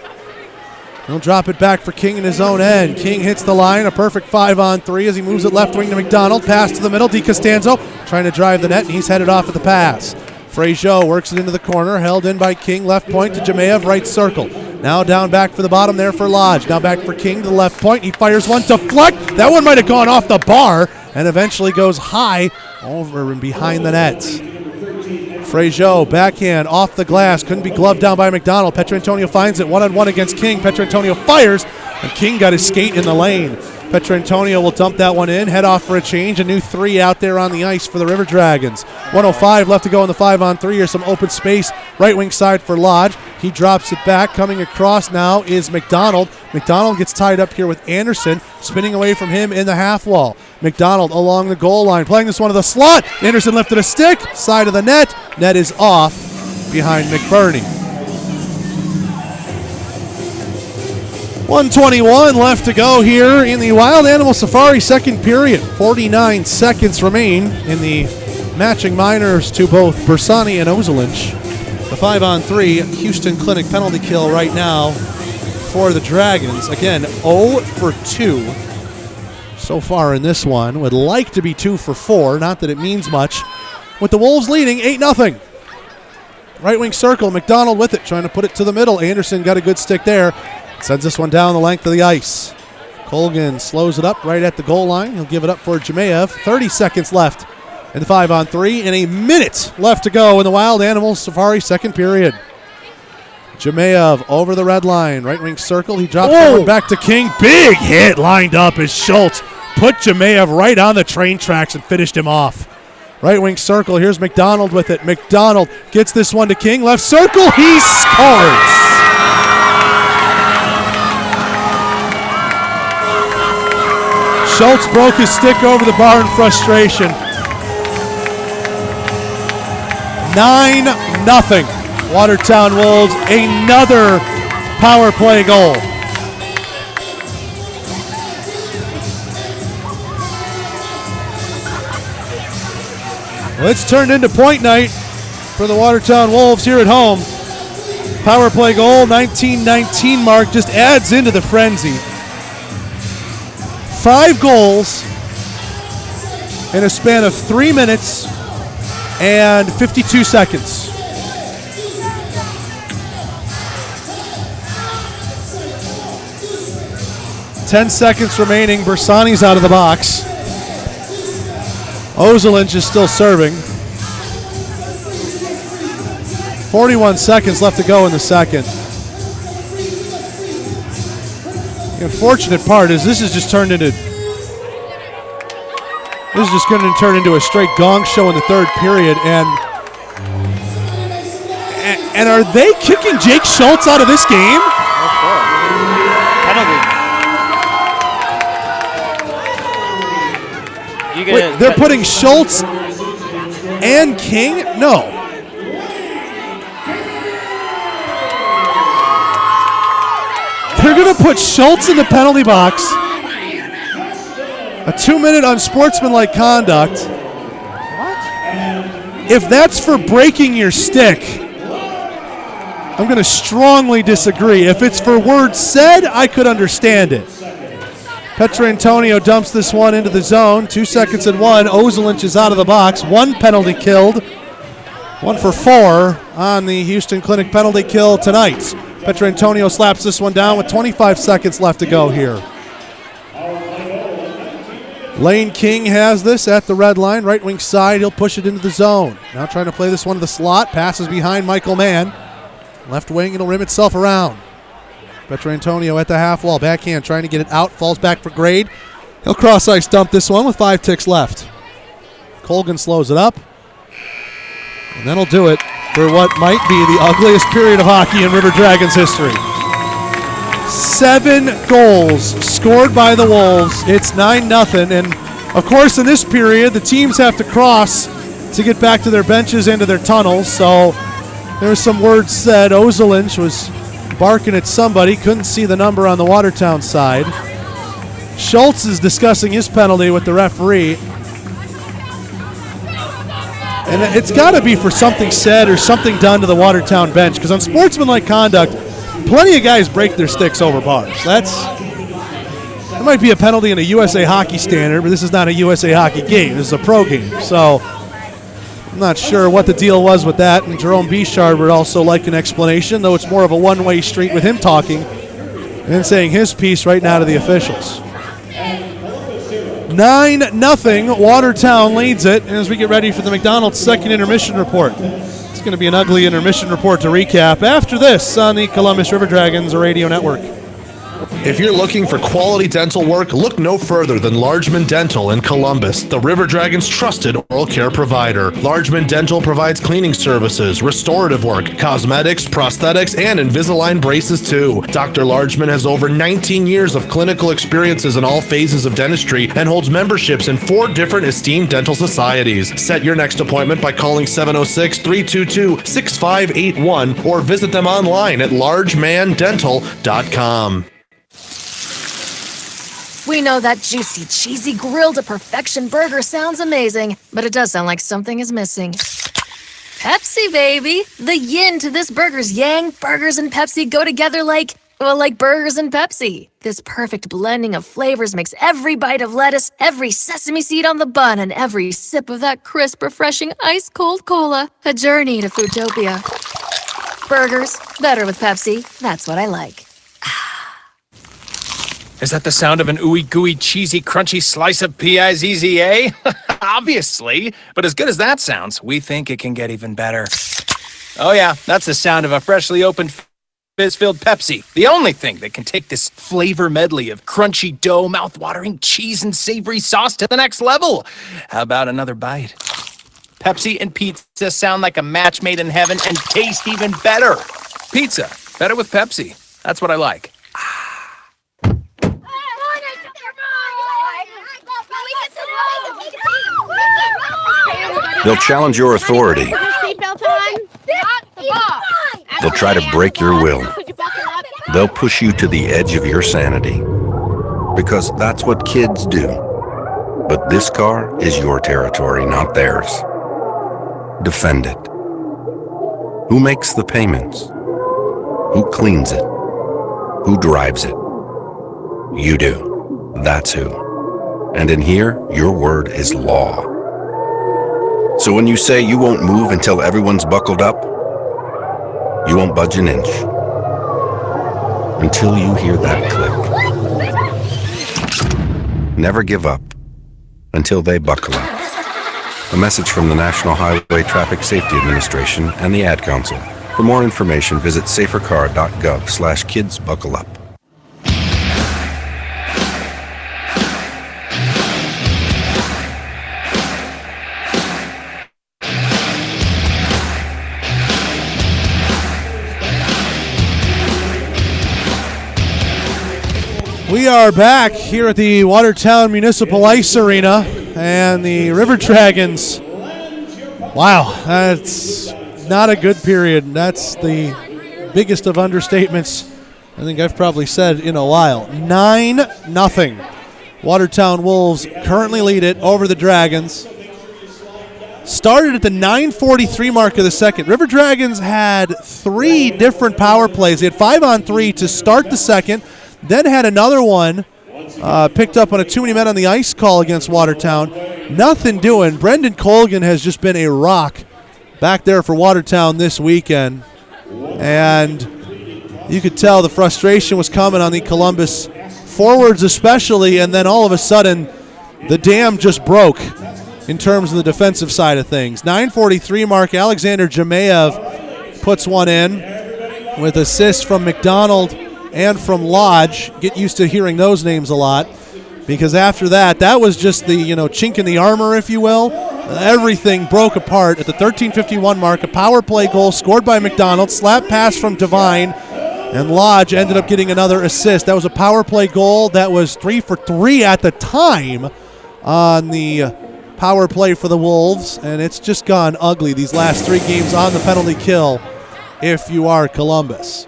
A: He'll drop it back for King in his own end. King hits the line, a perfect 5-on-3 as he moves it left wing to McDonald. Pass to the middle, DiCostanzo trying to drive the net, and he's headed off at the pass. Frazier works it into the corner, held in by King, left point to Jemayev, right circle. Now down back for the bottom there for Lodge. Now back for King to the left point. He fires one, deflect. That one might have gone off the bar and eventually goes high over and behind the net. Frazier, backhand, off the glass. Couldn't be gloved down by McDonald. Petrantonio finds it one-on-one against King. Petrantonio fires, and King got his skate in the lane. Petrantonio will dump that one in, head off for a change. A new 3 out there on the ice for the River Dragons. 1:05 left to go in the 5-on-3. Here's some open space, right wing side for Lodge. He drops it back. Coming across now is McDonald. McDonald gets tied up here with Anderson, spinning away from him in the half wall. McDonald along the goal line, playing this one to the slot. Anderson lifted a stick, side of the net. Net is off behind McBurney. 1:21 left to go here in the Wild Animal Safari second period. 49 seconds remain in the matching minors to both Bersani and Ozelinch. The 5-on-3 Houston Clinic penalty kill right now for the Dragons. Again, 0 for 2 so far in this one. Would like to be 2 for 4. Not that it means much. With the Wolves leading 8-0. Right wing circle, McDonald with it, trying to put it to the middle. Anderson got a good stick there. Sends this one down the length of the ice. Colgan slows it up right at the goal line. He'll give it up for Jemayev. 30 seconds left in the 5-on-3 and a minute left to go in the Wild Animals Safari second period. Jemayev over the red line. Right wing circle. He drops forward back to King. Big hit lined up as Schultz put Jemayev right on the train tracks and finished him off. Right wing circle. Here's McDonald with it. McDonald gets this one to King. Left circle. He scores. Schultz broke his stick over the bar in frustration. 9-0. Watertown Wolves, another power play goal. Well, it's turned into point night for the Watertown Wolves here at home. Power play goal, 19-19 mark, just adds into the frenzy. 5 goals in a span of 3 minutes and 52 seconds. Ten seconds remaining. Bersani's out of the box. Ozelinch is still serving. 41 seconds left to go in the second. The unfortunate part is this is just going to turn into a straight gong show in the third period. And are they kicking Jake Schultz out of this game?
D: Penalty.
A: Wait, they're putting Schultz and King? No. They're going to put Schultz in the penalty box. A 2-minute unsportsmanlike conduct. What? If that's for breaking your stick, I'm going to strongly disagree. If it's for words said, I could understand it. Petrantonio dumps this one into the zone. 2 seconds and 1. Ozelinch is out of the box. 1 penalty killed. 1 for 4 on the Houston Clinic penalty kill tonight. Petrantonio slaps this one down with 25 seconds left to go here. Lane King has this at the red line. Right wing side, he'll push it into the zone. Now trying to play this one to the slot. Passes behind Michael Mann. Left wing, it'll rim itself around. Petrantonio at the half wall. Backhand trying to get it out. Falls back for Grade. He'll cross ice dump this one with 5 ticks left. Colgan slows it up. And that'll do it for what might be the ugliest period of hockey in River Dragons history. 7 goals scored by the Wolves. It's 9-0. And, of course, in this period, the teams have to cross to get back to their benches and to their tunnels. So there's some words said. Ozelinch was barking at somebody. Couldn't see the number on the Watertown side. Schultz is discussing his penalty with the referee. And it's got to be for something said or something done to the Watertown bench, because on sportsmanlike conduct, plenty of guys break their sticks over bars. That might be a penalty in a USA Hockey standard, but this is not a USA Hockey game. This is a pro game. So I'm not sure what the deal was with that. And Jerome Bichard would also like an explanation, though it's more of a one-way street with him talking and then saying his piece right now to the officials. 9-0. Watertown leads it. And as we get ready for the McDonald's second intermission report, it's going to be an ugly intermission report to recap after this on the Columbus River Dragons Radio Network.
N: If you're looking for quality dental work, look no further than Largeman Dental in Columbus, the River Dragons' trusted oral care provider. Largeman Dental provides cleaning services, restorative work, cosmetics, prosthetics, and Invisalign braces too. Dr. Largeman has over 19 years of clinical experiences in all phases of dentistry and holds memberships in 4 different esteemed dental societies. Set your next appointment by calling 706-322-6581 or visit them online at largemandental.com.
F: We know that juicy, cheesy, grilled to perfection burger sounds amazing, but it does sound like something is missing. Pepsi, baby! The yin to this burger's yang. Burgers and Pepsi go together like Well, like burgers and Pepsi. This perfect blending of flavors makes every bite of lettuce, every sesame seed on the bun, and every sip of that crisp, refreshing, ice-cold cola a journey to Foodtopia. Burgers, better with Pepsi. That's what I like.
G: Is that the sound of an ooey gooey cheesy crunchy slice of P-I-Z-Z-A? Obviously, but as good as that sounds, we think it can get even better. Oh yeah, that's the sound of a freshly opened fizz-filled Pepsi. The only thing that can take this flavor medley of crunchy dough, mouth-watering cheese, and savory sauce to the next level. How about another bite? Pepsi and pizza sound like a match made in heaven and taste even better. Pizza, better with Pepsi. That's what I like.
I: They'll challenge your authority. They'll try to break your will. They'll push you to the edge of your sanity. Because that's what kids do. But this car is your territory, not theirs. Defend it. Who makes the payments? Who cleans it? Who drives it? You do. That's who. And in here, your word is law. So when you say you won't move until everyone's buckled up, you won't budge an inch. Until you hear that click. Never give up until they buckle up. A message from the National Highway Traffic Safety Administration and the Ad Council. For more information, visit safercar.gov/kidsbuckleup.
A: We are back here at the Watertown Municipal Ice Arena, and the River Dragons, wow, that's not a good period. That's the biggest of understatements I think I've probably said in a while. 9-0. Watertown Wolves currently lead it over the Dragons. Started at the 9:43 mark of the second. River Dragons had 3 different power plays. They had 5-on-3 to start the second, then had another one picked up on a too many men on the ice call against Watertown. Nothing doing. Brendan Colgan has just been a rock back there for Watertown this weekend. And you could tell the frustration was coming on the Columbus forwards especially, and then all of a sudden the dam just broke in terms of the defensive side of things. 9:43 mark, Alexander Jamayev puts one in with assists from McDonald and from Lodge. Get used to hearing those names a lot, because after that was just the chink in the armor, if you will. Everything broke apart at the 13:51 mark. A power play goal scored by McDonald, slap pass from Devine, and Lodge ended up getting another assist. That was a power play goal that was 3 for 3 at the time on the power play for the Wolves, and it's just gone ugly these last 3 games on the penalty kill if you are Columbus.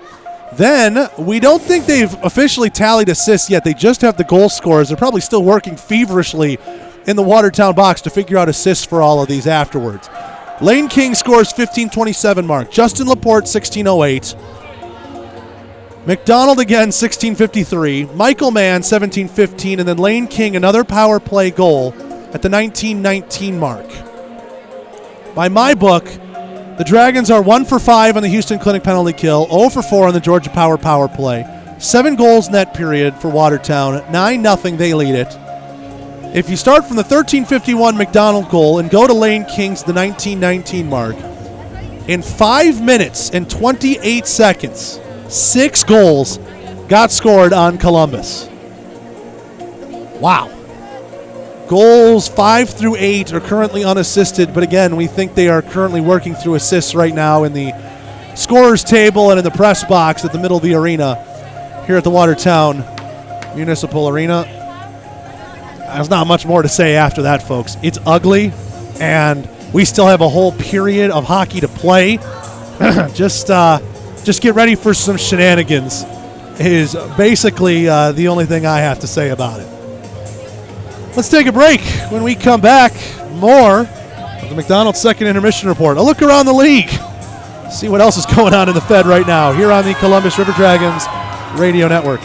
A: Then, we don't think they've officially tallied assists yet. They just have the goal scorers. They're probably still working feverishly in the Watertown box to figure out assists for all of these afterwards. Lane King scores 15:27 mark. Justin Laporte, 16:08. McDonald again, 16:53. Michael Mann, 17:15. And then Lane King, another power play goal at the 19:19 mark. By my book, the Dragons are 1 for 5 on the Houston Clinic penalty kill, 0 for 4 on the Georgia Power power play. 7 goals net period for Watertown. 9-0, they lead it. If you start from the 13:51 McDonald goal and go to Lane King's the 19:19 mark, in 5 minutes and 28 seconds, 6 goals got scored on Columbus. Wow. Goals 5 through 8 are currently unassisted, but again, we think they are currently working through assists right now in the scorer's table and in the press box at the middle of the arena here at the Watertown Municipal Arena. There's not much more to say after that, folks. It's ugly, and we still have a whole period of hockey to play. Just get ready for some shenanigans is basically the only thing I have to say about it. Let's take a break. When we come back, more of the McDonald's second intermission report. A look around the league. See what else is going on in the Fed right now here on the Columbus River Dragons Radio Network.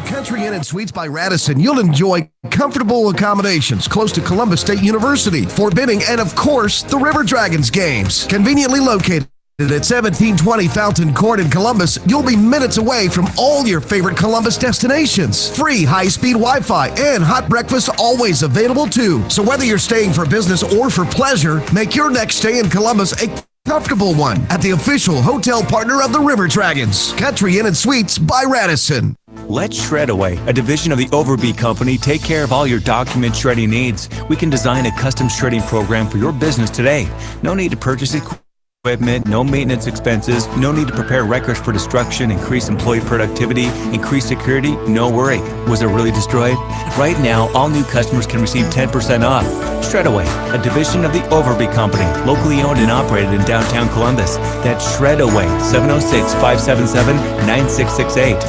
E: Country Inn and Suites by Radisson, you'll enjoy comfortable accommodations close to Columbus State University, Fort Benning, and of course, the River Dragons games. Conveniently located at 1720 Fountain Court in Columbus, you'll be minutes away from all your favorite Columbus destinations. Free high-speed Wi-Fi and hot breakfast always available too. So whether you're staying for business or for pleasure, make your next stay in Columbus a comfortable one at the official hotel partner of the River Dragons, Country Inn and Suites by Radisson.
O: Let Shredaway, a division of the Overbee Company, take care of all your document shredding needs. We can design a custom shredding program for your business today. No need to purchase equipment, no maintenance expenses, no need to prepare records for destruction, increase employee productivity, increase security, no worry. Was it really destroyed? Right now, all new customers can receive 10% off. Shredaway, a division of the Overbee Company, locally owned and operated in downtown Columbus. That's Shredaway, 706-577-9668.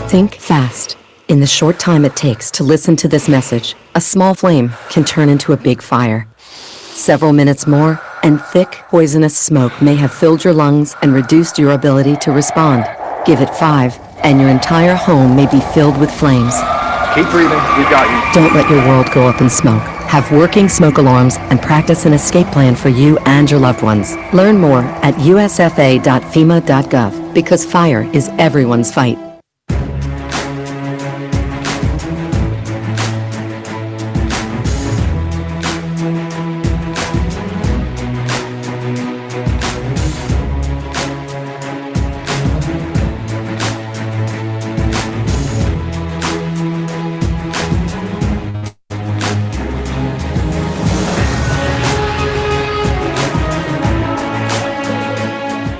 P: Think fast. In the short time it takes to listen to this message, a small flame can turn into a big fire. Several minutes more, and thick, poisonous smoke may have filled your lungs and reduced your ability to respond. Give it 5, and your entire home may be filled with flames.
Q: Keep breathing, we've got you.
P: Don't let your world go up in smoke. Have working smoke alarms and practice an escape plan for you and your loved ones. Learn more at usfa.fema.gov, because fire is everyone's fight.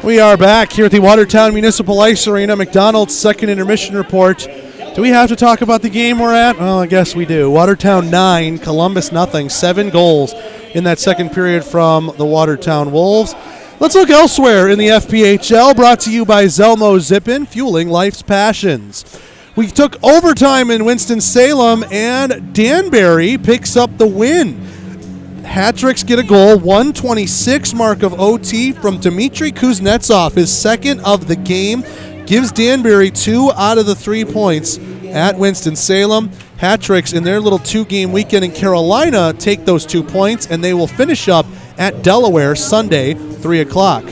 A: We are back here at the Watertown Municipal Ice Arena. McDonald's second intermission report. Do we have to talk about the game we're at? Well, I guess we do. Watertown 9, Columbus nothing. 7 goals in that second period from the Watertown Wolves. Let's look elsewhere in the FPHL, brought to you by Zelmo Zippin, fueling life's passions. We took overtime in Winston-Salem, and Danbury picks up the win. Hat-tricks get a goal, 1:26 mark of OT from Dmitry Kuznetsov, his second of the game, gives Danbury 2 out of the 3 points at Winston-Salem. Hat-tricks in their little 2-game weekend in Carolina take those 2 points, and they will finish up at Delaware Sunday, 3 o'clock.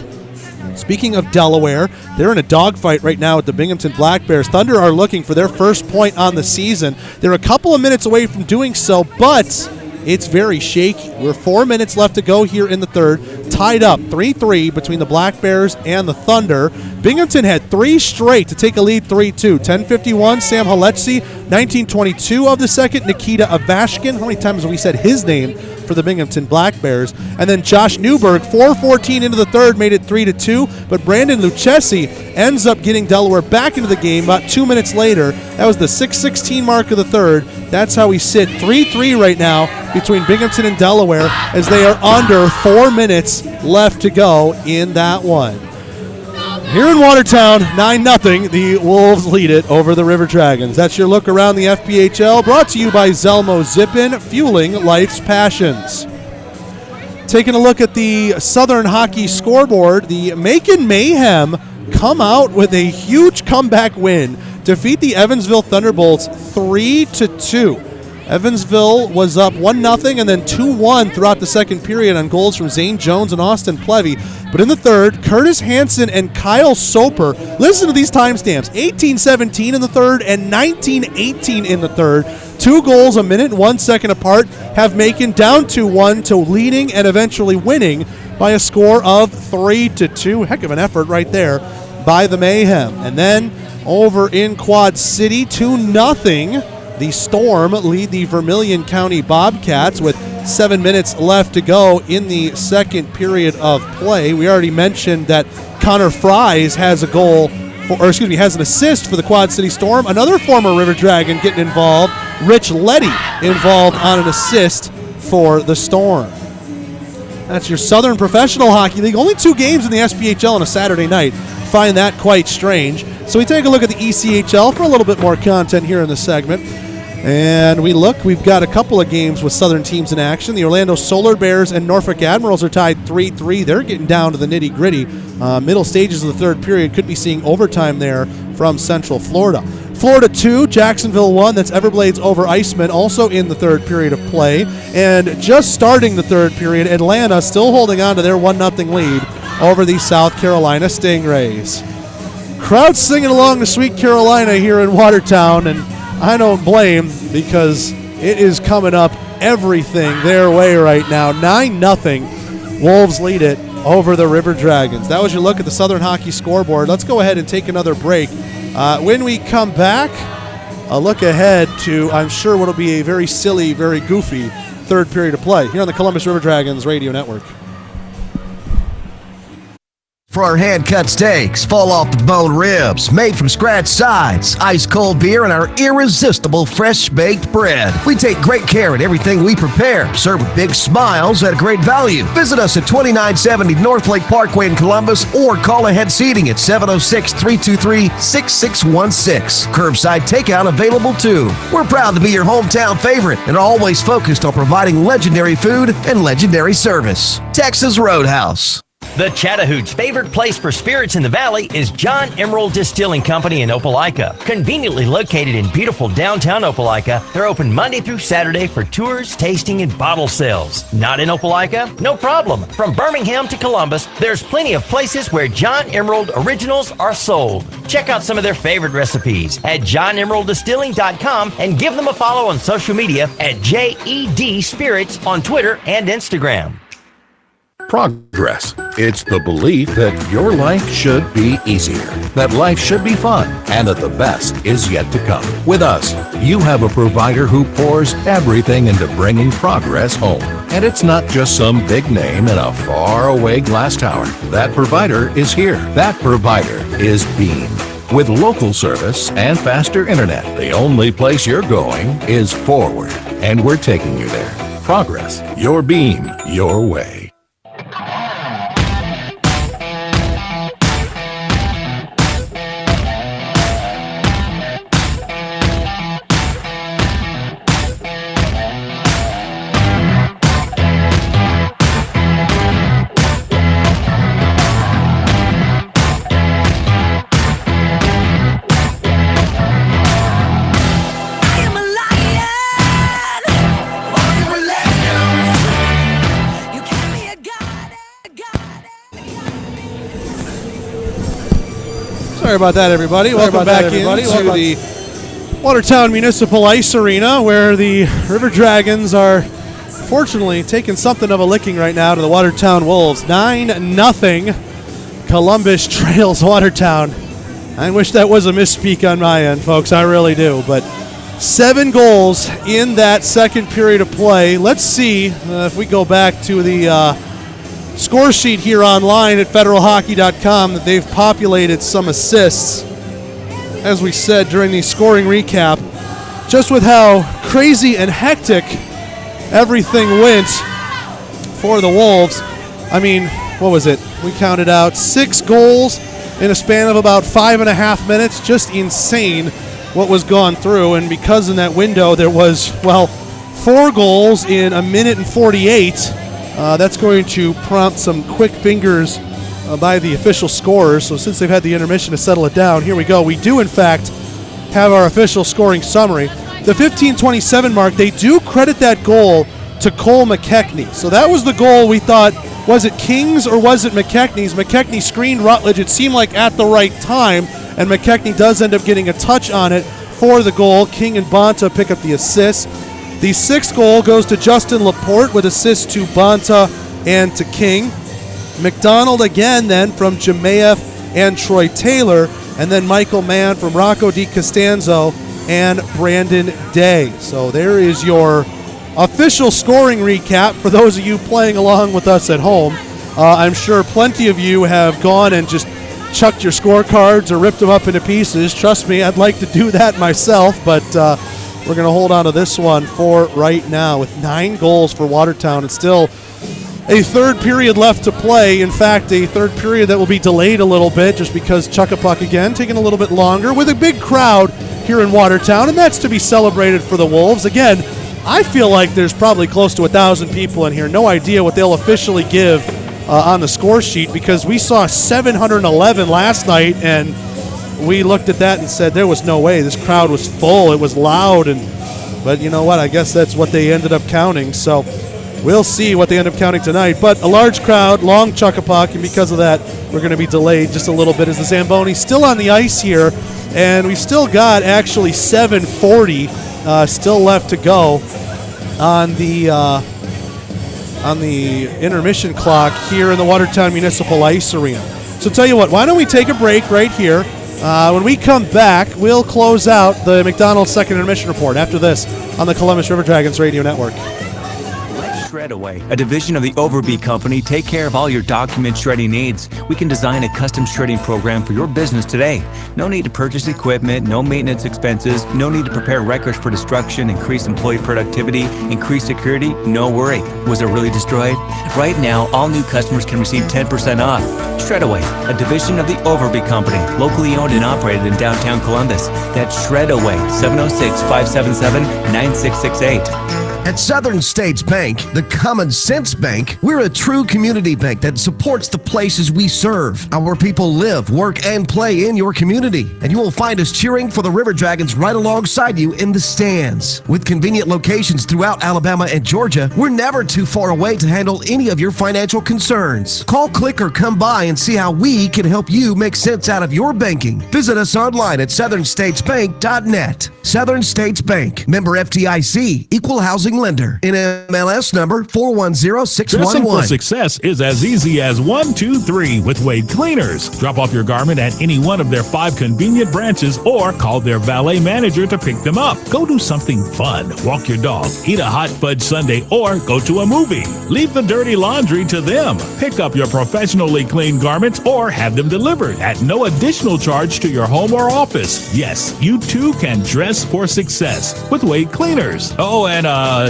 A: Speaking of Delaware, they're in a dogfight right now with the Binghamton Black Bears. Thunder are looking for their first point on the season. They're a couple of minutes away from doing so, but it's very shaky. We're 4 minutes left to go here in the third. Tied up 3-3 between the Black Bears and the Thunder. Binghamton had 3 straight to take a lead 3-2. 10:51, Sam Haletsy. 19:22 of the second, Nikita Avashkin. How many times have we said his name for the Binghamton Black Bears? And then Josh Newberg, 4:14 into the third, made it 3-2. But Brandon Lucchesi ends up getting Delaware back into the game about 2 minutes later. That was the 6:16 mark of the third. That's how we sit 3-3 right now between Binghamton and Delaware, as they are under 4 minutes left to go in that one. Here in Watertown, 9-0, the Wolves lead it over the River Dragons. That's your look around the FPHL, brought to you by Zelmo Zippin, fueling life's passions. Taking a look at the Southern Hockey scoreboard, the Macon Mayhem come out with a huge comeback win, defeat the Evansville Thunderbolts 3-2. Evansville was up 1-0 and then 2-1 throughout the second period on goals from Zane Jones and Austin Plevy. But in the third, Curtis Hansen and Kyle Soper, listen to these timestamps, 18:17 in the third and 19:18 in the third. 2 goals a minute and 1 second apart have Macon down 2-1 to leading and eventually winning by a score of 3-2. Heck of an effort right there by the Mayhem. And then over in Quad City, 2-0. The Storm lead the Vermilion County Bobcats with 7 minutes left to go in the second period of play. We already mentioned that Connor Fries has a goal, has an assist for the Quad City Storm. Another former River Dragon getting involved, Rich Letty, involved on an assist for the Storm. That's your Southern Professional Hockey League. Only 2 games in the SPHL on a Saturday night. Find that quite strange. So we take a look at the ECHL for a little bit more content here in the segment. And we've got a couple of games with Southern teams in action. The Orlando Solar Bears and Norfolk Admirals are tied 3-3. They're getting down to the nitty-gritty. Middle stages of the third period, could be seeing overtime there from Central Florida. Florida 2, Jacksonville 1. That's Everblades over Iceman, also in the third period of play. And just starting the third period, Atlanta still holding on to their 1-0 lead over the South Carolina Stingrays. Crowd singing along to Sweet Carolina here in Watertown, and I don't blame, because it is coming up everything their way right now. 9-0. Wolves lead it over the River Dragons. That was your look at the Southern Hockey scoreboard. Let's go ahead and take another break. When we come back, a look ahead to, I'm sure, what will be a very silly, very goofy third period of play here on the Columbus River Dragons Radio Network.
E: For our hand-cut steaks, fall-off-the-bone ribs, made from scratch sides, ice-cold beer, and our irresistible fresh-baked bread. We take great care in everything we prepare, served with big smiles at a great value. Visit us at 2970 North Lake Parkway in Columbus, or call ahead seating at 706-323-6616. Curbside takeout available too. We're proud to be your hometown favorite and are always focused on providing legendary food and legendary service. Texas Roadhouse.
J: The Chattahoochee favorite place for spirits in the valley is John Emerald Distilling Company in Opelika. Conveniently located in beautiful downtown Opelika, they're open Monday through Saturday for tours, tasting, and bottle sales. Not in Opelika? No problem. From Birmingham to Columbus, there's plenty of places where John Emerald originals are sold. Check out some of their favorite recipes at johnemeralddistilling.com and give them a follow on social media at JED Spirits on Twitter and Instagram.
I: Progress. It's the belief that your life should be easier, that life should be fun, and that the best is yet to come. With us, you have a provider who pours everything into bringing progress home. And it's not just some big name in a faraway glass tower. That provider is here. That provider is Beam. With local service and faster internet, the only place you're going is forward. And we're taking you there. Progress. Your Beam. Your way.
A: Sorry about that, everybody. Welcome back into the Watertown Municipal Ice Arena, where the River Dragons are fortunately taking something of a licking right now to the Watertown Wolves. 9-0. Columbus trails Watertown. I wish that was a misspeak on my end, folks. I really do. But 7 goals in that second period of play. Let's see if we go back to the score sheet here online at federalhockey.com that they've populated some assists, as we said during the scoring recap, just with how crazy and hectic everything went for the Wolves. I mean, what was it? We counted out 6 goals in a span of about 5.5 minutes. Just insane what was gone through. And because in that window there was, 4 goals in 1 minute and 48, that's going to prompt some quick fingers by the official scorers. So since they've had the intermission to settle it down, here we go. We do, in fact, have our official scoring summary. The 15:27 mark, they do credit that goal to Cole McKechnie. So that was the goal we thought, was it King's or was it McKechnie's? McKechnie screened Rutledge, it seemed like at the right time, and McKechnie does end up getting a touch on it for the goal. King and Bonta pick up the assist. The 6th goal goes to Justin Laporte with assists to Bonta and to King. McDonald again then from Jemayev and Troy Taylor, and then Michael Mann from Rocco DiCostanzo and Brandon Day. So there is your official scoring recap for those of you playing along with us at home. I'm sure plenty of you have gone and just chucked your scorecards or ripped them up into pieces. Trust me, I'd like to do that myself, but we're going to hold on to this one for right now with 9 goals for Watertown. It's still a third period left to play. In fact, a third period that will be delayed a little bit just because Chuck-a-Puck again taking a little bit longer with a big crowd here in Watertown, and that's to be celebrated for the Wolves. Again, I feel like there's probably close to 1,000 people in here. No idea what they'll officially give on the score sheet, because we saw 711 last night, and we looked at that and said there was no way. This crowd was full. It was loud, but you know what? I guess that's what they ended up counting. So we'll see what they end up counting tonight. But a large crowd, long chuck-a-puck, and because of that, we're going to be delayed just a little bit as the Zamboni's still on the ice here, and we've still got actually 7:40 still left to go on the intermission clock here in the Watertown Municipal Ice Arena. So tell you what, why don't we take a break right here? When we come back, we'll close out the McDonald's Second Intermission Report after this on the Columbus River Dragons Radio Network.
O: Shredaway, a division of the Overby Company, take care of all your document shredding needs. We can design a custom shredding program for your business today. No need to purchase equipment, no maintenance expenses, no need to prepare records for destruction, increase employee productivity, increase security, no worry. Was it really destroyed? Right now, all new customers can receive 10% off. Shredaway, a division of the Overby Company, locally owned and operated in downtown Columbus. That's Shredaway, 706-577-9668.
E: At Southern States Bank, the Common Sense Bank, we're a true community bank that supports the places we serve. Our people live, work, and play in your community. And you will find us cheering for the River Dragons right alongside you in the stands. With convenient locations throughout Alabama and Georgia, we're never too far away to handle any of your financial concerns. Call, click, or come by and see how we can help you make sense out of your banking. Visit us online at southernstatesbank.net. Southern States Bank, member FDIC, equal housing lender. NMLS number 410611.
K: Dressing for success is as easy as 1, 2, 3 with Wade Cleaners. Drop off your garment at any one of their 5 convenient branches or call their valet manager to pick them up. Go do something fun. Walk your dog, eat a hot fudge sundae, or go to a movie. Leave the dirty laundry to them. Pick up your professionally cleaned garments or have them delivered at no additional charge to your home or office. Yes, you too can dress for success with Wade Cleaners. Oh, and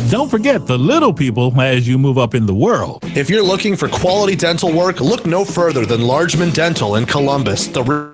K: don't forget the little people as you move up in the world.
N: If you're looking for quality dental work, look no further than Largeman Dental in Columbus, the River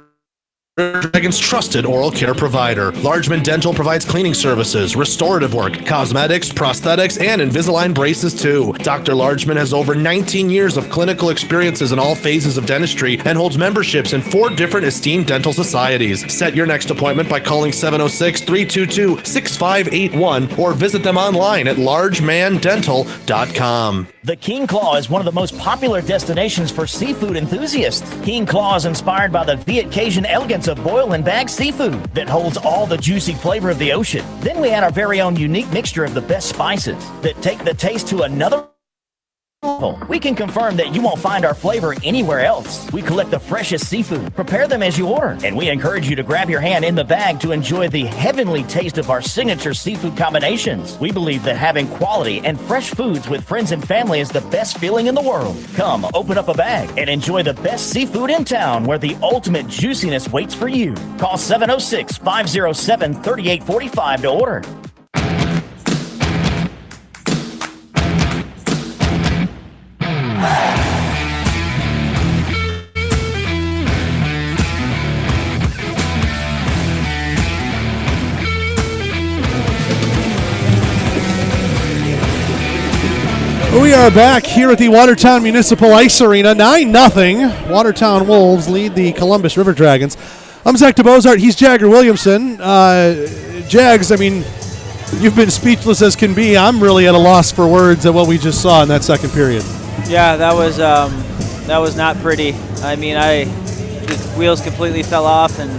N: Dragons' trusted oral care provider. Largeman Dental provides cleaning services, restorative work, cosmetics, prosthetics, and Invisalign braces too. Dr. Largeman has over 19 years of clinical experiences in all phases of dentistry and holds memberships in 4 different esteemed dental societies. Set your next appointment by calling 706-322-6581 or visit them online at largemandental.com.
M: The King Claw is one of the most popular destinations for seafood enthusiasts. King Claw is inspired by the Viet Cajun elegance of boil and bag seafood that holds all the juicy flavor of the ocean. Then we add our very own unique mixture of the best spices that take the taste to another level. We can confirm that you won't find our flavor anywhere else. We collect the freshest seafood, prepare them as you order, and we encourage you to grab your hand in the bag to enjoy the heavenly taste of our signature seafood combinations. We believe that having quality and fresh foods with friends and family is the best feeling in the world. Come, open up a bag and enjoy the best seafood in town where the ultimate juiciness waits for you. Call 706-507-3845 to order.
A: We are back here at the Watertown Municipal Ice Arena, 9-0. Watertown Wolves lead the Columbus River Dragons. I'm Zach DeBozart. He's Jagger Williamson. Jags, I mean, you've been speechless as can be. I'm really at a loss for words at what we just saw in that second period.
D: Yeah, that was not pretty. I mean, the wheels completely fell off, and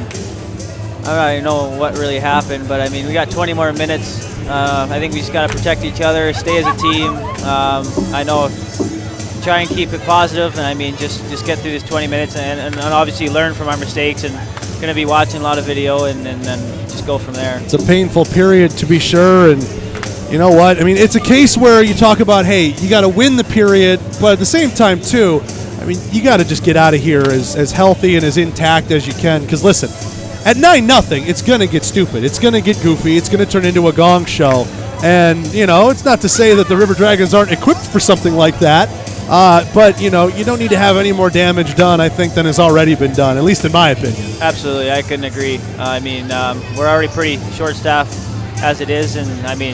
D: I don't even know what really happened. But I mean, we got 20 more minutes. I think we just got to protect each other, stay as a team. I know, try and keep it positive, and I mean, just get through this 20 minutes and obviously learn from our mistakes. And going to be watching a lot of video and then just go from there.
A: It's a painful period to be sure, and you know what? I mean, it's a case where you talk about, hey, you got to win the period, but at the same time, too, I mean, you got to just get out of here as healthy and as intact as you can. Because listen, at 9-0, it's going to get stupid. It's going to get goofy. It's going to turn into a gong show. And, you know, it's not to say that the River Dragons aren't equipped for something like that. But, you don't need to have any more damage done, I think, than has already been done, at least in my opinion.
D: Absolutely. I couldn't agree. We're already pretty short-staffed as it is, and,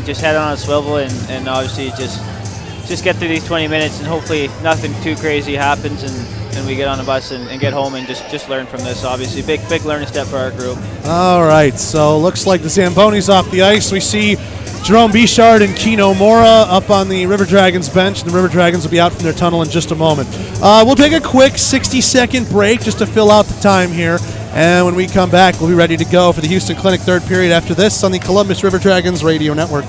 D: just head on a swivel and obviously just get through these 20 minutes, and hopefully nothing too crazy happens, and we get on the bus and get home and just learn from this. Obviously, big learning step for our group.
A: All right, so looks like the Zambonis off the ice. We see Jerome Bichard and Kino Mora up on the River Dragons bench. The River Dragons will be out from their tunnel in just a moment. We'll take a quick 60-second break just to fill out the time here. And when we come back, we'll be ready to go for the Houston Clinic third period after this on the Columbus River Dragons Radio Network.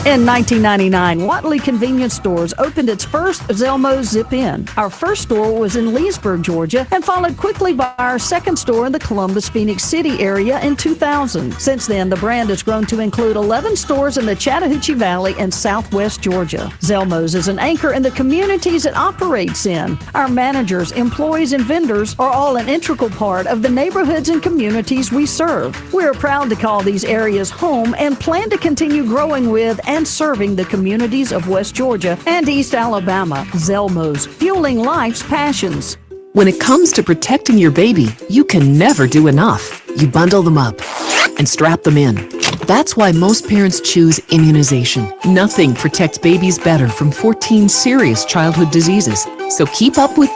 H: In 1999, Watley Convenience Stores opened its first Zelmo Zip-In. Our first store was in Leesburg, Georgia, and followed quickly by our second store in the Columbus, Phoenix City area in 2000. Since then, the brand has grown to include 11 stores in the Chattahoochee Valley and Southwest Georgia. Zelmo's is an anchor in the communities it operates in. Our managers, employees, and vendors are all an integral part of the neighborhoods and communities we serve. We are proud to call these areas home and plan to continue growing with and serving the communities of West Georgia and East Alabama. Zelmo's, fueling life's passions.
R: When it comes to protecting your baby, you can never do enough. You bundle them up and strap them in. That's why most parents choose immunization. Nothing protects babies better from 14 serious childhood diseases. So keep up with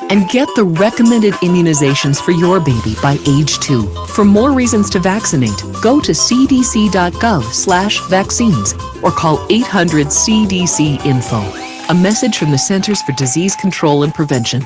R: and get the recommended immunizations for your baby by age 2. For more reasons to vaccinate, go to cdc.gov/vaccines or call 800-CDC-INFO. A message from the Centers for Disease Control and Prevention.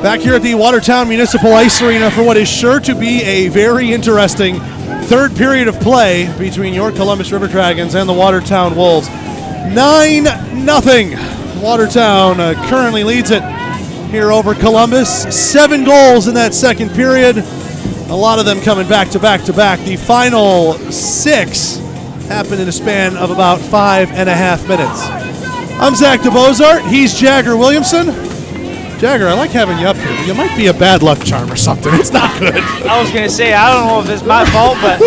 A: Back here at the Watertown Municipal Ice Arena for what is sure to be a very interesting third period of play between your Columbus River Dragons and the Watertown Wolves. 9-0. Watertown currently leads it here over Columbus. 7 goals in that second period. A lot of them coming back to back to back. The final 6 happened in a span of about 5.5 minutes. I'm Zach DeBozart. He's Jagger Williamson. Jagger, I like having you up here, but you might be a bad luck charm or something. It's not good.
D: I was going to say, I don't know if it's my fault, but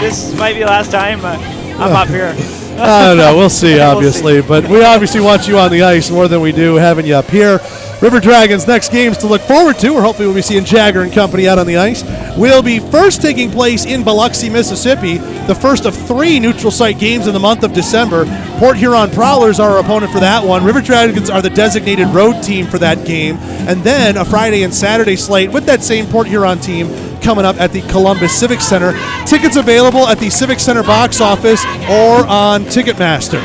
D: this might be the last time I'm up here.
A: I don't know. We'll see, obviously. But we obviously want you on the ice more than we do having you up here. River Dragons' next games to look forward to, or hopefully we'll be seeing Jagger and company out on the ice, will be first taking place in Biloxi, Mississippi, the first of 3 neutral site games in the month of December. Port Huron Prowlers are our opponent for that one. River Dragons are the designated road team for that game. And then a Friday and Saturday slate with that same Port Huron team coming up at the Columbus Civic Center. Tickets available at the Civic Center box office or on Ticketmaster.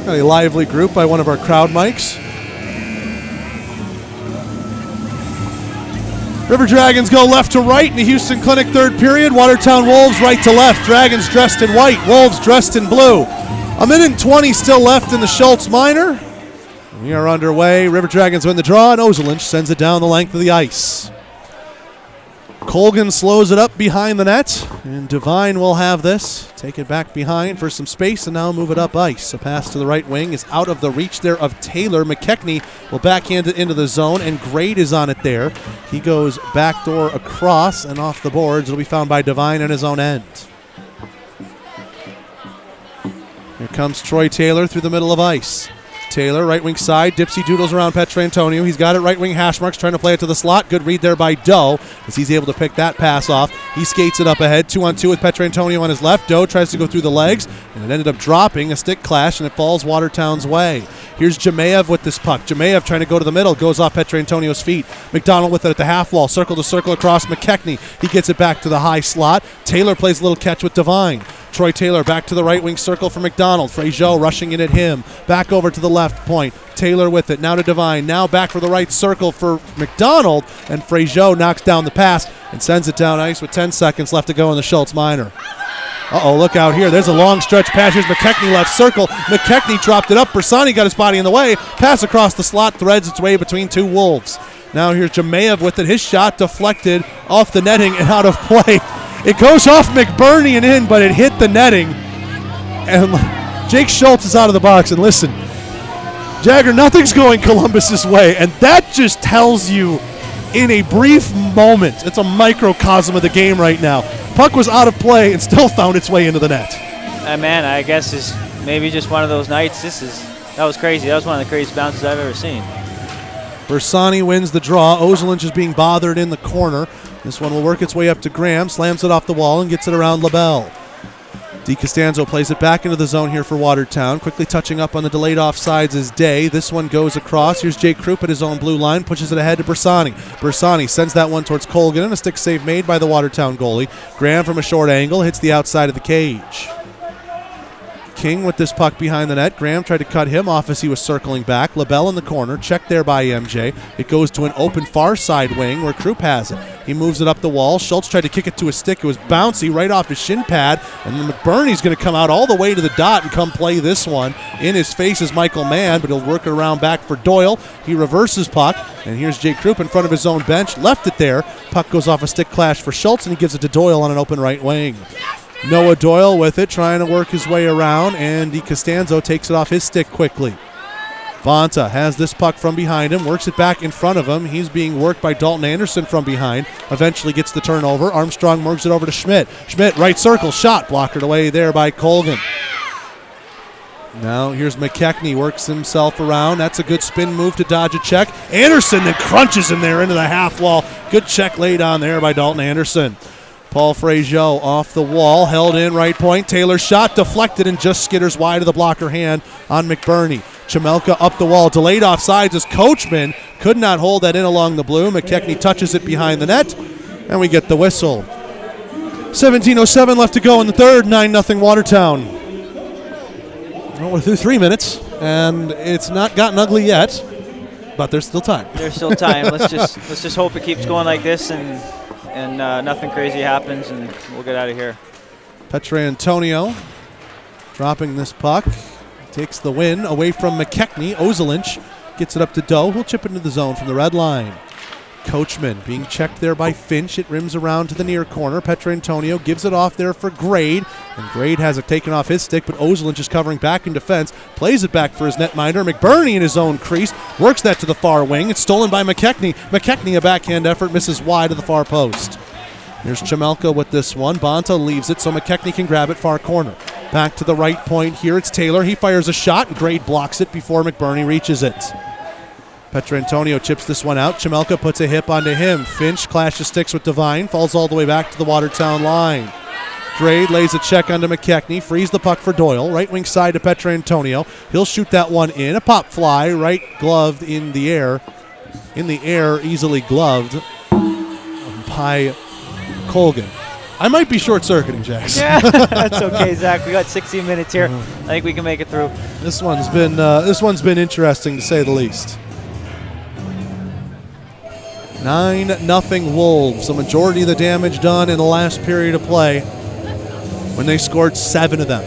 A: Got a lively group by one of our crowd mics. River Dragons go left to right in the Houston Clinic third period. Watertown Wolves right to left. Dragons dressed in white. Wolves dressed in blue. 1:20 still left in the Schultz Minor. We are underway. River Dragons win the draw, and Ozelinch sends it down the length of the ice. Colgan slows it up behind the net, and Devine will have this. Take it back behind for some space, and now move it up ice. A pass to the right wing is out of the reach there of Taylor. McKechnie will backhand it into the zone, and Grade is on it there. He goes backdoor across and off the boards. It'll be found by Devine on his own end. Here comes Troy Taylor through the middle of ice. Taylor, right wing side, dipsy doodles around Petrantonio. He's got it right wing hash marks, trying to play it to the slot. Good read there by Doe as he's able to pick that pass off. He skates it up ahead, 2-on-2 with Petrantonio on his left. Doe tries to go through the legs, and it ended up dropping, a stick clash, and it falls Watertown's way. Here's Jamayev with this puck. Jamayev trying to go to the middle, goes off Petrantonio's feet. McDonald with it at the half wall, circle to circle across McKechnie. He gets it back to the high slot. Taylor plays a little catch with Devine. Troy Taylor back to the right wing circle for McDonald. Frazier rushing in at him. Back over to the left point. Taylor with it. Now to Devine. Now back for the right circle for McDonald. And Frazier knocks down the pass and sends it down ice with 10 seconds left to go in the Schultz Minor. Uh-oh, look out here. There's a long stretch pass. Here's McKechnie left circle. McKechnie dropped it up. Bersani got his body in the way. Pass across the slot. Threads its way between 2 Wolves. Now here's Jamayev with it. His shot deflected off the netting and out of play. It goes off McBurney and in, but it hit the netting. And Jake Schultz is out of the box, and listen, Jagger, nothing's going Columbus's way, and that just tells you in a brief moment, it's a microcosm of the game right now. Puck was out of play and still found its way into the net.
D: Man, I guess it's maybe just one of those nights. That was crazy. That was one of the craziest bounces I've ever seen.
A: Bersani wins the draw. Ozelinch is being bothered in the corner. This one will work its way up to Graham, slams it off the wall and gets it around LaBelle. DiCostanzo plays it back into the zone here for Watertown. Quickly touching up on the delayed offsides is Day. This one goes across. Here's Jake Krupp at his own blue line. Pushes it ahead to Bersani. Bersani sends that one towards Colgan, and a stick save made by the Watertown goalie. Graham from a short angle hits the outside of the cage. King with this puck behind the net. Graham tried to cut him off as he was circling back. LaBelle in the corner, checked there by MJ. It goes to an open far side wing where Krupp has it. He moves it up the wall. Schultz tried to kick it to a stick. It was bouncy right off his shin pad, and then McBurney's going to come out all the way to the dot and come play this one. In his face is Michael Mann, but he'll work it around back for Doyle. He reverses puck, and here's Jake Krupp in front of his own bench. Left it there. Puck goes off a stick clash for Schultz, and he gives it to Doyle on an open right wing. Noah Doyle with it, trying to work his way around, and DiCostanzo takes it off his stick quickly. Bonta has this puck from behind him, works it back in front of him. He's being worked by Dalton Anderson from behind. Eventually gets the turnover. Armstrong moves it over to Schmidt. Schmidt, right circle, shot, blockered away there by Colgan. Now here's McKechnie, works himself around. That's a good spin move to dodge a check. Anderson then crunches in there into the half wall. Good check laid on there by Dalton Anderson. Paul Fraziot off the wall, held in right point. Taylor's shot deflected and just skitters wide of the blocker hand on McBurney. Chamelka up the wall, delayed offsides as Coachman could not hold that in along the blue. McKechnie touches it behind the net, and we get the whistle. 17:07 left to go in the third, 9-0 Watertown. Well, we're through 3 minutes, and it's not gotten ugly yet, but there's still time.
D: There's still time. Let's just hope it keeps going like this and nothing crazy happens, and we'll get out of here.
A: Petrantonio dropping this puck. Takes the win away from McKechnie. Ozelinch gets it up to Doe, who'll chip it into the zone from the red line. Coachman being checked there by Finch. It rims around to the near corner. Petrantonio gives it off there for Grade, and Grade has it taken off his stick, but Ozelinch is covering back in defense. Plays it back for his netminder. McBurney in his own crease. Works that to the far wing. It's stolen by McKechnie. McKechnie, a backhand effort, misses wide of the far post. Here's Chamelka with this one. Bonta leaves it so McKechnie can grab it far corner. Back to the right point here. It's Taylor. He fires a shot, and Grade blocks it before McBurney reaches it. Petrantonio chips this one out. Chamelka puts a hip onto him. Finch clashes sticks with Devine. Falls all the way back to the Watertown line. Grade lays a check onto McKechnie. Frees the puck for Doyle. Right wing side to Petrantonio. He'll shoot that one in. A pop fly. Right gloved in the air. In the air, easily gloved by Colgan. I might be short-circuiting, Jax.
D: Yeah, that's okay, Zach. We got 16 minutes here. I think we can make it through.
A: This one's been interesting to say the least. 9-0 Wolves. The majority of the damage done in the last period of play when they scored 7 of them.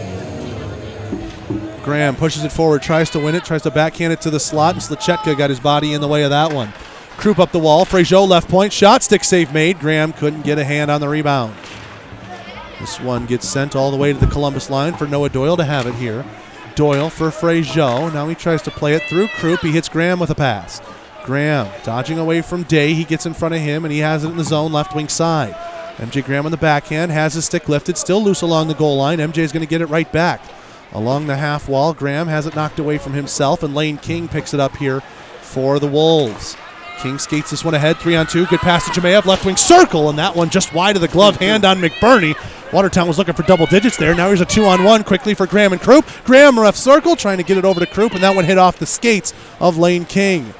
A: Graham pushes it forward, tries to win it, tries to backhand it to the slot, and Slachetka got his body in the way of that one. Krupp up the wall. Fraziot left point. Shot, stick save made. Graham couldn't get a hand on the rebound. This one gets sent all the way to the Columbus line for Noah Doyle to have it here. Doyle for Fraziot. Now he tries to play it through Krupp. He hits Graham with a pass. Graham dodging away from Day. He gets in front of him, and he has it in the zone left wing side. MJ Graham on the backhand, has his stick lifted, still loose along the goal line. MJ's going to get it right back. Along the half wall, Graham has it knocked away from himself, and Lane King picks it up here for the Wolves. King skates this one ahead, 3-on-2. Good pass to Jemayev, left wing circle, and that one just wide of the glove hand on McBurney. Watertown was looking for double digits there. Now here's a 2-on-1 quickly for Graham and Krupp. Graham left circle, trying to get it over to Krupp, and that one hit off the skates of Lane King.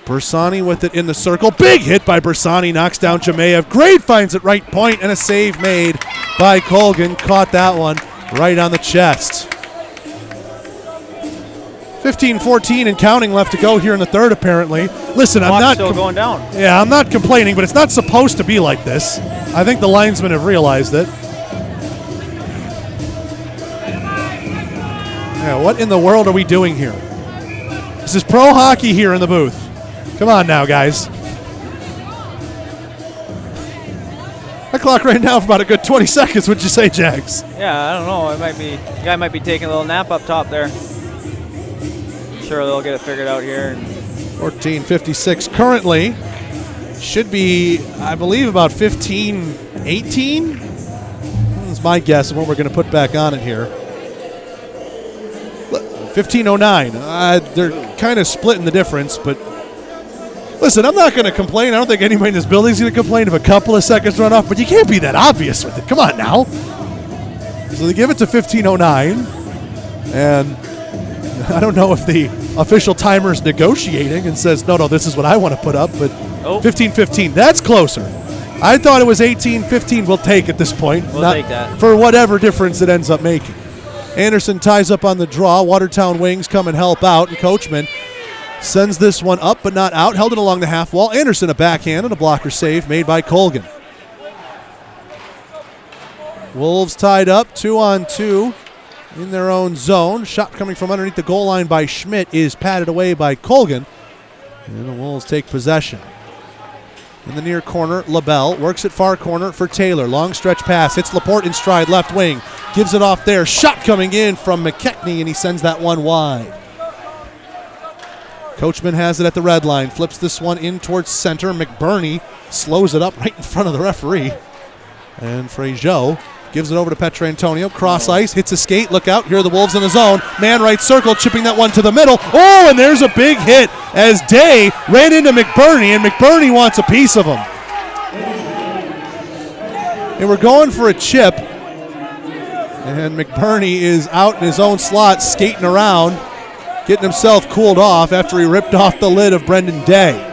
A: Bersani with it in the circle. Big hit by Bersani, knocks down Jemayev. Grade finds it right point, and a save made by Colgan. Caught that one right on the chest. 15-14 and counting left to go here in the third, apparently. Listen, I'm not
D: still going down.
A: Yeah, I'm not complaining, but it's not supposed to be like this. I think the linesmen have realized it. Yeah, what in the world are we doing here? This is pro hockey here in the booth. Come on now, guys. Shot clock right now for about a good 20 seconds, would you say, Jags?
D: Yeah, I don't know. The guy might be taking a little nap up top there. Sure, they'll get it figured out here.
A: 14:56 currently. Should be, I believe, about 15:18. That's my guess of what we're going to put back on it here. 15:09. They're kind of splitting the difference, but listen, I'm not going to complain. I don't think anybody in this building is going to complain if a couple of seconds run off, but you can't be that obvious with it. Come on now. So they give it to 15:09, and I don't know if the official timer is negotiating and says, no, this is what I want to put up, but 15:15, that's closer. I thought it was 18:15. We'll take at this point.
D: We'll take that.
A: For whatever difference it ends up making. Anderson ties up on the draw. Watertown wings come and help out, and Coachman sends this one up but not out. Held it along the half wall. Anderson a backhand and a blocker save made by Colgan. Wolves tied up 2-on-2 in their own zone. Shot coming from underneath the goal line by Schmidt is patted away by Colgan. And the Wolves take possession. In the near corner, LaBelle works at far corner for Taylor. Long stretch pass. Hits Laporte in stride, left wing. Gives it off there. Shot coming in from McKechnie, and he sends that one wide. Coachman has it at the red line. Flips this one in towards center. McBurney slows it up right in front of the referee. And Frazier gives it over to Petrantonio. Cross ice. Hits a skate. Look out. Here are the Wolves in the zone. Man right circle. Chipping that one to the middle. Oh, and there's a big hit as Day ran into McBurney, and McBurney wants a piece of him. And we're going for a chip. And McBurney is out in his own slot, skating around, getting himself cooled off after he ripped off the lid of Brendan Day.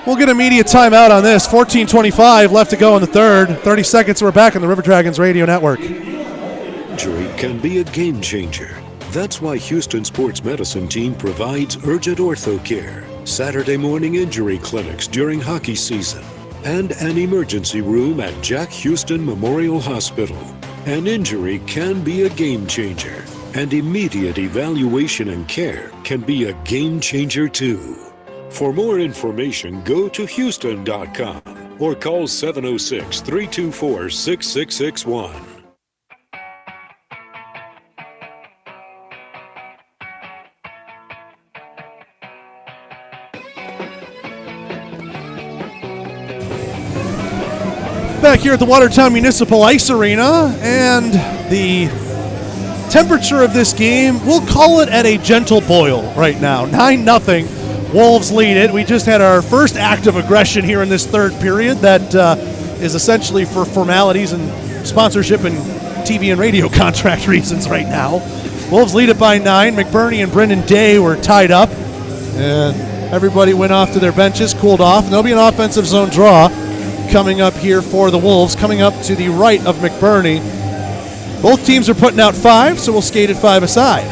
A: We'll get immediate timeout on this. 14:25 left to go in the third. 30 seconds, we're back on the River Dragons Radio Network.
S: Injury can be a game changer. That's why Houston Sports Medicine Team provides urgent ortho care, Saturday morning injury clinics during hockey season, and an emergency room at Jack Houston Memorial Hospital. An injury can be a game changer, and immediate evaluation and care can be a game changer too. For more information, go to Houston.com or call 706-324-6661.
A: Back here at the Watertown Municipal Ice Arena, and the temperature of this game, we'll call it at a gentle boil right now. 9-0. Wolves lead it. We just had our first act of aggression here in this third period that is essentially for formalities and sponsorship and TV and radio contract reasons right now. Wolves lead it by 9. McBurney and Brendan Day were tied up, and everybody went off to their benches, cooled off, and there'll be an offensive zone draw coming up here for the Wolves, coming up to the right of McBurney. Both teams are putting out 5, so we'll skate at 5 aside.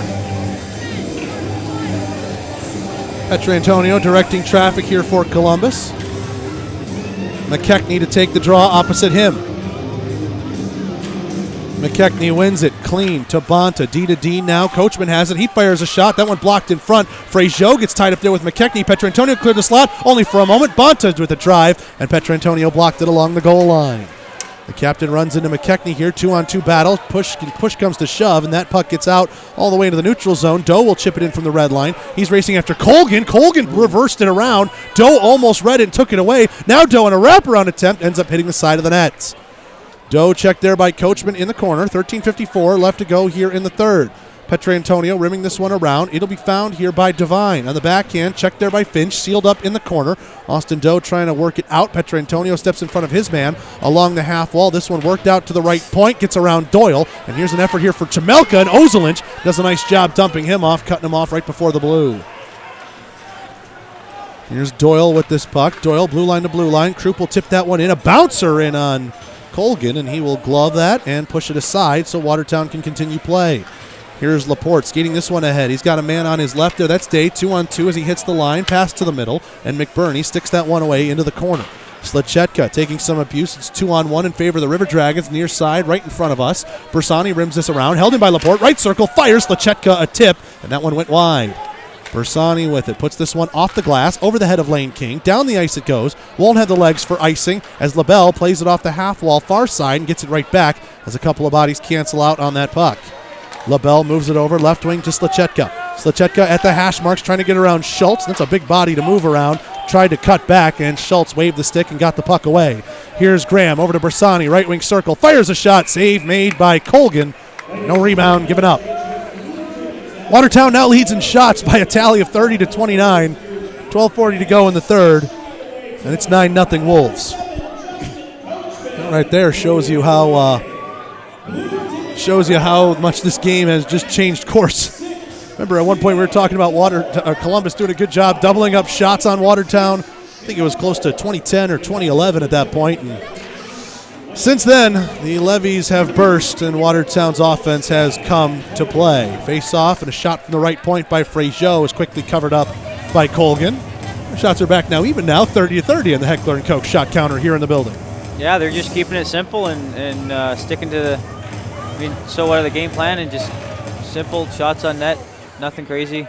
A: Petrantonio directing traffic here for Columbus. McKechnie to take the draw opposite him. McKechnie wins it clean to Bonta. D to D now. Coachman has it. He fires a shot. That one blocked in front. Frazier gets tied up there with McKechnie. Petrantonio cleared the slot only for a moment. Bonta with a drive, and Petrantonio blocked it along the goal line. The captain runs into McKechnie here. 2-on-2 battle. Push comes to shove, and that puck gets out all the way into the neutral zone. Doe will chip it in from the red line. He's racing after Colgan. Colgan reversed it around. Doe almost read it and took it away. Now Doe in a wraparound attempt ends up hitting the side of the net. Doe checked there by Coachman in the corner. 13:54 left to go here in the third. Petrantonio rimming this one around. It'll be found here by Devine. On the backhand, checked there by Finch, sealed up in the corner. Austin Doe trying to work it out. Petrantonio steps in front of his man along the half wall. This one worked out to the right point, gets around Doyle. And here's an effort here for Chamelka, and Ozelinch does a nice job dumping him off, cutting him off right before the blue. Here's Doyle with this puck. Doyle, blue line to blue line. Krupp will tip that one in. A bouncer in on Colgan, and he will glove that and push it aside so Watertown can continue play. Here's Laporte skating this one ahead. He's got a man on his left there. That's Day. 2-on-2 as he hits the line. Pass to the middle, and McBurney sticks that one away into the corner. Slachetka taking some abuse. It's 2-on-1 in favor of the River Dragons. Near side, right in front of us. Bersani rims this around. Held in by Laporte. Right circle. Fires Slachetka a tip, and that one went wide. Bersani with it, puts this one off the glass, over the head of Lane King. Down the ice it goes. Won't have the legs for icing as LaBelle plays it off the half wall far side and gets it right back as a couple of bodies cancel out on that puck. LaBelle moves it over left wing to Slachetka. Slachetka at the hash marks trying to get around Schultz. That's a big body to move around. Tried to cut back, and Schultz waved the stick and got the puck away. Here's Graham over to Bersani, right wing circle. Fires a shot. Save made by Colgan. No rebound given up. Watertown now leads in shots by a tally of 30-29. 12:40 to go in the third, and it's 9-0 Wolves. That right there shows you how much this game has just changed course. Remember, at one point we were talking about Columbus doing a good job doubling up shots on Watertown. I think it was close to 2010 or 2011 at that point. And since then, the levees have burst and Watertown's offense has come to play. Face-off and a shot from the right point by Frazier is quickly covered up by Colgan. The shots are back now, even now, 30-30 in the Heckler & Koch shot counter here in the building.
D: Yeah, they're just keeping it simple and sticking to the so what are the game plan and just simple shots on net, nothing crazy.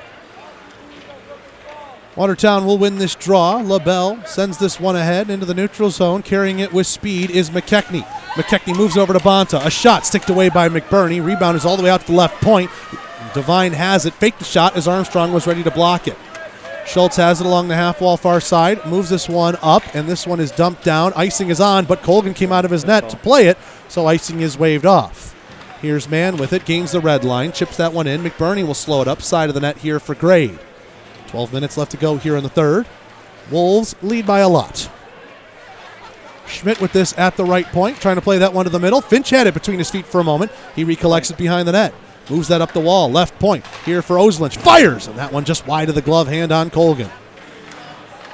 A: Watertown will win this draw. LaBelle sends this one ahead into the neutral zone. Carrying it with speed is McKechnie. McKechnie moves over to Bonta. A shot sticked away by McBurney. Rebound is all the way out to the left point. Devine has it. Faked the shot as Armstrong was ready to block it. Schultz has it along the half wall far side. Moves this one up, and this one is dumped down. Icing is on, but Colgan came out of his net to play it, so icing is waved off. Here's Mann with it. Gains the red line. Chips that one in. McBurney will slow it up. Side of the net here for Grade. 12 minutes left to go here in the third. Wolves lead by a lot. Schmidt with this at the right point, trying to play that one to the middle. Finch had it between his feet for a moment. He recollects it behind the net. Moves that up the wall. Left point here for Oslinch. Fires! And that one just wide of the glove hand on Colgan.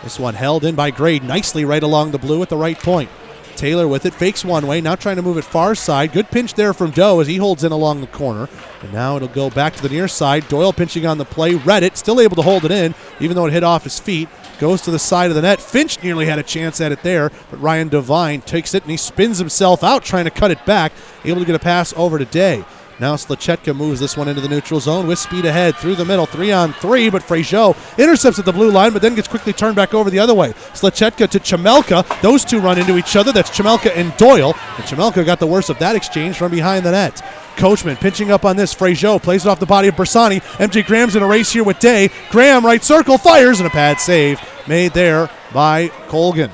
A: This one held in by Grade nicely right along the blue at the right point. Taylor with it, fakes one way, now trying to move it far side. Good pinch there from Doe as he holds in along the corner. And now it'll go back to the near side. Doyle pinching on the play. Reddit still able to hold it in, even though it hit off his feet. Goes to the side of the net. Finch nearly had a chance at it there, but Ryan Devine takes it and he spins himself out trying to cut it back. Able to get a pass over to Day. Now Slachetka moves this one into the neutral zone with speed ahead through the middle, 3-on-3, but Frazier intercepts at the blue line, but then gets quickly turned back over the other way. Slachetka to Chamelka. Those two run into each other. That's Chamelka and Doyle, and Chamelka got the worst of that exchange from behind the net. Coachman pinching up on this. Frazier plays it off the body of Bersani. MJ Graham's in a race here with Day. Graham, right circle, fires, and a pad save made there by Colgan.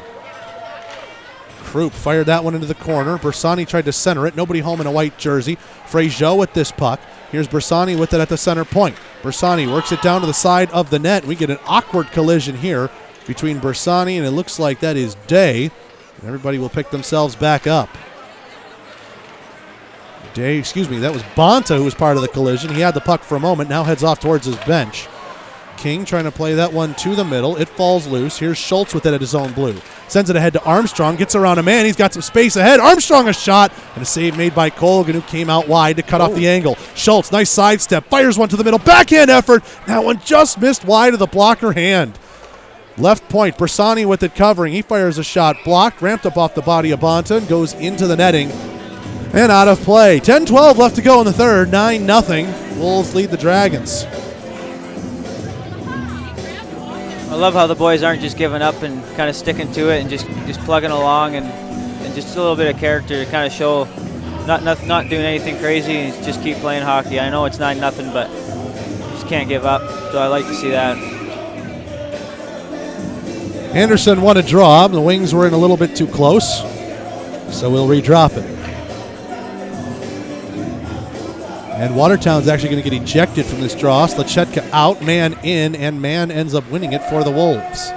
A: Krupp fired that one into the corner. Bersani tried to center it. Nobody home in a white jersey. Frazier with this puck. Here's Bersani with it at the center point. Bersani works it down to the side of the net. We get an awkward collision here between Bersani and it looks like that is Day. And everybody will pick themselves back up. Day, that was Bonta who was part of the collision. He had the puck for a moment, now heads off towards his bench. King trying to play that one to the middle. It falls loose. Here's Schultz with it at his own blue. Sends it ahead to Armstrong. Gets around a man. He's got some space ahead. Armstrong a shot. And a save made by Colgan, who came out wide to cut off the angle. Schultz, nice sidestep. Fires one to the middle. Backhand effort. That one just missed wide of the blocker hand. Left point. Bersani with it covering. He fires a shot. Blocked. Ramped up off the body of Bonta and goes into the netting. And out of play. 10-12 left to go in the third. 9-0. Wolves lead the Dragons.
D: I love how the boys aren't just giving up and kind of sticking to it and just plugging along and just a little bit of character to kind of show not doing anything crazy and just keep playing hockey. I know it's 9-0, but just can't give up. So I like to see that.
A: Anderson won a draw. The Wings were in a little bit too close, so we'll redrop it. And Watertown's actually going to get ejected from this draw. Slachetka out, Man in, and Man ends up winning it for the Wolves.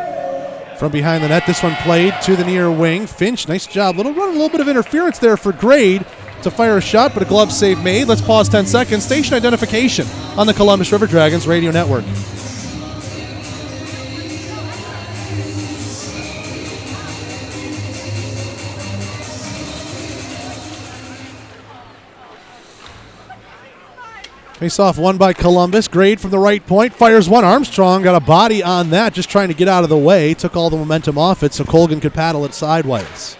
A: From behind the net, this one played to the near wing. Finch, nice job. A little bit of interference there for Grade to fire a shot, but a glove save made. Let's pause 10 seconds. Station identification on the Columbus River Dragons radio network. Face-off won by Columbus. Grade from the right point. Fires one. Armstrong got a body on that, just trying to get out of the way. Took all the momentum off it so Colgan could paddle it sideways.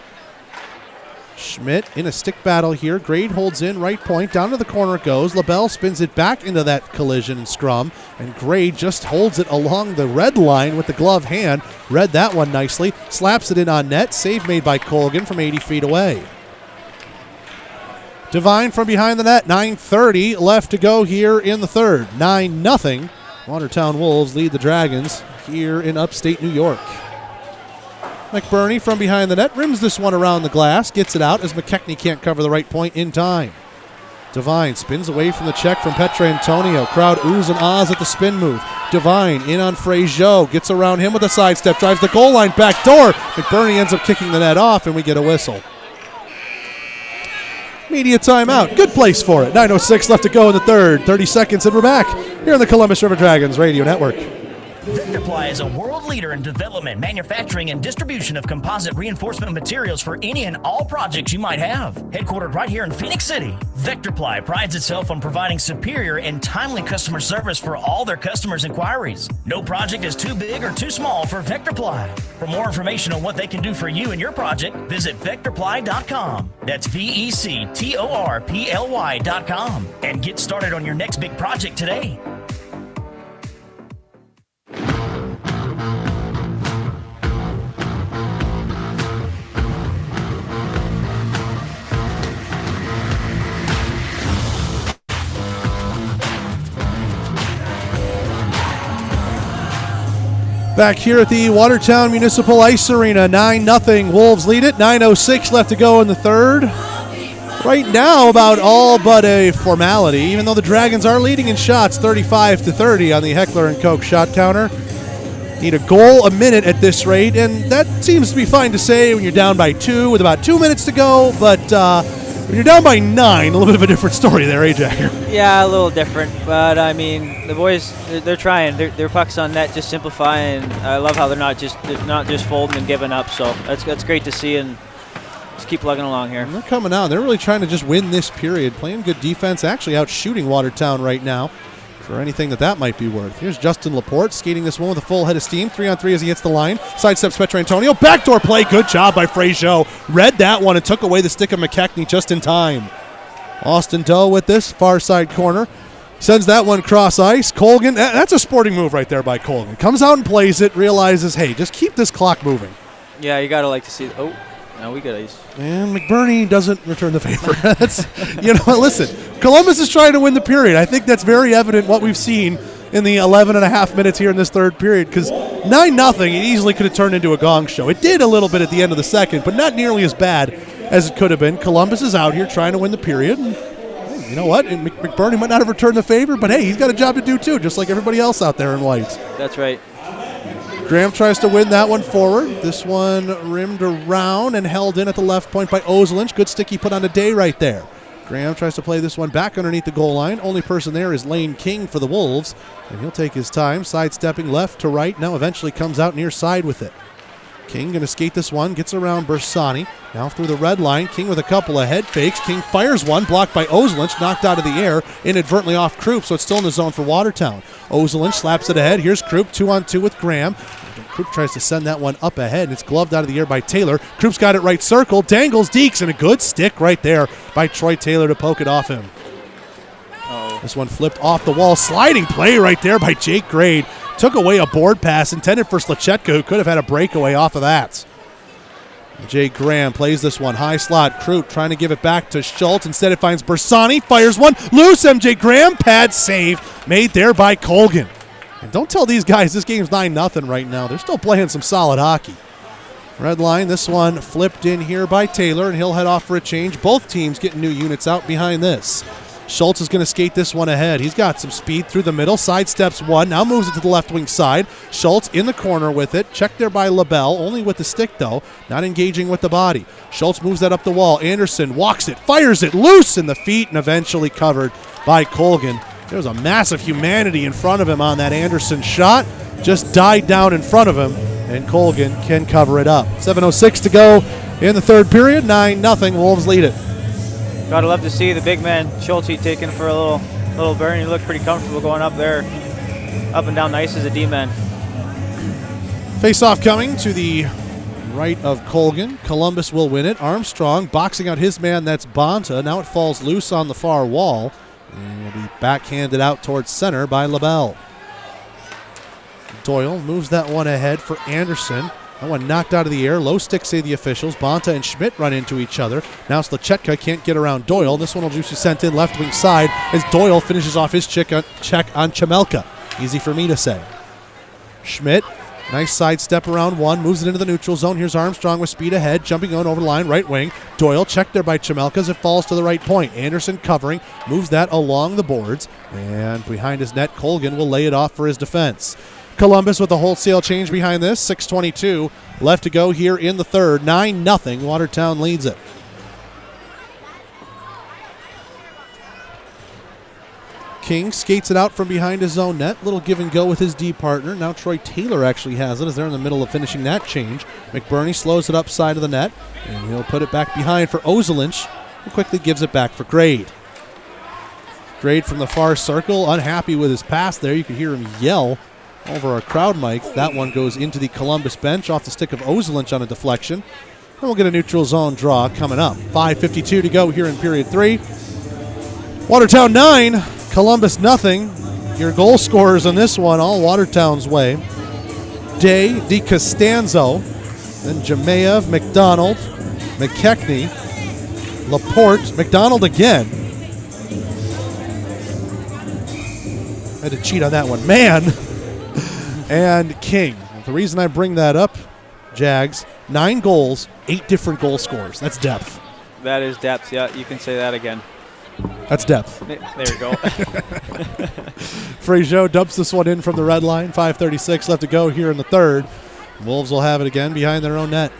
A: Schmidt in a stick battle here. Grade holds in right point. Down to the corner it goes. LaBelle spins it back into that collision and scrum. And Grade just holds it along the red line with the glove hand. Read that one nicely. Slaps it in on net. Save made by Colgan from 80 feet away. Devine from behind the net. 9:30 left to go here in the third. 9-0. Watertown Wolves lead the Dragons here in upstate New York. McBurney from behind the net rims this one around the glass, gets it out as McKechnie can't cover the right point in time. Devine spins away from the check from Petrantonio. Crowd oohs and ahs at the spin move. Devine in on Frazier, gets around him with a sidestep, drives the goal line back door. McBurney ends up kicking the net off, and we get a whistle. Media timeout. Good place for it. 9:06 left to go in the third. 30 seconds, and we're back here on the Columbus River Dragons Radio Network.
M: Vectorply is a world leader in development, manufacturing, and distribution of composite reinforcement materials for any and all projects you might have. Headquartered right here in Phoenix City, Vectorply prides itself on providing superior and timely customer service for all their customers' inquiries. No project is too big or too small for Vectorply. For more information on what they can do for you and your project, visit Vectorply.com. That's VECTORPLY.com. And get started on your next big project today.
A: Back here at the Watertown Municipal Ice Arena, 9-0. Wolves lead it. 9:06 left to go in the third. Right now, about all but a formality, even though the Dragons are leading in shots 35-30 on the Heckler & Koch shot counter. Need a goal a minute at this rate, and that seems to be fine to say when you're down by 2 with about 2 minutes to go, but when you're down by 9, a little bit of a different story there, Jagger?
D: Yeah, a little different, but I mean, the boys, they're trying. Their pucks on net, just simplifying. I love how they're not just folding and giving up. So that's great to see, and just keep plugging along here.
A: And they're coming out. They're really trying to just win this period, playing good defense, actually out shooting Watertown right now for anything that might be worth. Here's Justin Laporte skating this one with a full head of steam. 3-on-3 as he hits the line. Sidesteps Petrantonio. Backdoor play. Good job by Frazier. Read that one and took away the stick of McKechnie just in time. Austin Doe with this far side corner. Sends that one cross ice. Colgan, that's a sporting move right there by Colgan. Comes out and plays it, realizes, hey, just keep this clock moving.
D: Yeah, you got to like to see. Oh, now we got ice.
A: And McBurney doesn't return the favor. That's, listen, Columbus is trying to win the period. I think that's very evident what we've seen in the 11 and a half minutes here in this third period, because 9-0, it easily could have turned into a gong show. It did a little bit at the end of the second, but not nearly as bad as it could have been. Columbus is out here trying to win the period. And, hey, you know what? McBurney might not have returned the favor, but hey, he's got a job to do too, just like everybody else out there in white.
D: That's right.
A: Graham tries to win that one forward. This one rimmed around and held in at the left point by Ozelinch. Good stick he put on a day right there. Graham tries to play this one back underneath the goal line. Only person there is Lane King for the Wolves, and he'll take his time, sidestepping left to right. Now eventually comes out near side with it. King going to skate this one, gets around Bersani. Now through the red line, King with a couple of head fakes. King fires one, blocked by Ozelinch, knocked out of the air, inadvertently off Krupp, so it's still in the zone for Watertown. Ozelinch slaps it ahead. Here's Krupp, 2-on-2 with Graham. Krupp tries to send that one up ahead, and it's gloved out of the air by Taylor. Krupp's got it right circle, dangles Deeks, and a good stick right there by Troy Taylor to poke it off him.
D: Uh-oh.
A: This one flipped off the wall. Sliding play right there by Jake Grade. Took away a board pass intended for Slachetka, who could have had a breakaway off of that. Jake Graham plays this one. High slot. Krupp trying to give it back to Schultz. Instead it finds Bersani. Fires one. Loose. MJ Graham. Pad save. Made there by Colgan. And don't tell these guys this game's 9-0 right now. They're still playing some solid hockey. Red line. This one flipped in here by Taylor, and he'll head off for a change. Both teams getting new units out behind this. Schultz is going to skate this one ahead. He's got some speed through the middle. Sidesteps one. Now moves it to the left wing side. Schultz in the corner with it. Checked there by LaBelle. Only with the stick, though. Not engaging with the body. Schultz moves that up the wall. Anderson walks it. Fires it loose in the feet and eventually covered by Colgan. There was a massive humanity in front of him on that Anderson shot. Just died down in front of him, and Colgan can cover it up. 7:06 to go in the third period. 9-0. Wolves lead it.
D: Gotta love to see the big man Schulte taking for a little burn. He looked pretty comfortable going up there, up and down the ice as a D-man.
A: Face-off coming to the right of Colgan. Columbus will win it. Armstrong boxing out his man, that's Bonta. Now it falls loose on the far wall and will be backhanded out towards center by LaBelle. Doyle moves that one ahead for Anderson. That one knocked out of the air. Low stick, say the officials. Bonta and Schmidt run into each other. Now Slachetka can't get around Doyle. This one will just be sent in left wing side as Doyle finishes off his check on Chemelka. Easy for me to say. Schmidt, nice sidestep around one, moves it into the neutral zone. Here's Armstrong with speed ahead, jumping on over the line, right wing. Doyle checked there by Chemelka as it falls to the right point. Anderson covering, moves that along the boards, and behind his net, Colgan will lay it off for his defense. Columbus with a wholesale change behind this. 6:22 left to go here in the third. 9-0. Watertown leads it. King skates it out from behind his own net. Little give and go with his D partner. Now Troy Taylor actually has it as they're in the middle of finishing that change. McBurney slows it up side of the net, and he'll put it back behind for Ozelinch, who quickly gives it back for Grade. Grade from the far circle, unhappy with his pass there. You could hear him yell over our crowd mic. That one goes into the Columbus bench off the stick of Ozelinch on a deflection. And we'll get a neutral zone draw coming up. 5:52 to go here in period 3. Watertown 9, Columbus nothing. Your goal scorers on this one, all Watertown's way. Day, DiCostanzo, then Jemayev, McDonald, McKechnie, Laporte, McDonald again. I had to cheat on that one. Man! And King. The reason I bring that up, Jags, 9 goals, 8 different goal scorers. That's depth.
D: That is depth, yeah. You can say that again.
A: That's depth.
D: There you go.
A: Frazier dumps this one in from the red line. 5:36 left to go here in the third. Wolves will have it again behind their own net.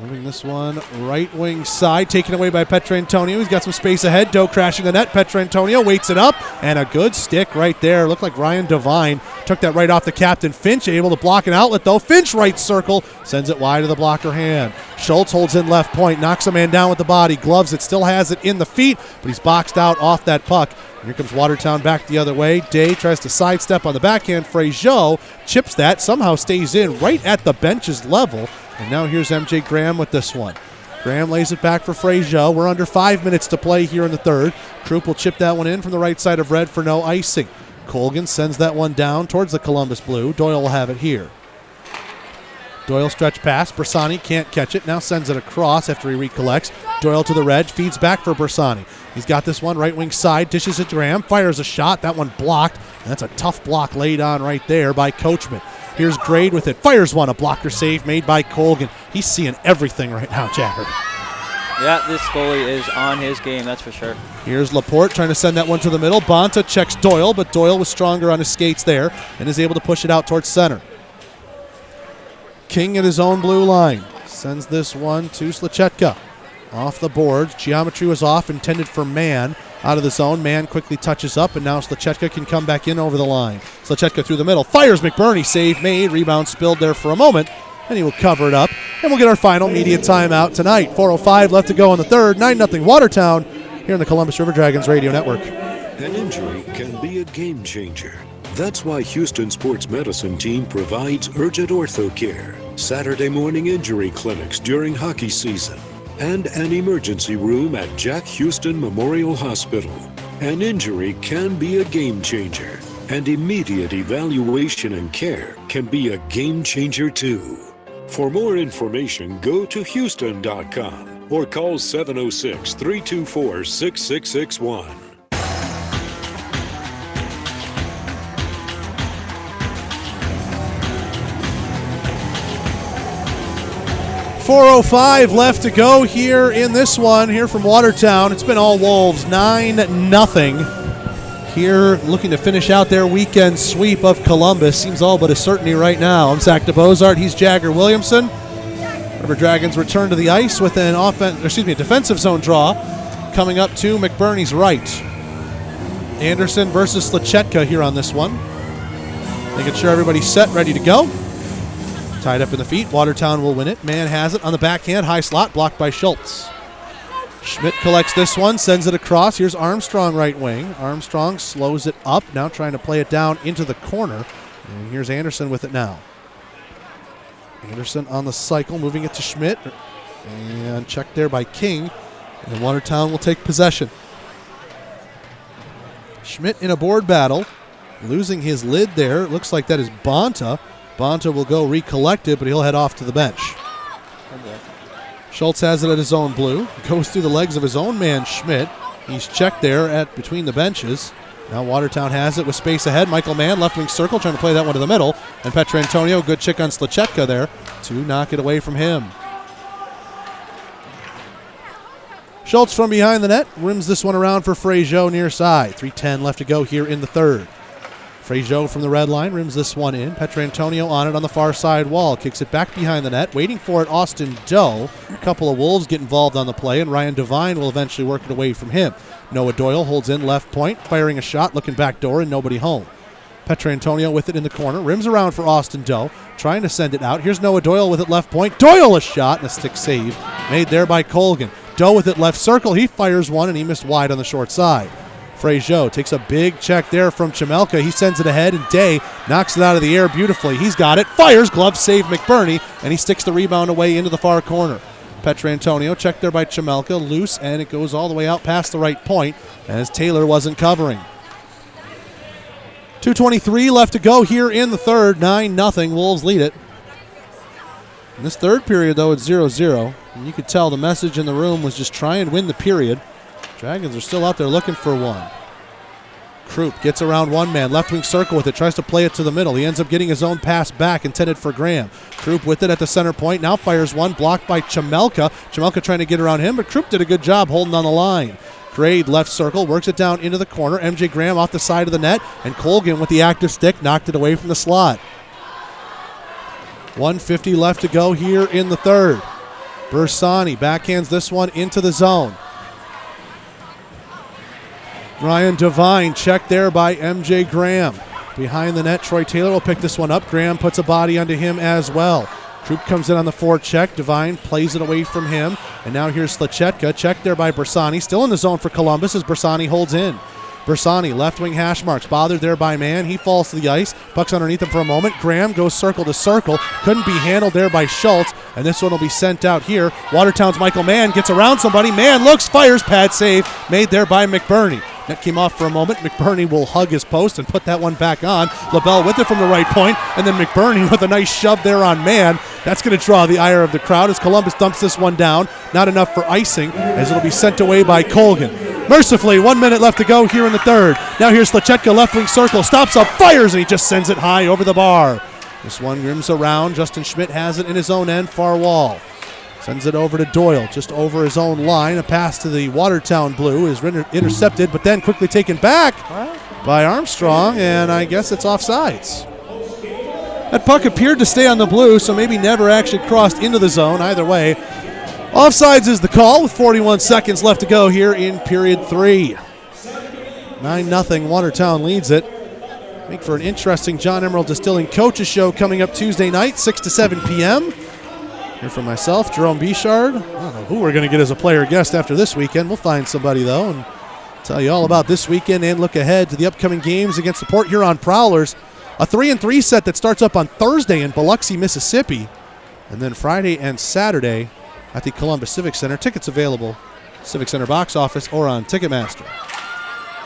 A: Moving this one right wing side, taken away by Petrantonio. He's got some space ahead. Doe crashing the net. Petrantonio waits it up, and a good stick right there. Looked like Ryan Devine took that right off the captain. Finch able to block an outlet, though. Finch right circle, sends it wide of the blocker hand. Schultz holds in left point, knocks a man down with the body. Gloves it, still has it in the feet, but he's boxed out off that puck. And here comes Watertown back the other way. Day tries to sidestep on the backhand. Frazier chips that, somehow stays in right at the bench's level. And now here's MJ Graham with this one. Graham lays it back for Frazier. We're under 5 minutes to play here in the third. Troop will chip that one in from the right side of red for no icing. Colgan sends that one down towards the Columbus Blue. Doyle will have it here. Doyle stretch pass. Bersani can't catch it. Now sends it across after he recollects. Doyle to the red. Feeds back for Bersani. He's got this one right wing side. Dishes it to Graham. Fires a shot. That one blocked. And that's a tough block laid on right there by Coachman. Here's Grade with it. Fires one. A blocker save made by Colgan. He's seeing everything right now, Jagger.
D: Yeah, this goalie is on his game, that's for sure.
A: Here's Laporte trying to send that one to the middle. Bonta checks Doyle, but Doyle was stronger on his skates there and is able to push it out towards center. King at his own blue line. Sends this one to Slachetka. Off the boards. Geometry was off, intended for Mann. Out of the zone. Mann quickly touches up, and now Slachetka can come back in over the line. Slachetka through the middle. Fires McBurney. Save made. Rebound spilled there for a moment, and he will cover it up. And we'll get our final media timeout tonight. 4:05 left to go in the third. 9-0 Watertown here in the Columbus River Dragons Radio Network.
S: An injury can be a game changer. That's why Houston Sports Medicine Team provides urgent ortho care, Saturday morning injury clinics during hockey season, and an emergency room at Jack Houston Memorial Hospital. An injury can be a game changer, and immediate evaluation and care can be a game changer too. For more information, go to Houston.com or call 706-324-6661.
A: 4:05 left to go here in this one, here from Watertown. It's been all Wolves, 9-0. Here looking to finish out their weekend sweep of Columbus. Seems all but a certainty right now. I'm Zach DeBozart, he's Jagger Williamson. River Dragons return to the ice with an defensive zone draw coming up to McBurney's right. Anderson versus Slachetka here on this one. Making sure everybody's set, ready to go. Tied up in the feet. Watertown will win it. Mann has it on the backhand. High slot blocked by Schultz. Schmidt collects this one, sends it across. Here's Armstrong right wing. Armstrong slows it up, now trying to play it down into the corner. And here's Anderson with it now. Anderson on the cycle, moving it to Schmidt. And checked there by King. And Watertown will take possession. Schmidt in a board battle, losing his lid there. It looks like that is Bonta. Bonta will go recollect it, but he'll head off to the bench. Schultz has it at his own blue. Goes through the legs of his own man, Schmidt. He's checked there at between the benches. Now Watertown has it with space ahead. Michael Mann, left wing circle, trying to play that one to the middle. And Petrantonio, good check on Slachetka there to knock it away from him. Schultz from behind the net rims this one around for Frazier near side. 3:10 left to go here in the third. Frazier from the red line rims this one in. Petrantonio on it on the far side wall. Kicks it back behind the net. Waiting for it, Austin Doe. A couple of Wolves get involved on the play, and Ryan Devine will eventually work it away from him. Noah Doyle holds in left point, firing a shot, looking back door, and nobody home. Petrantonio with it in the corner. Rims around for Austin Doe, trying to send it out. Here's Noah Doyle with it left point. Doyle a shot, and a stick save made there by Colgan. Doe with it left circle. He fires one, and he missed wide on the short side. Frazier takes a big check there from Chamelka. He sends it ahead, and Day knocks it out of the air beautifully. He's got it. Fires. Glove save McBurney, and he sticks the rebound away into the far corner. Petrantonio checked there by Chamelka. Loose, and it goes all the way out past the right point as Taylor wasn't covering. 2:23 left to go here in the third. 9-0. Wolves lead it. In this third period, though, it's 0-0. And you could tell the message in the room was just try and win the period. Dragons are still out there looking for one. Krupp gets around one man, left wing circle with it, tries to play it to the middle. He ends up getting his own pass back, intended for Graham. Krupp with it at the center point, now fires one, blocked by Chamelka. Chamelka trying to get around him, but Krupp did a good job holding on the line. Grade left circle, works it down into the corner. MJ Graham off the side of the net, and Colgan with the active stick knocked it away from the slot. 1:50 left to go here in the third. Bersani backhands this one into the zone. Ryan Devine checked there by MJ Graham. Behind the net, Troy Taylor will pick this one up. Graham puts a body onto him as well. Troop comes in on the forecheck. Devine plays it away from him. And now here's Slachetka, checked there by Bersani. Still in the zone for Columbus as Bersani holds in. Bersani, left wing hash marks, bothered there by Mann. He falls to the ice. Puck's underneath him for a moment. Graham goes circle to circle. Couldn't be handled there by Schultz. And this one will be sent out here. Watertown's Michael Mann gets around somebody. Mann looks, fires, pad save. Made there by McBurney. Net came off for a moment. McBurney will hug his post and put that one back on. LaBelle with it from the right point. And then McBurney with a nice shove there on Mann. That's going to draw the ire of the crowd as Columbus dumps this one down. Not enough for icing as it'll be sent away by Colgan. Mercifully, 1 minute left to go here in the third. Now here's Slachetka, left wing circle, stops up, fires, and he just sends it high over the bar. This one rims around. Justin Schmidt has it in his own end, far wall. Sends it over to Doyle, just over his own line. A pass to the Watertown Blue is intercepted, but then quickly taken back by Armstrong, and I guess it's offsides. That puck appeared to stay on the blue, so maybe never actually crossed into the zone. Either way, offsides is the call with 41 seconds left to go here in period 3. 9-0, Watertown leads it. Make for an interesting John Emerald Distilling Coaches Show coming up Tuesday night, 6 to 7 p.m. Here for myself, Jerome Bichard. I don't know who we're going to get as a player guest after this weekend. We'll find somebody, though, and tell you all about this weekend and look ahead to the upcoming games against the Port Huron Prowlers. A 3-3 set that starts up on Thursday in Biloxi, Mississippi, and then Friday and Saturday at the Columbus Civic Center. Tickets available, Civic Center box office or on Ticketmaster.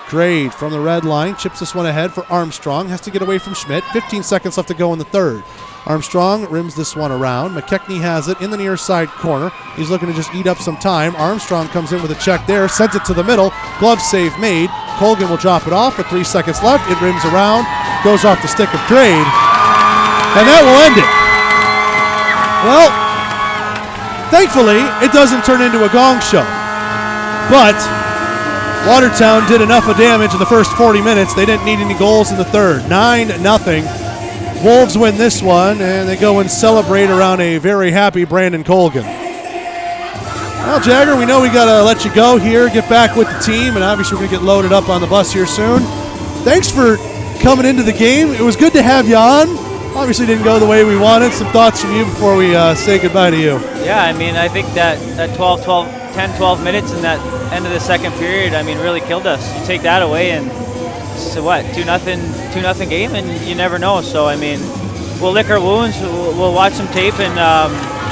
A: Grade from the red line, chips this one ahead for Armstrong. Has to get away from Schmidt. 15 seconds left to go in the third. Armstrong rims this one around. McKechnie has it in the near side corner. He's looking to just eat up some time. Armstrong comes in with a check there, sends it to the middle. Glove save made. Colgan will drop it off with 3 seconds left. It rims around, goes off the stick of Grade, and that will end it. Well, thankfully, it doesn't turn into a gong show. But Watertown did enough of damage in the first 40 minutes. They didn't need any goals in the third. 9-0. Wolves win this one, and they go and celebrate around a very happy Brandon Colgan. Well, Jagger, we know we got to let you go here, get back with the team, and obviously we're going to get loaded up on the bus here soon. Thanks for coming into the game. It was good to have you on. Obviously didn't go the way we wanted. Some thoughts from you before we say goodbye to you.
D: Yeah, I mean, I think that 10-12 minutes in that end of the second period, I mean, really killed us. You take that away and so what, 2-0 game, and you never know. So, I mean, we'll lick our wounds, we'll watch some tape, and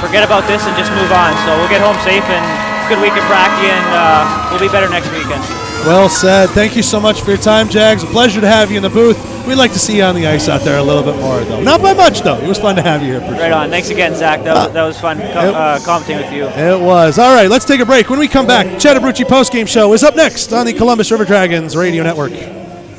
D: forget about this and just move on. So we'll get home safe and good week of practice, and we'll be better next weekend.
A: Well said. Thank you so much for your time, Jags. A pleasure to have you in the booth. We'd like to see you on the ice out there a little bit more, though. Not by much, though. It was fun to have you here.
D: Right on. Thanks again, Zach. That was fun commenting with you.
A: It was. All right, let's take a break. When we come back, Chad Abruzzi postgame show is up next on the Columbus River Dragons Radio Network.